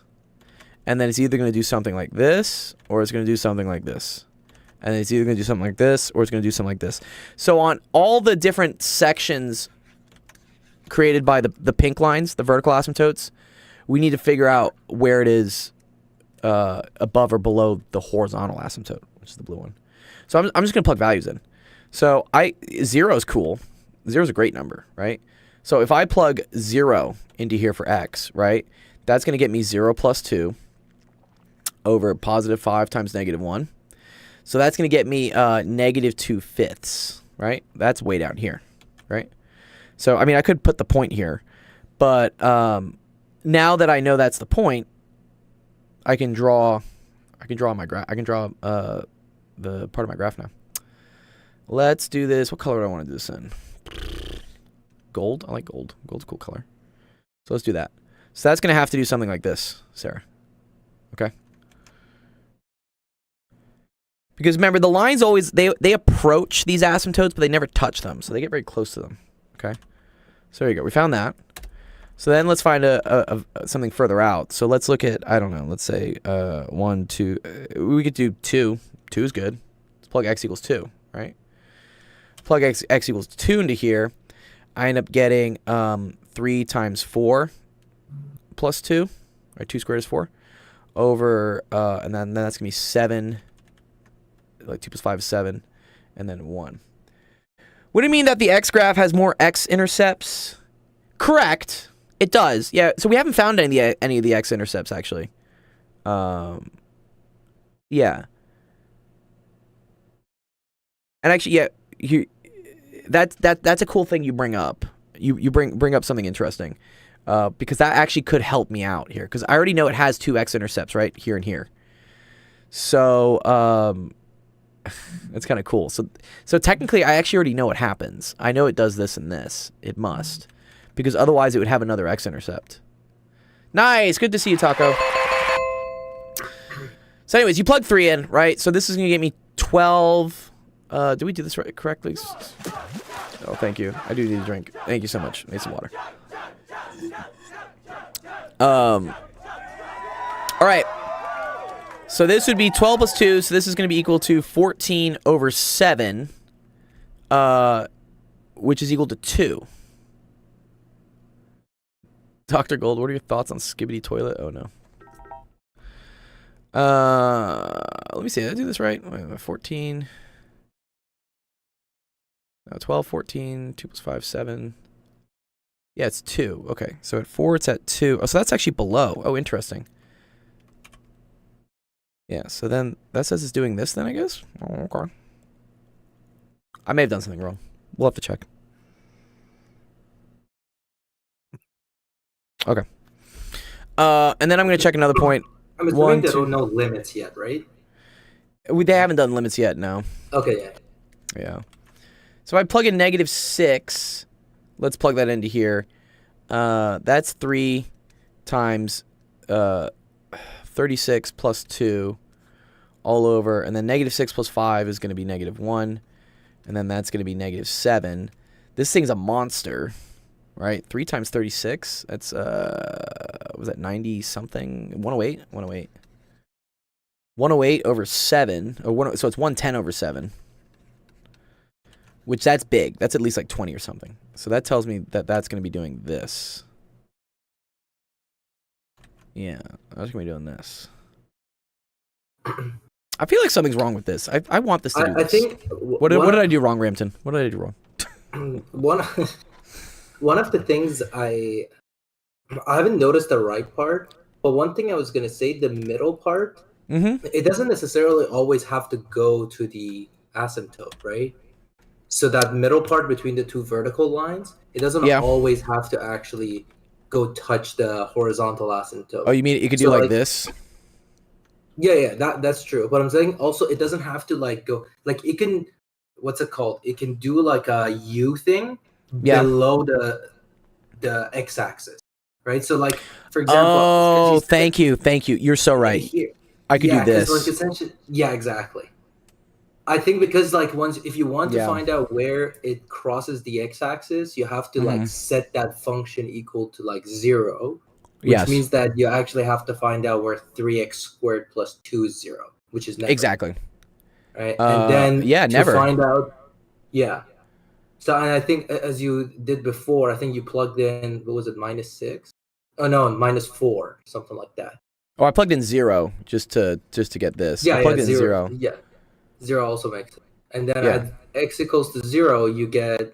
And then it's either going to do something like this, or it's going to do something like this. And it's either going to do something like this, or it's going to do something like this. So on all the different sections created by the pink lines, the vertical asymptotes, we need to figure out where it is above or below the horizontal asymptote, which is the blue one. So I'm just going to plug values in. So 0 is cool. 0 is a great number, right? So if I plug 0 into here for x, right, that's going to get me 0 plus 2 over positive 5 times negative 1. So that's going to get me negative 2/5, right? That's way down here, right? So, I mean, I could put the point here, but now that I know that's the point, I can draw my graph. I can draw the part of my graph now. Let's do this. What color do I want to do this in? Gold? I like gold. Gold's a cool color. So let's do that. So that's going to have to do something like this, Sarah. Okay? Because remember, the lines always, they approach these asymptotes, but they never touch them. So they get very close to them. Okay? So there you go. We found that. So then let's find something further out. So let's look at, I don't know, let's say 1, 2. We could do 2. 2 is good. Let's plug x equals 2, right? Plug x equals 2 into here. I end up getting 3 times 4 plus 2. Right? 2 squared is 4. Over, and then that's going to be 7. Like 2 plus 5 is 7. And then 1. Would it mean that the x graph has more x-intercepts? Correct. It does. Yeah, so we haven't found any of the x-intercepts, actually. Yeah. And actually, yeah, that's a cool thing you bring up. You bring up something interesting. Because that actually could help me out here. Because I already know it has 2 x-intercepts, right? Here and here. So, that's kind of cool. So technically, I actually already know what happens. I know it does this and this. It must. Because otherwise, it would have another x-intercept. Nice! Good to see you, Taco. So anyways, you plug 3 in, right? So this is going to get me 12... did we do this right correctly? Oh, thank you. I do need a drink. Thank you so much. Need some water. Alright. So this would be 12 plus 2, so this is going to be equal to 14 over 7, which is equal to 2. Dr. Gold, what are your thoughts on Skibbity Toilet? Oh, no. Let me see. Did I do this right? 14. No, 12, 14, 2 plus 5, 7. Yeah, it's 2. Okay, so at 4, it's at 2. Oh, so that's actually below. Oh, interesting. Yeah, so then that says it's doing this then, I guess? Oh, okay. I may have done something wrong. We'll have to check. Okay. And then I'm going to check another point. I'm assuming there are no limits yet, right? They haven't done limits yet, no. Okay, yeah. Yeah. So I plug in negative 6. Let's plug that into here. That's 3 times 36 plus 2 all over. And then negative 6 plus 5 is going to be negative 1. And then that's going to be -7. This thing's a monster, right? 3 times 36. That's, was that 90 something? 108? 108. 108 over 7. Or so it's 110 over 7. Which that's big. That's at least like 20 or something. So that tells me that that's going to be doing this. Yeah, I was going to be doing this. I feel like something's wrong with this. I want this to do this. I think... What did I do wrong, Rampton? What did I do wrong? One of the things I haven't noticed the right part, but one thing I was going to say, the middle part, it doesn't necessarily always have to go to the asymptote, right? So that middle part between the two vertical lines, it doesn't always have to actually go touch the horizontal asymptote. Oh, you mean it could do like this? Yeah, that's true. But I'm saying also it doesn't have to like go like it can. What's it called? It can do like a U thing below the x-axis, right? So like for example. Oh, thank you. You're so right. Here. I could do this. Like essentially, yeah, exactly. I think because like if you want to find out where it crosses the x-axis, you have to like set that function equal to like 0, which means that you actually have to find out where 3x squared plus 2 is 0, which is never. Exactly. Right, and then never find out. Yeah. So and I think as you did before, I think you plugged in what was it -6? Oh no, -4, something like that. Oh, I plugged in 0 just to get this. Yeah, I plugged in 0. 0. Yeah. 0 also makes it. And then at x equals to 0, you get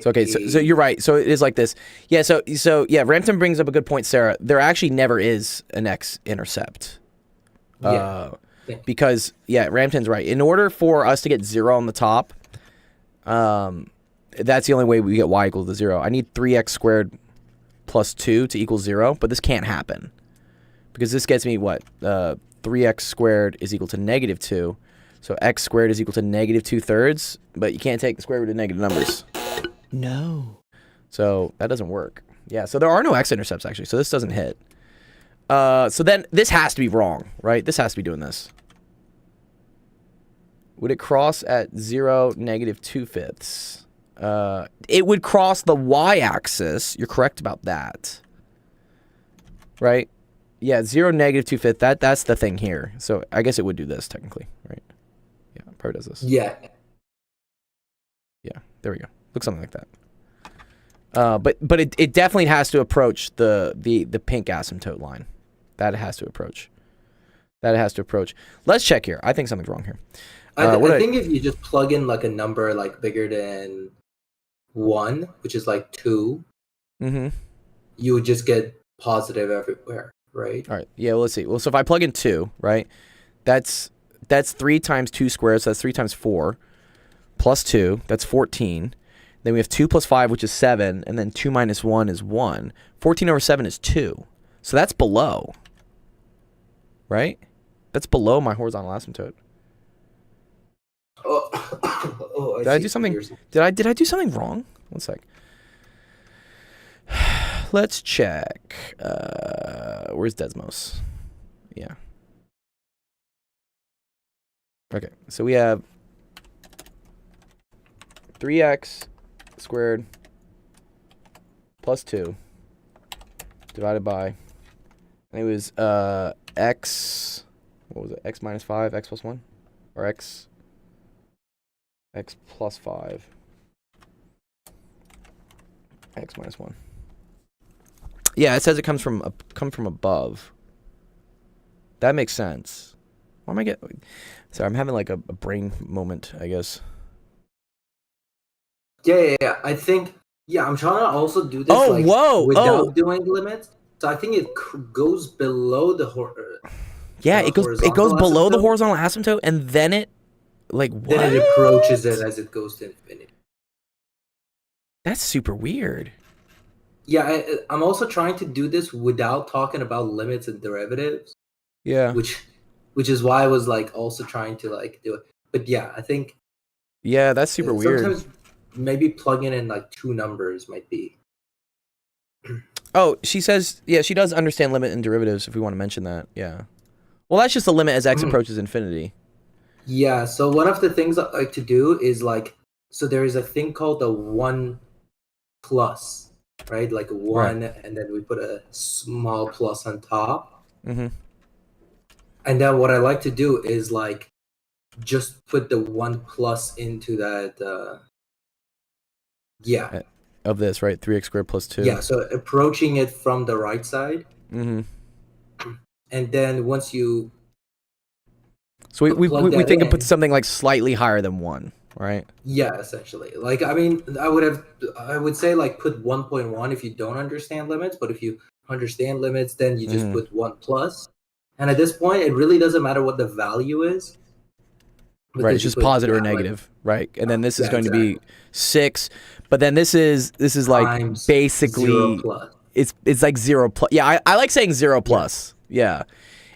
so you're right. So it is like this. Yeah, so Rampton brings up a good point, Sarah. There actually never is an x-intercept. Because Rampton's right. In order for us to get 0 on the top, that's the only way we get y equals to 0. I need 3x squared plus 2 to equal 0, but this can't happen. Because this gets me what? 3x squared is equal to -2. So x squared is equal to -2/3, but you can't take the square root of negative numbers. No. So that doesn't work. Yeah, so there are no x-intercepts actually, so this doesn't hit. So then this has to be wrong, right? This has to be doing this. Would it cross at 0, -2/5? It would cross the y-axis. You're correct about that. Right? Yeah, 0, -2/5. That's the thing here. So I guess it would do this technically, right? Yeah, it probably does this. Yeah. Yeah, there we go. Looks something like that. But it definitely has to approach the pink asymptote line. That it has to approach. Let's check here. I think something's wrong here. I think if you just plug in like a number like bigger than 1, which is like 2, you would just get positive everywhere, right? All right. Yeah, well, let's see. Well, so if I plug in 2, right, that's 3 times 2 squared, so that's 3 times 4, plus 2, that's 14. Then we have 2 plus 5, which is 7, and then 2 minus 1 is 1. 14 over 7 is 2. So that's below, right? That's below my horizontal asymptote. Did I do something? Did I do something wrong? One sec. Let's check. Where's Desmos? Yeah. Okay, so we have 3x squared plus 2 divided by, and it was x, what was it, x minus 5, x plus 1, or x plus 5, x minus 1. Yeah, it says it comes from above. That makes sense. Why am I getting? Sorry, I'm having like a brain moment, I guess. Yeah. I think. Yeah, I'm trying to also do this without doing limits. So I think it goes below the it goes below the horizontal asymptote, and then it then it approaches it as it goes to infinity. That's super weird. Yeah, I'm also trying to do this without talking about limits and derivatives. Yeah. Which is why I was like also trying to like do it. But yeah, I think. Yeah, that's super weird. Sometimes maybe plugging in like 2 numbers might be. Oh, she says, yeah, she does understand limit and derivatives if we want to mention that. Yeah. Well, that's just the limit as x approaches infinity. Yeah, so one of the things I like to do is like, so there is a thing called the 1 plus, right? Like a 1, and then we put a small plus on top. Mm-hmm. And then what I like to do is like just put the 1 plus into that, yeah. Of this, right? 3x squared plus 2. Yeah, so approaching it from the right side. Mm-hmm. And then once you So we plug that think it in, puts something like slightly higher than 1, right? yeah, essentially. Like, I mean, I would say like put 1.1 if you don't understand limits, but if you understand limits, then you just put 1 plus. And at this point, it really doesn't matter what the value is. Right, it's just positive or negative, right? And then this is going to be 6, but then this is like basically 0 plus. It's like 0 plus. Yeah, I like saying 0 plus. Yeah.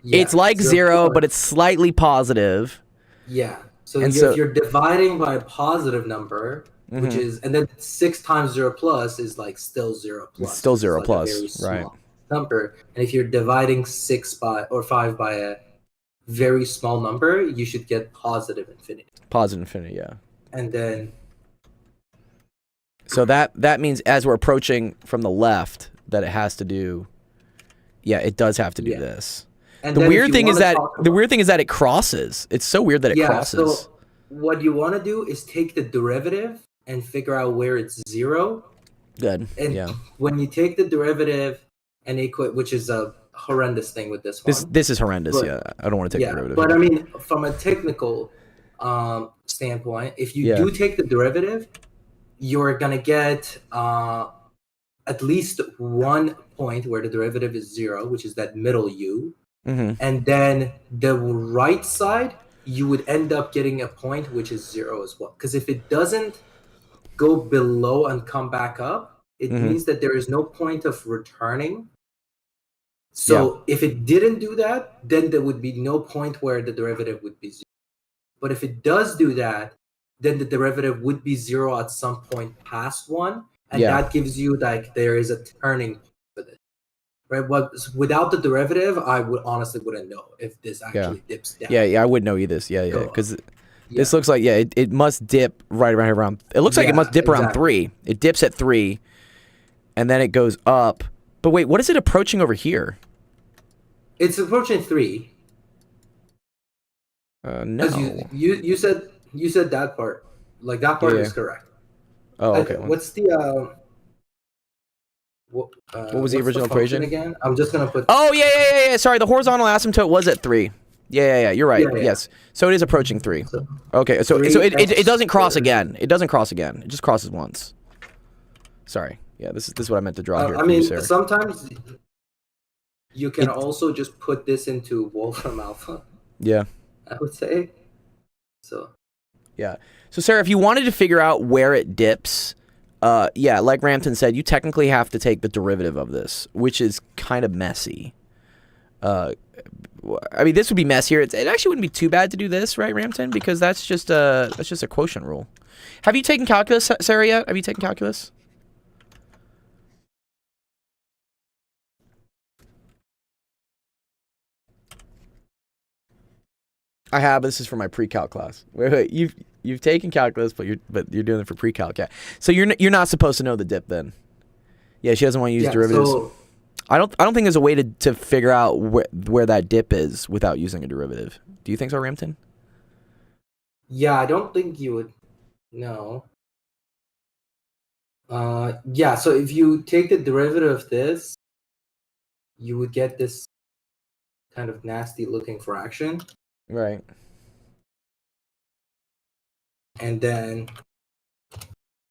It's like 0, but it's slightly positive. Yeah. So if you're dividing by a positive number, which is, and then 6 times 0 plus is like still 0 plus. It's still 0 like plus, a very right? small number. And if you're dividing 6 by or 5 by a very small number, you should get positive infinity. Positive infinity, yeah. And then, so that means as we're approaching from the left, that it has to do. Yeah, it does have to do this. And the weird thing is that it crosses. It's so weird that it crosses. So what you want to do is take the derivative and figure out where it's 0. Good. And when you take the derivative and equate, which is a horrendous thing with this one. This is horrendous. But, I don't want to take the derivative. But I mean, from a technical standpoint, if you do take the derivative, you're gonna get at least 1 point where the derivative is 0, which is that middle u. And then the right side, you would end up getting a point which is 0 as well. Because if it doesn't go below and come back up, it means that there is no point of returning. So if it didn't do that, then there would be no point where the derivative would be 0. But if it does do that, then the derivative would be 0 at some point past 1. And that gives you like there is a turning point for this. Right? But without the derivative, I honestly wouldn't know if this actually dips down. Yeah, I wouldn't know either. Yeah. Because this looks like, it must dip right around. It looks like it must dip around 3. It dips at 3, and then it goes up. But wait, what is it approaching over here? It's approaching 3. No. You said that part. Like that part is correct. Oh, okay. What's the what was the original equation again? I'm just gonna put. Oh yeah. Sorry, the horizontal asymptote was at 3. Yeah. You're right. Yes. So it is approaching 3. Okay. So it doesn't cross again. It doesn't cross again. It just crosses once. Sorry. Yeah. This is what I meant to draw here. I mean, sometimes you can also just put this into Wolfram Alpha. Yeah. I would say. So. Yeah. So Sarah, if you wanted to figure out where it dips, like Rampton said, you technically have to take the derivative of this, which is kind of messy. I mean, this would be messier. It actually wouldn't be too bad to do this, right, Rampton? Because that's just a quotient rule. Have you taken calculus, Sarah, yet? Have you taken calculus? I have. This is for my pre-calc class. Wait, you've taken calculus, but you're doing it for pre-calc. Yeah. So you're not supposed to know the dip then. Yeah, she doesn't want to use derivatives. So, I don't think there's a way to figure out where that dip is without using a derivative. Do you think so, Rampton? Yeah, I don't think you would know. Yeah. So if you take the derivative of this, you would get this kind of nasty-looking fraction. Right. And then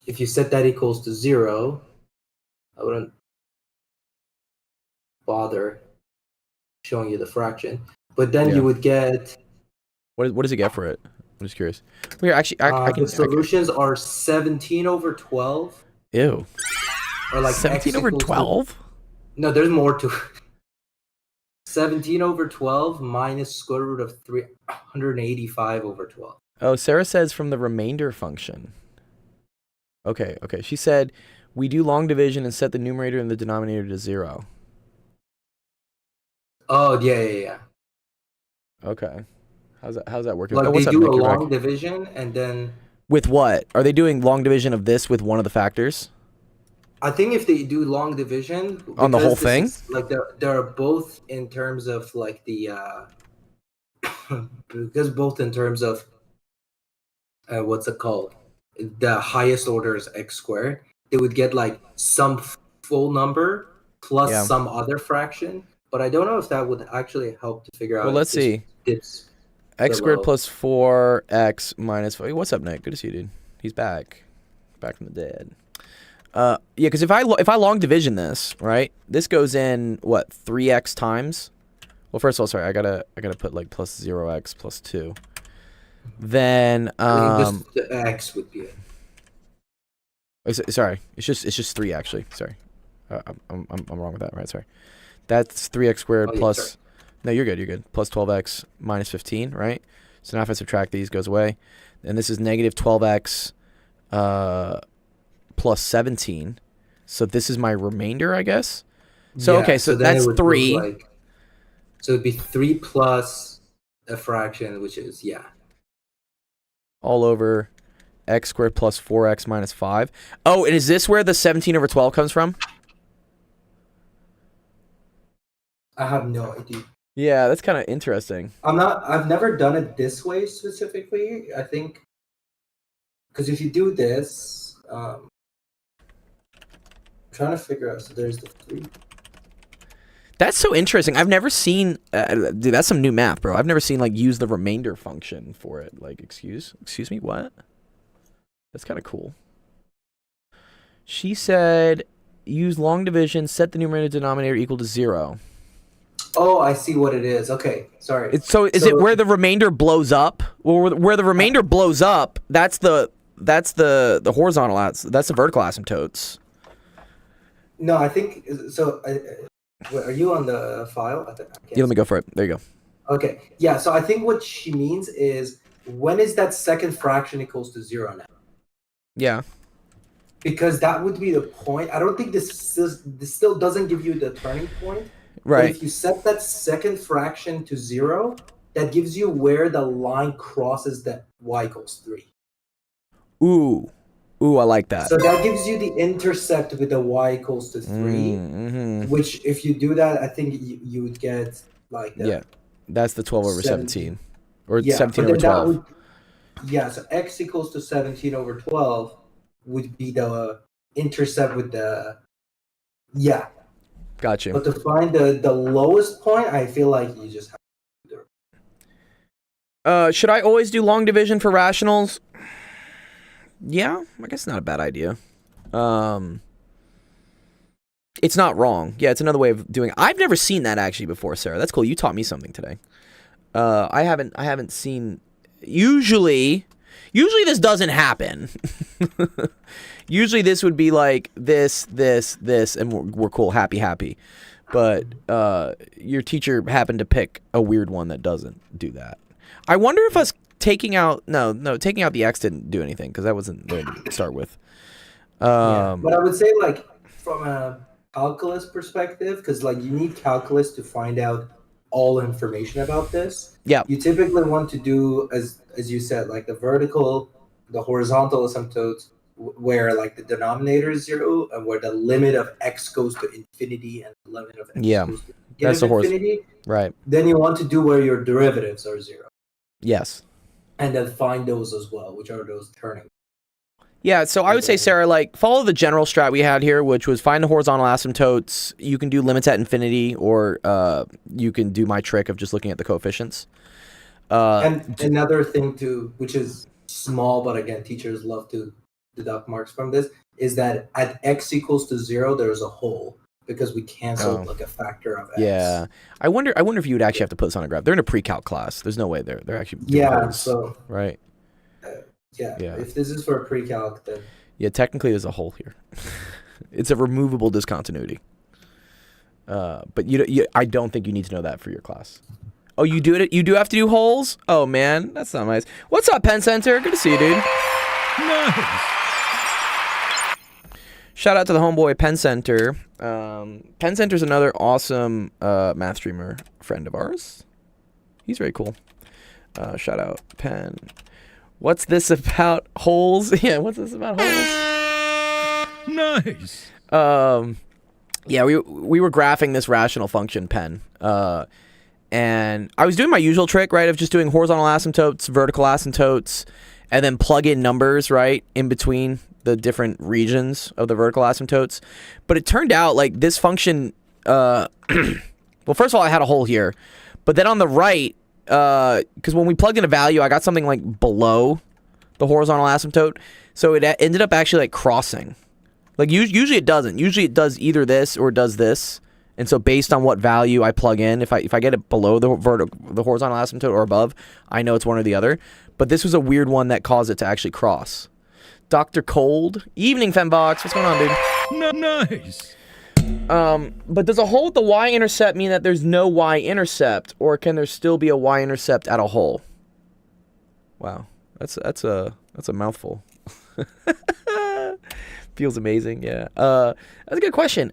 if you set that equals to 0, I wouldn't bother showing you the fraction. But then you would get... What does it get for it? I'm just curious. Here, actually, I can... The solutions are 17 over 12. Ew. Or like 17 over 12? No, there's more to it. 17 over 12 minus square root of 385 over 12. Oh, Sarah says from the remainder function. Okay. She said, we do long division and set the numerator and the denominator to 0. Oh, yeah. Okay. How's that working? Like Oh, they what's up, do Nick? a You're back. long division and then With what? Are they doing long division of this with one of the factors? I think if they do long division On the whole because this thing? is, like they're both in terms of like the because both in terms of what's it called? The highest order is x squared. They would get like some full number plus Yeah. some other fraction, but I don't know if that would actually help to figure out. Well, let's if this see. Dips X squared below. plus 4x minus 5. What's up, Nick? Good to see you, dude. He's back. Back from the dead. Yeah, because if I long division this, right, this goes in what 3x times. Well, first of all, sorry, I gotta put like plus 0x plus 2. Then I think just the x would be it. sorry, it's just 3 actually. Sorry, I'm wrong with that. Right, sorry. That's 3x squared plus. Sorry. No, you're good. You're good. Plus 12x minus 15, right? So now if I subtract these, goes away, and this is negative 12x. Plus 17. So this is my remainder, I guess. So Yeah, okay, so then that's it would 3. look like, so it'd be 3 plus a fraction, which is All over x squared plus 4x minus 5. Oh, and is this where the 17 over 12 comes from? I have no idea. Yeah, that's kind of interesting. I've never done it this way specifically. I think because if you do this, I'm trying to figure out. So there's the 3. That's so interesting. I've never seen dude, that's some new math, bro. I've never seen like use the remainder function for it. Like excuse me, what? That's kind of cool. She said use long division, set the numerator denominator equal to 0. Oh, I see what it is. Okay, sorry. So is it where the remainder blows up? Well, where the remainder blows up, that's the horizontal that's the vertical asymptotes. No, I think so. Wait, are you on the file? I can't Yeah, let me go for it. There you go. Okay, yeah. So I think what she means is when is that second fraction equals to 0 now? Yeah. Because that would be the point. I don't think this still doesn't give you the turning point. Right. But if you set that second fraction to 0, that gives you where the line crosses that y equals 3. Ooh, I like that. So that gives you the intercept with the y equals to 3, Mm-hmm. which if you do that, I think you would get like the Yeah, that's the 12 over 17. Or yeah, 17 but over then 12. Yeah, so x equals to 17 over 12 would be the intercept with the Got you. But to find the lowest point, I feel like you just have to do it. Should I always do long division for rationals? Yeah, I guess not a bad idea. It's not wrong. Yeah, it's another way of doing it. I've never seen that actually before, Sarah. That's cool. You taught me something today. I haven't seen. Usually this doesn't happen. Usually this would be like this, and we're cool, happy. But your teacher happened to pick a weird one that doesn't do that. I wonder if us taking out taking out the x didn't do anything because that wasn't there to start with. But I would say like from a calculus perspective, because like you need calculus to find out all information about this. Yeah. You typically want to do as you said, like the horizontal asymptotes where like the denominator is 0 and where the limit of x goes to infinity and the limit of x goes to that's the infinity. Right. Then you want to do where your derivatives are 0. Yes. And then find those as well, which are those turning. Yeah, so I would say, Sarah, like, follow the general strat we had here, which was find the horizontal asymptotes. You can do limits at infinity, or you can do my trick of just looking at the coefficients. And another thing, too, which is small, but again, teachers love to deduct marks from this, is that at x equals to 0, there's a hole, because we canceled like a factor of x. Yeah. I wonder if you would actually have to put this on a graph. They're in a pre-calc class. There's no way they're actually doing those, so... Right? Yeah, if this is for a pre-calc, then... Yeah, technically there's a hole here. It's a removable discontinuity. But I don't think you need to know that for your class. Oh, you do it? You do have to do holes? Oh, man, that's not nice. What's up, Penn Center? Good to see you, dude. Nice. Shout out to the homeboy Penn Center. Penn Center's another awesome math streamer friend of ours. He's very cool. Shout out Penn. What's this about holes? Yeah, what's this about holes? Nice. Yeah, we were graphing this rational function, Penn. And I was doing my usual trick, right, of just doing horizontal asymptotes, vertical asymptotes, and then plug in numbers, right, in between the different regions of the vertical asymptotes. But it turned out, like, this function, well, first of all, I had a hole here. But then on the right, because when we plugged in a value, I got something, like, below the horizontal asymptote. So it ended up actually, like, crossing. Like, usually it doesn't. Usually it does either this or it does this. And so based on what value I plug in, if I get it below the horizontal asymptote or above, I know it's one or the other. But this was a weird one that caused it to actually cross. Dr. Cold. Evening, Fembox. What's going on, dude? Nice. But does a hole at the y-intercept mean that there's no y-intercept? Or can there still be a y-intercept at a hole? Wow. That's a mouthful. Feels amazing, yeah. That's a good question.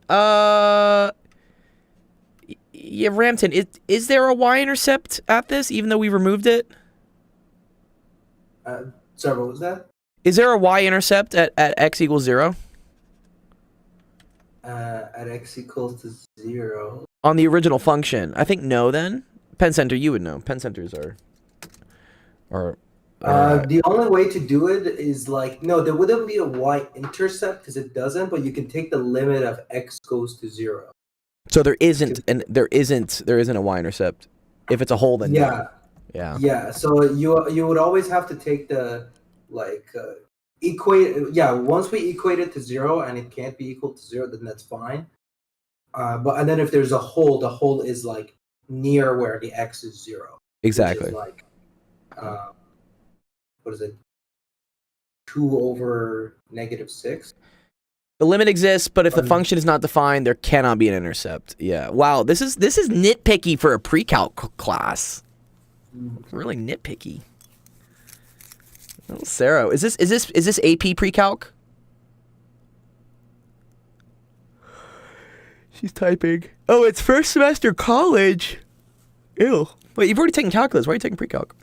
Yeah, Ramton, is there a y-intercept at this, even though we removed it? Sorry, what was that? Is there a y-intercept at x equals 0? At x equals to 0. On the original function. I think no, then. Penn Center, you would know. Penn Centers are the only way to do it is like, no, there wouldn't be a y-intercept because it doesn't, but you can take the limit of x goes to 0. So there isn't a y-intercept. If it's a hole, then yeah, no. Yeah. Yeah. So you would always have to take the equate. Yeah, once we equate it to 0 and it can't be equal to 0, then that's fine. And then if there's a hole, the hole is like near where the x is 0. Exactly. Which is like, what is it? 2 over -6. The limit exists, but if the function is not defined, there cannot be an intercept. Yeah. Wow. This is nitpicky for a pre-calc class. Really nitpicky. Oh, Sarah, is this AP pre-calc? She's typing. Oh, it's first semester college. Ew. Wait, you've already taken calculus. Why are you taking pre-calc?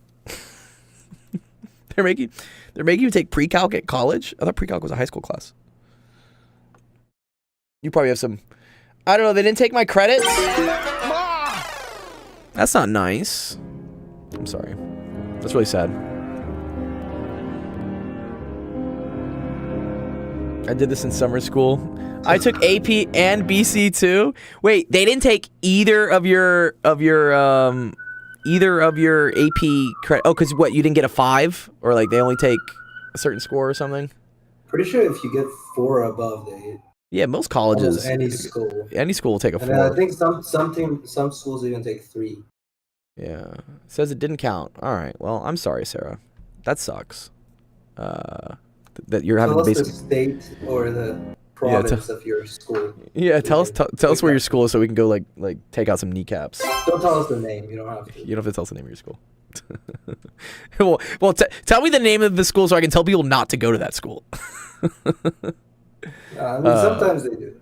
They're making you take pre-calc at college? I thought pre-calc was a high school class. You probably have some... I don't know, they didn't take my credits? That's not nice. I'm sorry. That's really sad. I did this in summer school. I took AP and BC too. Wait, they didn't take either of your AP credit. Oh, because what, you didn't get a 5? Or like they only take a certain score or something? Pretty sure if you get 4 above, they... Yeah, most colleges. Almost any school. Will take a 4. And I think some schools even take 3. Yeah. It says it didn't count. All right. Well, I'm sorry, Sarah. That sucks. That you're having tell us basic... the state or the province of your school. Yeah, tell us where your school is so we can go like take out some kneecaps. Don't tell us the name. You don't have to. You don't have to tell us the name of your school. well, tell me the name of the school so I can tell people not to go to that school. I mean, sometimes they do.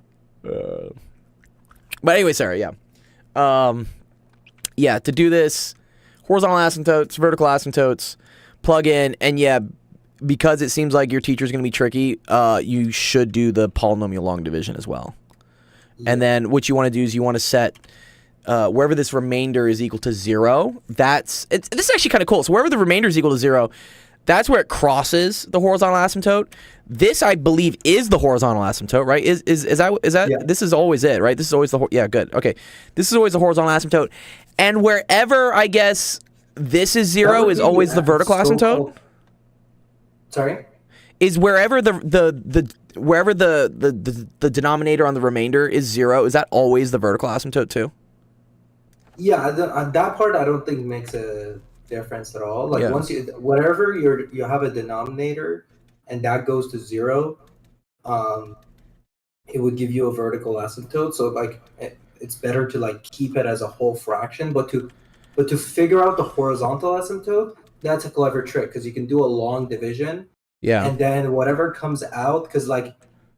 But anyway, Sarah, yeah. Yeah, to do this, horizontal asymptotes, vertical asymptotes, plug in, and yeah, because it seems like your teacher's going to be tricky, you should do the polynomial long division as well. Yeah. And then what you want to do is you want to set wherever this remainder is equal to 0, this is actually kind of cool. So wherever the remainder is equal to 0, that's where it crosses the horizontal asymptote. This, I believe, is the horizontal asymptote, right? Is that yeah. This is always it, right? This is always yeah, good. Okay. This is always the horizontal asymptote. And wherever, I guess, this is 0 is always the vertical asymptote. Sorry? Is wherever the denominator on the remainder is 0, is that always the vertical asymptote too? Yeah, that part I don't think makes a difference at all. Like once whatever you have a denominator and that goes to 0, it would give you a vertical asymptote. So like it's better to like keep it as a whole fraction, but to figure out the horizontal asymptote, that's a clever trick because you can do a long division. Yeah. And then whatever comes out, because like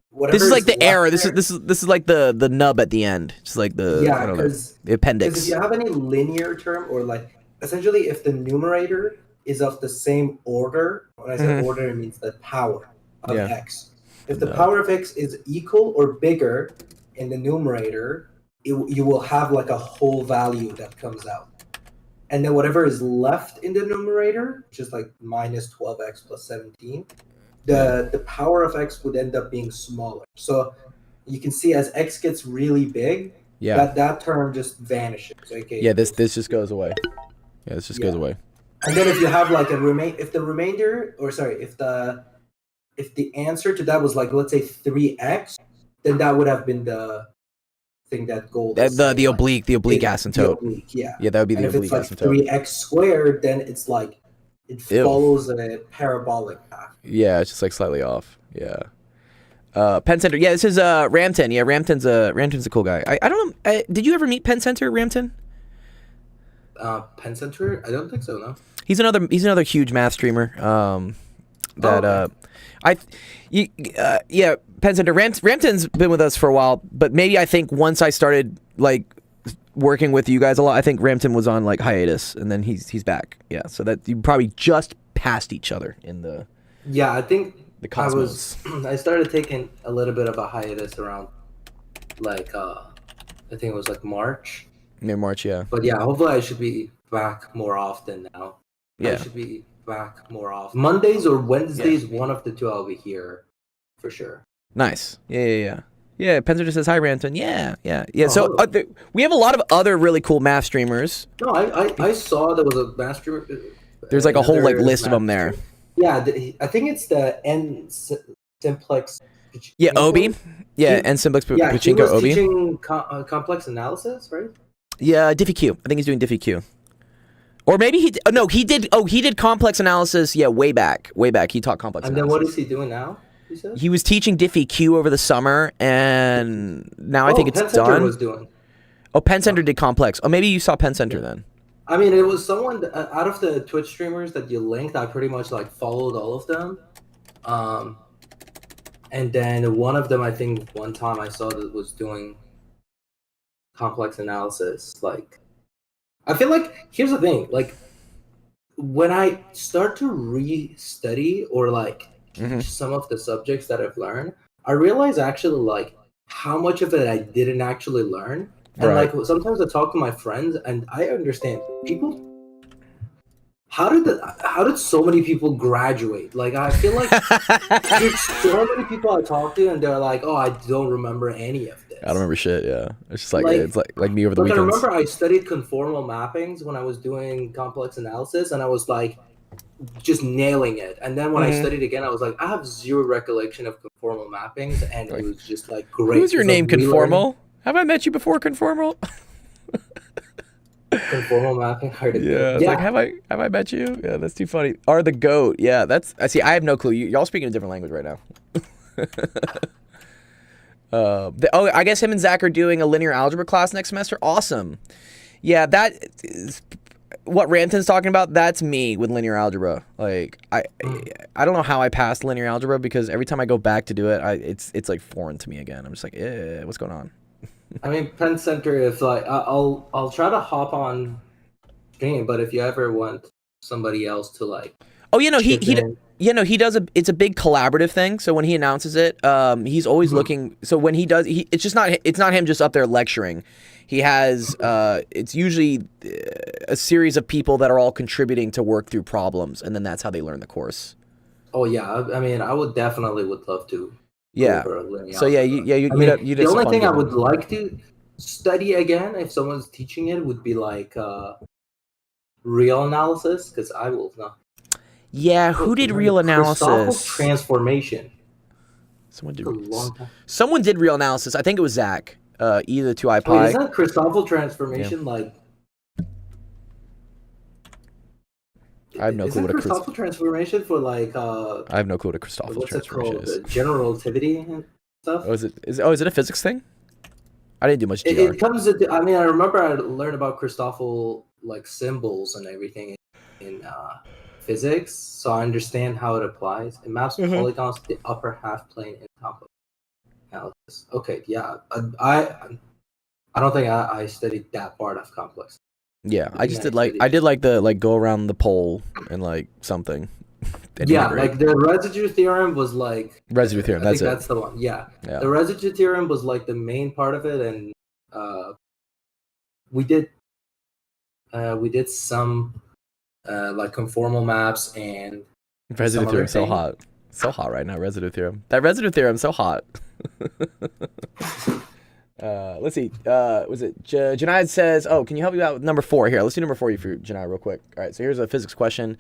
whatever this is like the error. This is like the nub at the end. Just like the because the appendix. Because if you have any linear term or like essentially if the numerator is of the same order, when I say Mhm. order, it means the power of Yeah. x. If the power of x is equal or bigger in the numerator, you will have like a whole value that comes out. And then whatever is left in the numerator, which is like minus 12x plus 17, the power of x would end up being smaller. So you can see as x gets really big, that term just vanishes. Okay. Yeah, this just goes away. Yeah, this just goes away. And then if you have like if the remainder, or sorry, if the answer to that was like, let's say 3x, then that would have been the thing that gold is The saying, oblique asymptote. The oblique, yeah. Yeah, that would be And the if oblique it's like asymptote. 3x squared, then it's like it follows a parabolic path. Yeah, it's just like slightly off. Yeah. Penn Center. Yeah, this is Ramton. Yeah, Ramton's a cool guy. I don't know. Did you ever meet Penn Center, Ramton? Penn Center? I don't think so. No. He's another huge math streamer. Yeah, Penn Center. Ramton's been with us for a while, but maybe I think once I started like working with you guys a lot, I think Ramton was on like hiatus, and then he's back. Yeah, so that you probably just passed each other in the. Yeah, I think the cosmos. I started taking a little bit of a hiatus around like I think it was like March. Near March, yeah. But yeah, hopefully I should be back more often now. Yeah. I should be back more often. Mondays or Wednesdays, one of the two I'll be here for sure. Nice. Yeah. Yeah, Penn Center says hi, Ramton. Yeah. So we have a lot of other really cool math streamers. No, I saw there was a math streamer. There's like a whole like list of them there. Yeah, I think it's the N simplex. Yeah, Obi. Yeah, N simplex Pachinko he was Obi. teaching complex analysis, right? Yeah, DiffyQ. I think he's doing DiffyQ. Or maybe he did complex analysis. Yeah, way back. He taught complex. And analysis. then what is he doing now? He was teaching DiffyQ over the summer, and now I think it's Penn Center done. Was doing. Oh, Penn Center did complex. Oh, maybe you saw Penn Center then. I mean, it was someone out of the Twitch streamers that you linked. I pretty much like followed all of them, and then one of them, I think, one time I saw that was doing complex analysis. Like, I feel like here's the thing: like, when I start to re-study or like teach some of the subjects that I've learned, I realize actually like how much of it I didn't actually learn. And like sometimes I talk to my friends and I understand people. How did so many people graduate? Like I feel like there's so many people I talk to and they're like, "Oh, I don't remember any of this." I don't remember shit. Yeah, it's just like it's like me over the weekends. I remember I studied conformal mappings when I was doing complex analysis, and I was like just nailing it. And then when I studied again, I was like, I have zero recollection of conformal mappings, and it was just like great. Who's your name, Conformal? Have I met you before, Conformal? Conformal mapping. Yeah, it's like have I met you? Yeah, that's too funny. Are the goat? Yeah, that's. I see. I have no clue. Y'all speaking a different language right now. I guess him and Zach are doing a linear algebra class next semester. Awesome. Yeah, that is what Ranton's talking about. That's me with linear algebra. Like I don't know how I passed linear algebra because every time I go back to do it, it's like foreign to me again. I'm just like, what's going on? I mean, Penn Center. If like I'll try to hop on stream, but if you ever want somebody else to like, he does it's a big collaborative thing. So when he announces it, he's always looking. So when he does, it's not him just up there lecturing. He has it's usually a series of people that are all contributing to work through problems, and then that's how they learn the course. Oh yeah, I mean, I would love to. Yeah. So yeah, you the only thing I would like to study again if someone's teaching it would be like real analysis, because I will not. Yeah, who did real analysis? Christoffel transformation. Someone did real analysis. I think it was Zach. Either to iPi. Wait, isn't Christoffel transformation like? I have no clue what a Christoffel transformation for like. I have no clue what a Christoffel transformation is. General relativity and stuff. Oh, is it a physics thing? I didn't do much GR. It comes. I mean, I remember I learned about Christoffel like symbols and everything in physics, so I understand how it applies. It maps polygons to the upper half plane in complex analysis. Okay, yeah, I don't think I studied that part of complex. Yeah, I just did like the go around the pole and like something. Yeah, like the residue theorem was like residue theorem. I think that's the one. Yeah. The residue theorem was like the main part of it, and we did some like conformal maps and residue theorem. So hot right now. Residue theorem. That residue theorem so hot. Let's see. Was it Janai says, "Oh, can you help me out with number 4 here? Let's do number 4 for Janai real quick." All right. So here's a physics question.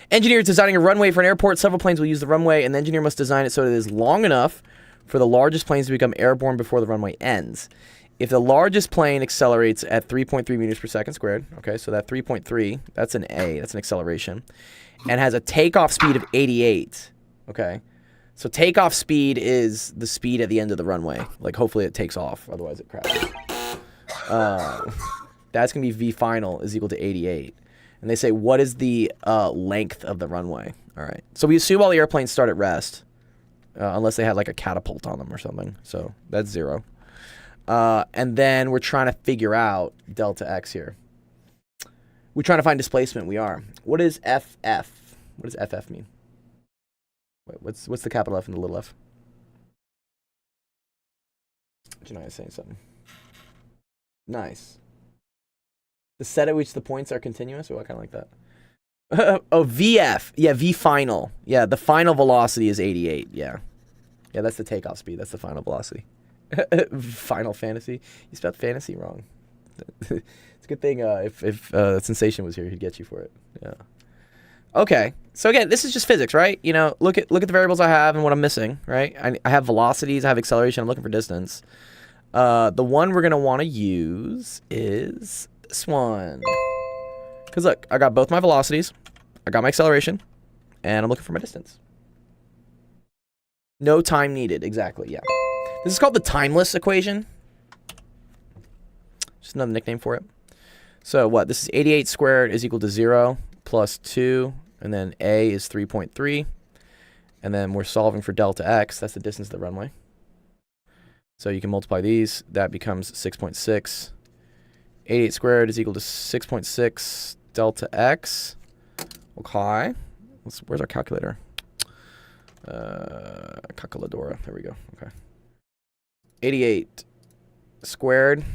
Engineer is designing a runway for an airport. Several planes will use the runway, and the engineer must design it so that it is long enough for the largest planes to become airborne before the runway ends. If the largest plane accelerates at 3.3 meters per second squared, okay, so that 3.3, that's an A, that's an acceleration, and has a takeoff speed of 88, okay. So takeoff speed is the speed at the end of the runway. Like, hopefully it takes off, otherwise it crashes. That's going to be V final is equal to 88. And they say, what is the length of the runway? All right. So we assume all the airplanes start at rest, unless they had, like, a catapult on them or something. So that's 0. And then we're trying to figure out delta X here. We're trying to find displacement. We are. What is FF? What does FF mean? Wait, what's the capital F and the little f? Janai is saying something. Nice. The set at which the points are continuous? Oh, I kind of like that. Oh, VF. Yeah, V final. Yeah, the final velocity is 88. Yeah. Yeah, that's the takeoff speed. That's the final velocity. Final Fantasy. You spelled fantasy wrong. It's a good thing if Sensation was here, he'd get you for it. Yeah. Okay. So again, this is just physics, right? You know, look at the variables I have and what I'm missing, right? I have velocities, I have acceleration, I'm looking for distance. The one we're going to want to use is this one. Because look, I got both my velocities, I got my acceleration, and I'm looking for my distance. No time needed, exactly, yeah. This is called the timeless equation. Just another nickname for it. So what? This is 88 squared is equal to 0 plus 2, and then A is 3.3. And then we're solving for delta X. That's the distance of the runway. So you can multiply these. That becomes 6.6. 88 squared is equal to 6.6 delta X. Okay. Where's our calculator? Calculadora. There we go. Okay. 88 squared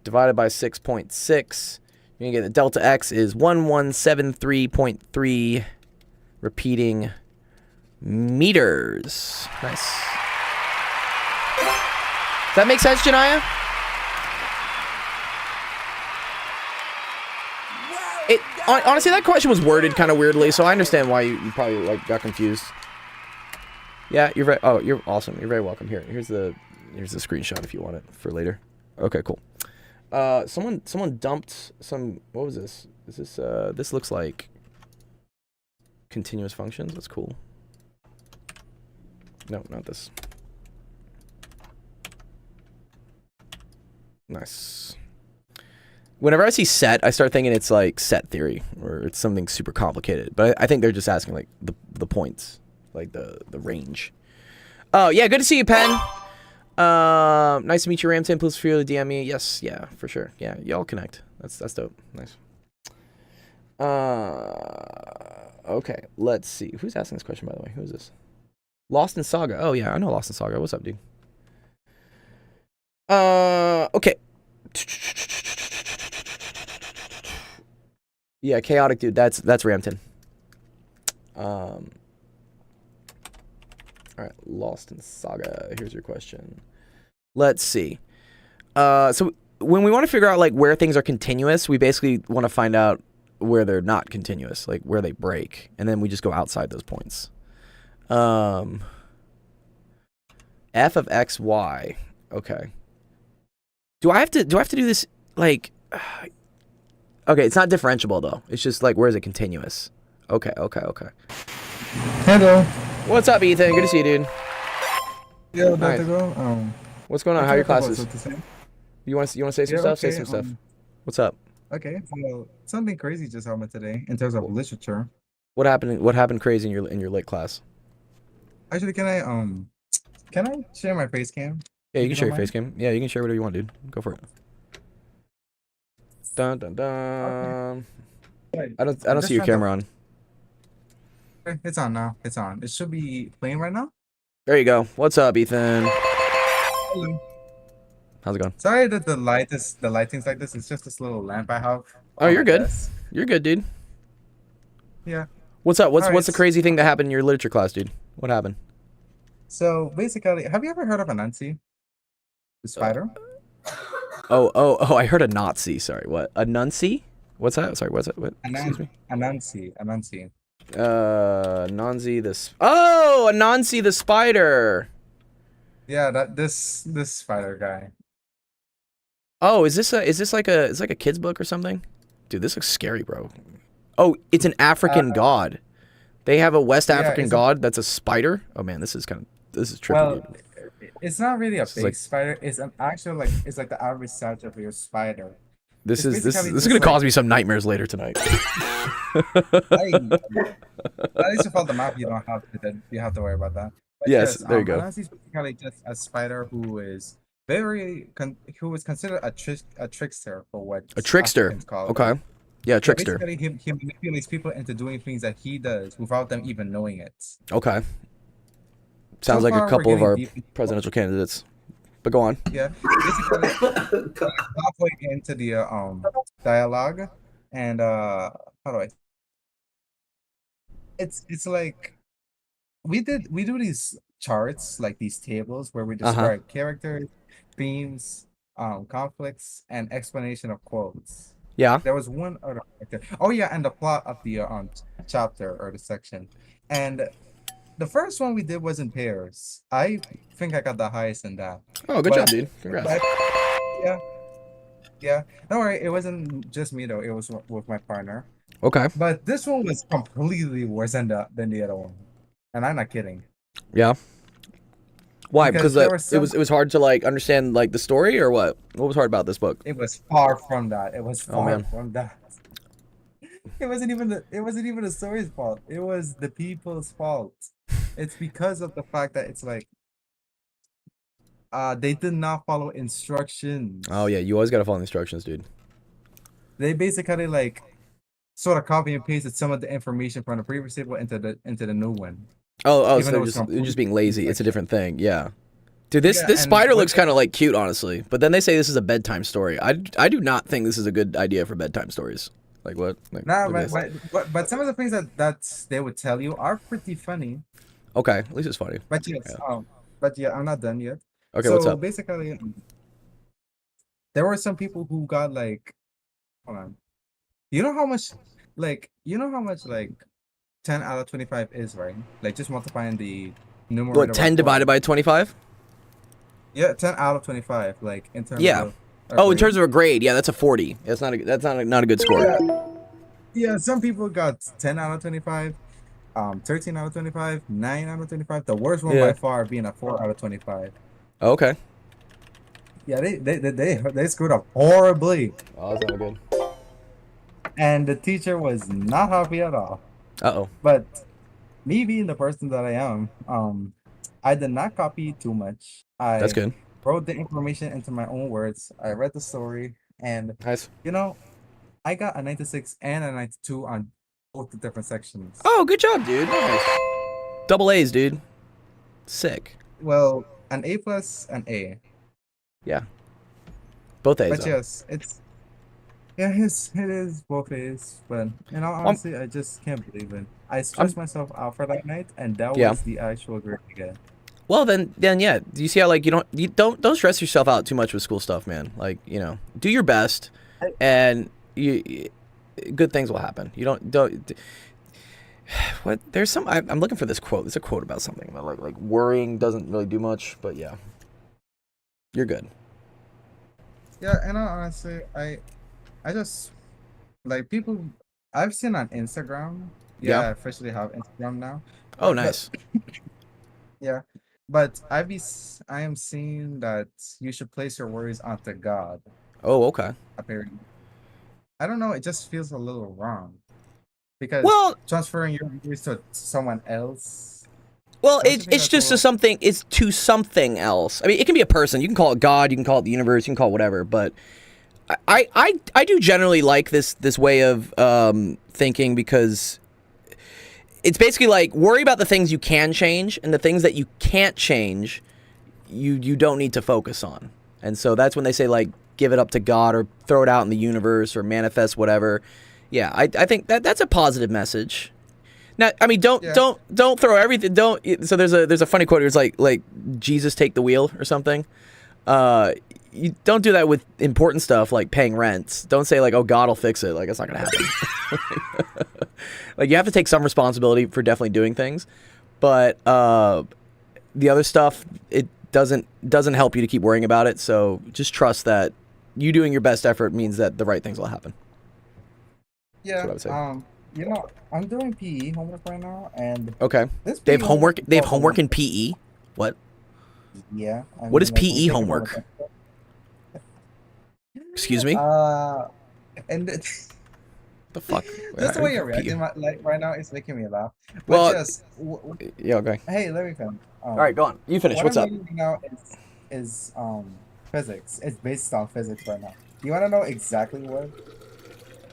divided by 6.6. You're going to get the delta X is 1173.3 repeating meters. Nice. Does that make sense, Janaya? Honestly, that question was worded kind of weirdly, so I understand why you probably like got confused. Yeah, you're very. Oh, you're awesome. You're very welcome. Here's the screenshot if you want it for later. Okay, cool. Someone dumped some. What was this? Is this this looks like continuous functions. That's cool. No, not this. Nice. Whenever I see set, I start thinking it's like set theory or it's something super complicated. But I think they're just asking like the points, like the range. Oh yeah, good to see you, Pen. Nice to meet you, Ramton. Please feel free to DM me. Yes, yeah, for sure. Yeah, y'all connect. That's dope. Nice. Okay, let's see. Who's asking this question, by the way? Who is this? Lost in Saga. Oh yeah, I know Lost in Saga. What's up, dude? Okay. Yeah, chaotic dude. That's Ramton. All right, Lost in Saga. Here's your question. Let's see. So when we want to figure out like where things are continuous, we basically want to find out where they're not continuous, like where they break, and then we just go outside those points. F of x, y. Okay. Do I have to do this like? Okay, it's not differentiable though. It's just like where is it continuous? Okay. Hello. What's up, Ethan? Good to see you, dude. Yeah, Nice. What's going on? How are your classes? You want to say some stuff? Okay, Say some stuff. What's up? Okay, well, something crazy just happened today in terms of literature. What happened? What happened crazy in your lit class? Actually, can I share my face cam? Yeah, you If can share you your don't face cam. Yeah, you can share whatever you want, dude. Go for it. Dun dun dun. Wait, I don't just see your trying to- camera on. Okay, it's on now. It's on. It should be playing right now. There you go. What's up, Ethan? Hello. How's it going? Sorry that the lighting's like this. It's just this little lamp I have. Oh, on you're my good. desk. You're good, dude. Yeah. What's up? What's Alright, the crazy thing that happened in your literature class, dude? What happened? So basically, have you ever heard of Anansi, the spider? Oh, I heard a Nazi. Sorry, what? A nuncy? What's that? Sorry, what's that? What? Excuse me? Anansi. Nanzi Oh, Anansi the spider. Yeah, this spider guy. Oh, is this like a kid's book or something? Dude, this looks scary, bro. Oh, it's an African god. They have a West African god that's a spider. Oh man, this is trippy. Well, dude. it's not really a This is big like- spider. It's an actual it's like the average size of your spider. This it's is basically this is just gonna like- cause me some nightmares later tonight. At least you follow the map, you don't have to worry about that. But Yes, there you go. Anansi is basically just a spider who is considered a trickster for what A trickster. Africans call it. Okay. Yeah, trickster. Basically, he manipulates people into doing things that he does without them even knowing it. Okay. Sounds So like far, a we're couple of getting our deep- presidential candidates. But go on. Yeah, basically halfway into the dialogue, and how do I? It's like we do these charts, like these tables where we describe characters, themes, conflicts, and explanation of quotes. Yeah. There was one other character. Oh yeah, and the plot of the chapter or the section, and the first one we did was in pairs. I think I got the highest in that. Oh, good But- job, dude. Congrats. But, yeah. Don't worry, it wasn't just me though. It was with my partner. Okay. But this one was completely worse than the other one, and I'm not kidding. Yeah. Why? Because Because there were it was hard to like understand like the story or what? What was hard about this book? It was far from that. It was Oh, far man. from that. It wasn't even the story's fault. It was the people's fault. It's because of the fact that it's like they did not follow instructions. Oh yeah, you always gotta follow the instructions, dude. They basically like sort of copy and pasted some of the information from the previous table into the new one. Oh, Even so though they're it's just being completely lazy. It's a different thing. Yeah. Dude, this Yeah, this and spider what- looks kind of like cute, honestly. But then they say this is a bedtime story. I do not think this is a good idea for bedtime stories. Like what? Like, No, look at this. but some of the things that they would tell you are pretty funny. Okay, at least it's funny. But yes, I'm not done yet. Okay, so what's up? basically, there were some people who got like, hold on, you know how much like 10 out of 25 is, right? Like just multiplying the numerator. What, 10 divided by 25? Yeah, 10 out of 25, like in terms Yeah. of. Oh, in terms of a grade, yeah, that's a 40. That's not a good score. Yeah, some people got 10 out of 25, 13 out of 25, 9 out of 25. The worst one Yeah. by far being a 4 out of 25. Oh, okay. Yeah, they screwed up horribly, Oh, that's not good. and the teacher was not happy at all. Uh-oh. But me being the person that I am, I did not copy too much. I That's good. wrote the information into my own words. I read the story, and Nice. I got a 96 and a 92 on both the different sections. Oh, good job, dude. Nice. Double A's, dude. Sick. Well, an A plus, an A. Yeah. Both A's. But though. yes, it is both A's. But honestly, I just can't believe it. I stressed myself out for that night, and that Yeah. was the actual grade I get. Well, then yeah. Do you see how like you don't stress yourself out too much with school stuff, man? Like, do your best, and good things will happen. You don't. What? There's some. I'm looking for this quote. There's a quote about something about like worrying doesn't really do much, but yeah, you're good. Yeah, and honestly, I just like people I've seen on Instagram. Yeah, Yeah. I officially have Instagram now. Oh, But- nice. Yeah, but I am seeing that you should place your worries onto God. Oh, okay. Apparently, I don't know. It just feels a little wrong because Well, transferring your worries to someone else. Well, Don't you it's think it's that's just a to something. It's to something else. I mean, it can be a person. You can call it God. You can call it the universe. You can call it whatever. But I do generally like this way of thinking, because it's basically like, worry about the things you can change, and the things that you can't change, you don't need to focus on. And so that's when they say, like, give it up to God, or throw it out in the universe, or manifest whatever. Yeah, I think that's a positive message. Now, I mean, don't throw everything. So there's a funny quote. It's like Jesus take the wheel or something. You don't do that with important stuff like paying rent. Don't say like, oh, God will fix it. Like, that's not gonna happen. Like, you have to take some responsibility for definitely doing things, but the other stuff, it doesn't help you to keep worrying about it. So just trust that you doing your best effort means that the right things will happen. Yeah. That's what I would say. You know, I'm doing PE homework right now, and Okay. this They have PE homework. They have is homework in PE. What? Yeah. I What is mean, like, we PE take it homework? Excuse me? And The fuck? just the way you're PE. reacting like right now is making me laugh. But Well, just yeah, okay. hey, let me finish. All right, go on. You finish. What's up? I'm reading now is physics. It's based on physics right now. Do you want to know exactly what?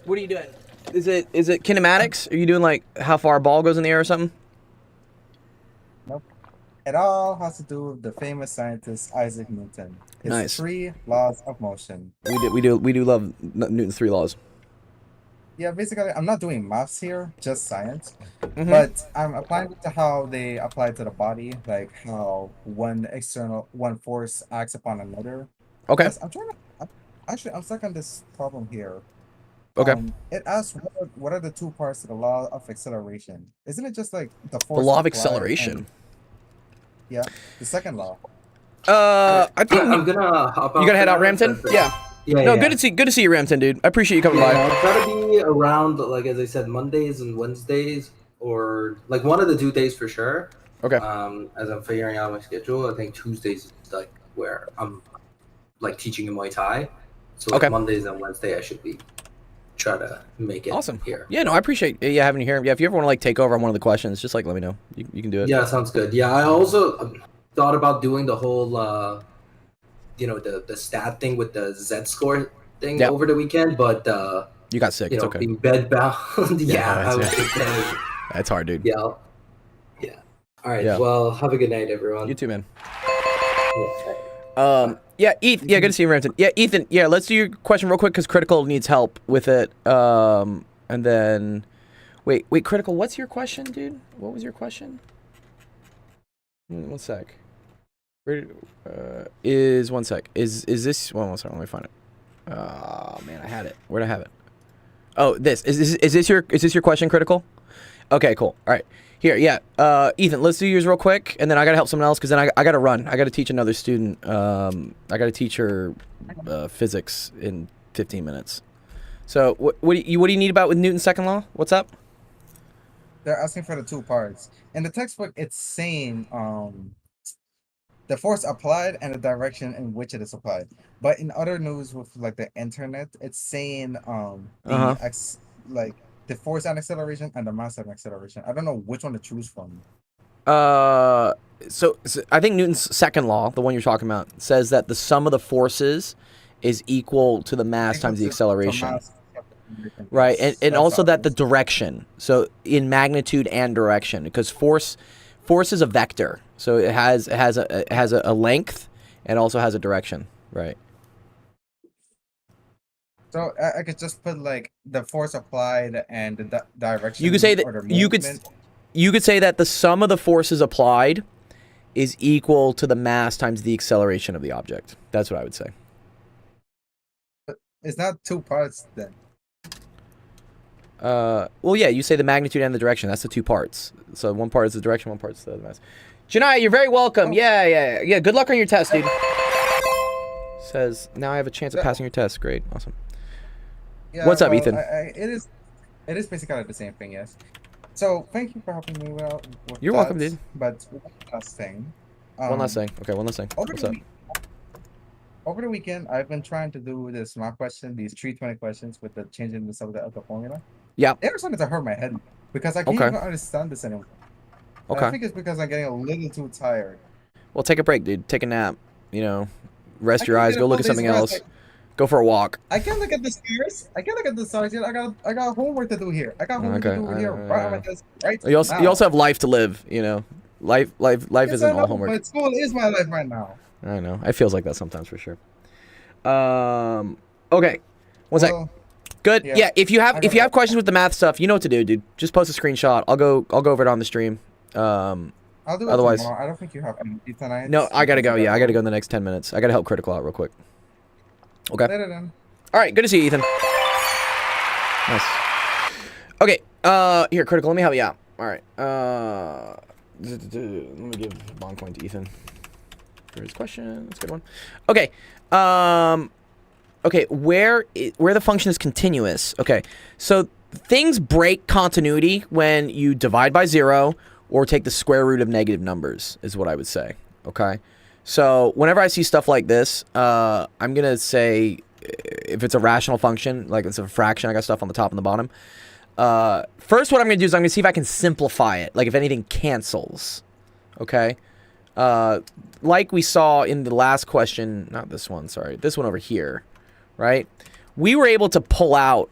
What are you doing? Is it kinematics? Are you doing like how far a ball goes in the air or something? Nope. It all has to do with the famous scientist Isaac Newton. His Nice. 3 laws of motion. We do love Newton's 3 laws. Yeah, basically, I'm not doing maths here, just science. Mhm. But I'm applying it to how they apply to the body, like how one force acts upon another. Okay. Yes, I'm stuck on this problem here. Okay. It asks what are the 2 parts of the law of acceleration? Isn't it just like the The force law of applied acceleration. and- yeah, the second law. I think I'm gonna hop out. you gonna head for out, that, Ramton? but, Yeah. Yeah. No, yeah. good to see you, Ramton, dude. I appreciate you coming Yeah, by. I'll try to be around, like as I said, Mondays and Wednesdays, or like one of the 2 days for sure. Okay. As I'm figuring out my schedule, I think Tuesdays is like where I'm like teaching in Muay Thai. So like Okay. Mondays and Wednesday, I should be try to make it Awesome. here. Yeah, no, I appreciate you having you here. Yeah, if you ever want to like take over on one of the questions, just like let me know. You can do it. Yeah, sounds good. Yeah, I also thought about doing the whole, the stat thing with the Z score thing Yep. over the weekend, but You got sick. It's okay. being bed bound. Yeah, I was that's- just saying. That's hard, dude. Yeah. All right. Yeah. Well, have a good night, everyone. You too, man. Yeah. Yeah, Ethan. Yeah, good to see you, Ramton. Yeah, Ethan. Yeah, let's do your question real quick because Critical needs help with it. And then, wait, Critical. What's your question, dude? What was your question? 1 sec. Where? Is 1 sec. Is this? Well, 1 sec. Let me find it. Oh man, I had it. Where'd I have it? Oh, this is this your question, Critical? Okay, cool. All right. Here, yeah. Ethan, let's do yours real quick, and then I gotta help someone else because then I gotta run. I gotta teach another student. I gotta teach her physics in 15 minutes. So what do you need about with Newton's second law? What's up? They're asking for the 2 parts. In the textbook, it's saying the force applied and the direction in which it is applied. But in other news with like the internet, it's saying the force and acceleration and the mass and acceleration. I don't know which one to choose from. So I think Newton's second law, the one you're talking about, says that the sum of the forces is equal to the mass times the acceleration. Right, and also that the direction, so in magnitude and direction, because force is a vector, so it has a length and also has a direction, right? So I could just put like the force applied and the direction. You could say that or the you movement. could say that the sum of the forces applied is equal to the mass times the acceleration of the object. That's what I would say. It's not 2 parts then. Well, yeah, you say the magnitude and the direction. That's the 2 parts. So 1 part is the direction, 1 part is the mass. Janai, you're very welcome. Oh. Yeah. Good luck on your test, dude. Says, now I have a chance of passing your test. Great. Awesome. Yeah, What's up, well, Ethan? It is basically the same thing, yes. So thank you for helping me with You're that, welcome, dude. But one last thing. One last thing. Okay, one last thing. What's up? Over the weekend, I've been trying to do this math question, these 320 questions with the changing the subject of the formula. Yeah. It was starting to hurt my head because I can't Okay. even understand this anymore. And Okay. I think it's because I'm getting a little too tired. Well, take a break, dude. Take a nap. Rest I your can eyes. get a Go look full at something day's else. rest, Go for a walk. I can't look at the stairs. I can't look at the stairs yet. I got homework to do here. I got homework to do here. Right on my desk. Right. You also have life to live. You know, life Yes, isn't I know, all homework. but school is my life right now. I know. It feels like that sometimes for sure. Okay. One sec. Well, Good. Yeah. If you have questions with the math stuff, you know what to do, dude. Just post a screenshot. I'll go over it on the stream. I'll do it otherwise, tomorrow. I don't think you have any tonight. no, I gotta go. Yeah, I gotta go in the next 10 minutes. I gotta help Critical out real quick. Okay. Later then. All right. Good to see you, Ethan. Nice. Okay. Here, Critical. Let me help you out. All right. Let me give a bond point to Ethan for his question. That's a good one. Okay. Okay. Where the function is continuous. Okay. So things break continuity when you divide by 0 or take the square root of negative numbers, is what I would say. Okay. So whenever I see stuff like this, I'm gonna say if it's a rational function, like it's a fraction, I got stuff on the top and the bottom. First, what I'm gonna do is I'm gonna see if I can simplify it, like if anything cancels. Okay. Like we saw in the last question, not this one, sorry, this one over here, right? We were able to pull out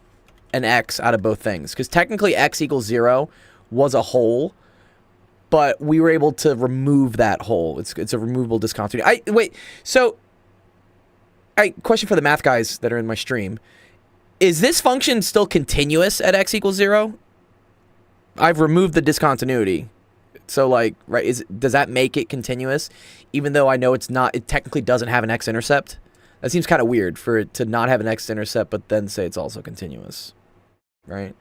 an x out of both things because technically x equals 0 was a whole. But we were able to remove that hole. It's a removable discontinuity. Question for the math guys that are in my stream. Is this function still continuous at x equals 0? I've removed the discontinuity. So like, right, does that make it continuous? Even though I know it technically doesn't have an x-intercept? That seems kind of weird for it to not have an x-intercept, but then say it's also continuous. Right?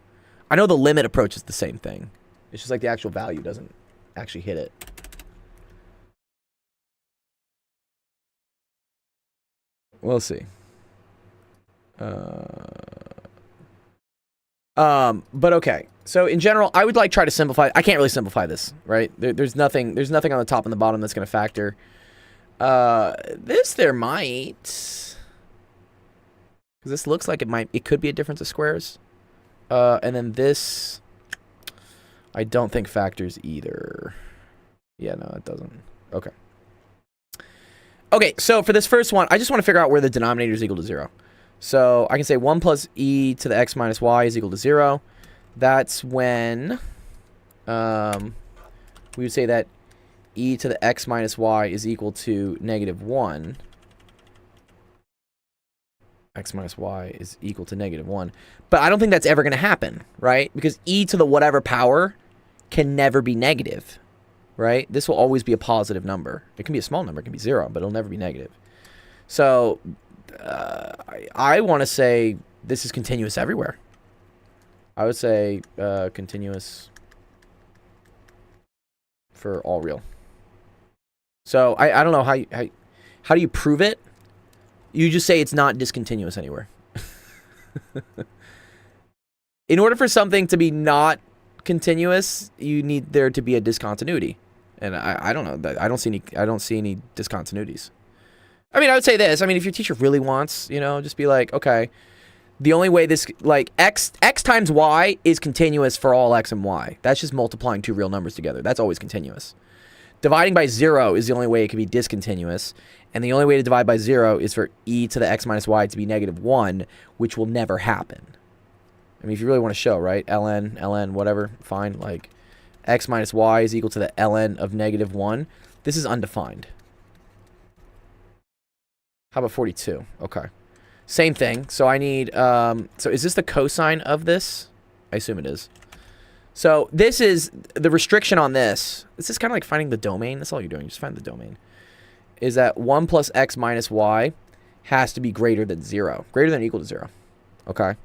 I know the limit approach is the same thing. It's just like the actual value doesn't actually hit it. We'll see. But okay. So in general, I would like try to simplify. I can't really simplify this, right? There's nothing on the top and the bottom that's going to factor. This there might, because this looks like it could be a difference of squares. And then this, I don't think factors either. Yeah, no, it doesn't. Okay. Okay, so for this first one, I just want to figure out where the denominator is equal to 0. So I can say 1 plus e to the x minus y is equal to 0. That's when we would say that e to the x minus y is equal to negative 1. X minus y is equal to negative 1. But I don't think that's ever going to happen, right? Because e to the whatever power can never be negative, right? This will always be a positive number. It can be a small number. It can be 0, but it'll never be negative. So I want to say this is continuous everywhere. I would say continuous for all real. So I don't know how do you prove it? You just say it's not discontinuous anywhere. In order for something to be not continuous, you need there to be a discontinuity. And I don't know. I don't see any discontinuities. I mean, I would say this. I mean, if your teacher really wants, just be like, okay, the only way this, like, x times y is continuous for all x and y. That's just multiplying two real numbers together. That's always continuous. Dividing by 0 is the only way it can be discontinuous. And the only way to divide by 0 is for e to the x minus y to be negative 1, which will never happen. I mean, if you really want to show, right? ln, whatever, fine. Like, x minus y is equal to the ln of negative 1. This is undefined. How about 42? Okay. Same thing. So I need, so is this the cosine of this? I assume it is. So this is the restriction on this. This is kind of like finding the domain. That's all you're doing. Just find the domain. Is that 1 plus x minus y has to be greater than 0. Greater than or equal to 0. Okay.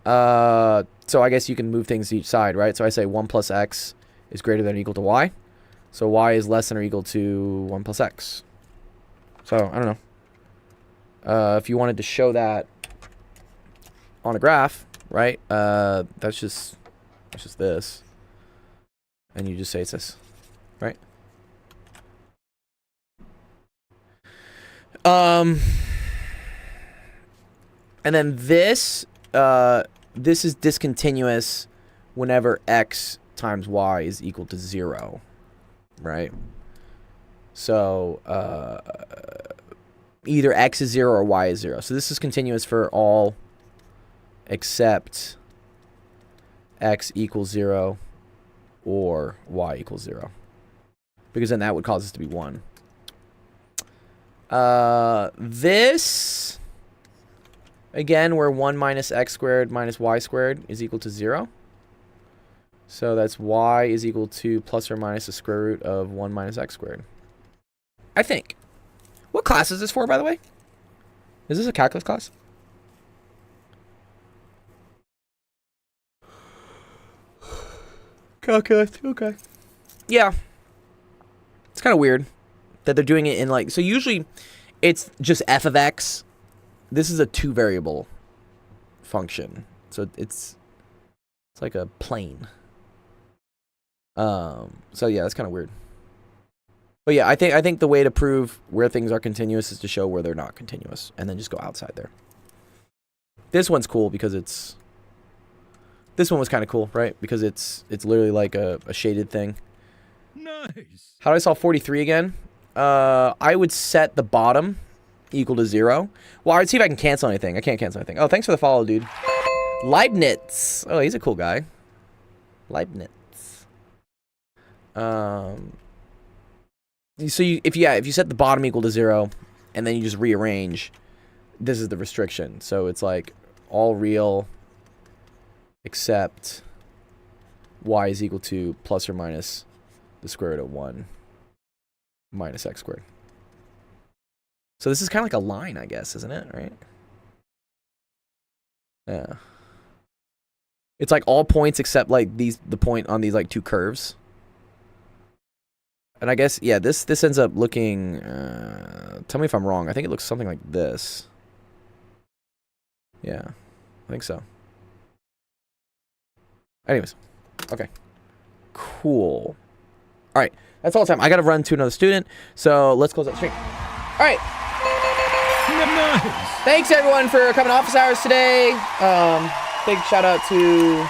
So I guess you can move things to each side, right? So I say 1 plus x is greater than or equal to y. So y is less than or equal to 1 plus x. So, I don't know. If you wanted to show that on a graph, right? That's just this. And you just say it's this, right? And then this is discontinuous whenever x times y is equal to 0, right? So, either x is 0 or y is 0. So this is continuous for all except x equals 0 or y equals 0. Because then that would cause this to be 1. This, again, where 1 minus x squared minus y squared is equal to 0. So that's y is equal to plus or minus the square root of 1 minus x squared. I think. What class is this for, by the way? Is this a calculus class? Calculus, okay. Yeah. It's kind of weird that they're doing it in like... So usually it's just f of x. This is a 2-variable function. So it's like a plane. So yeah, that's kind of weird. But yeah, I think the way to prove where things are continuous is to show where they're not continuous, and then just go outside there. This one's cool because it's... This one was kind of cool, right? Because it's literally like a shaded thing. Nice. How do I solve 43 again? I would set the bottom equal to 0. Well, I'd see if I can cancel anything. I can't cancel anything. Oh, thanks for the follow, dude. Leibniz. Oh, he's a cool guy. Leibniz. So if you set the bottom equal to 0 and then you just rearrange, this is the restriction. So it's like all real except y is equal to plus or minus the square root of 1 minus x squared. So this is kind of like a line, I guess, isn't it? Right? Yeah. It's like all points except like the point on these like two curves. And I guess, yeah, this ends up looking, tell me if I'm wrong. I think it looks something like this. Yeah, I think so. Anyways, okay. Cool. All right, that's all the time. I got to run to another student, so let's close that stream. All right. Nice. Thanks, everyone, for coming to office hours today. Big shout out to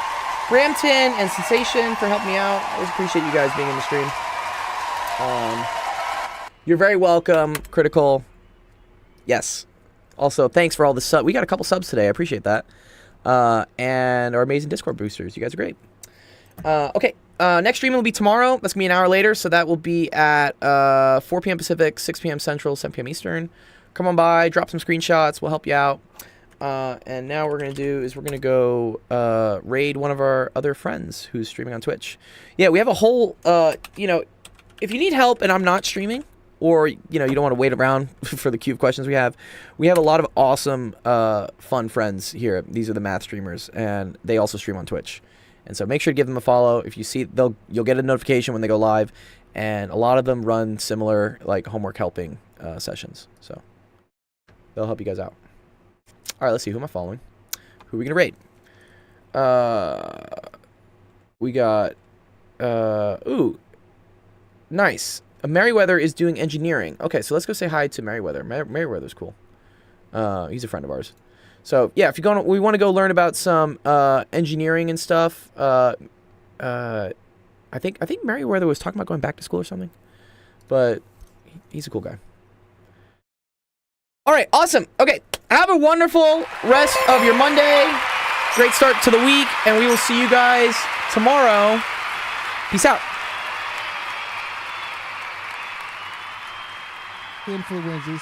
Brampton and Sensation for helping me out. I always appreciate you guys being in the stream. You're very welcome, Critical. Yes. Also, thanks for all the subs. We got a couple subs today. I appreciate that. And our amazing Discord boosters. You guys are great. Okay. Next stream will be tomorrow. That's going to be an hour later. So that will be at 4 p.m. Pacific, 6 p.m. Central, 7 p.m. Eastern. Come on by. Drop some screenshots. We'll help you out. And now what we're going to do is we're going to go raid one of our other friends who's streaming on Twitch. Yeah, we have a whole, if you need help and I'm not streaming, or, you don't want to wait around for the queue of questions we have a lot of awesome, fun friends here. These are the math streamers, and they also stream on Twitch. And so make sure to give them a follow. If you see, you'll get a notification when they go live, and a lot of them run similar, like, homework helping sessions. So they'll help you guys out. All right, let's see. Who am I following? Who are we going to raid? We got, ooh, nice. Merriweather is doing engineering. Okay, so let's go say hi to Merriweather. Merriweather's cool. He's a friend of ours. So yeah, if you're going, we want to go learn about some engineering and stuff. I think Merriweather was talking about going back to school or something, but he's a cool guy. All right, awesome. Okay, have a wonderful rest of your Monday. Great start to the week, and we will see you guys tomorrow. Peace out. Influencers.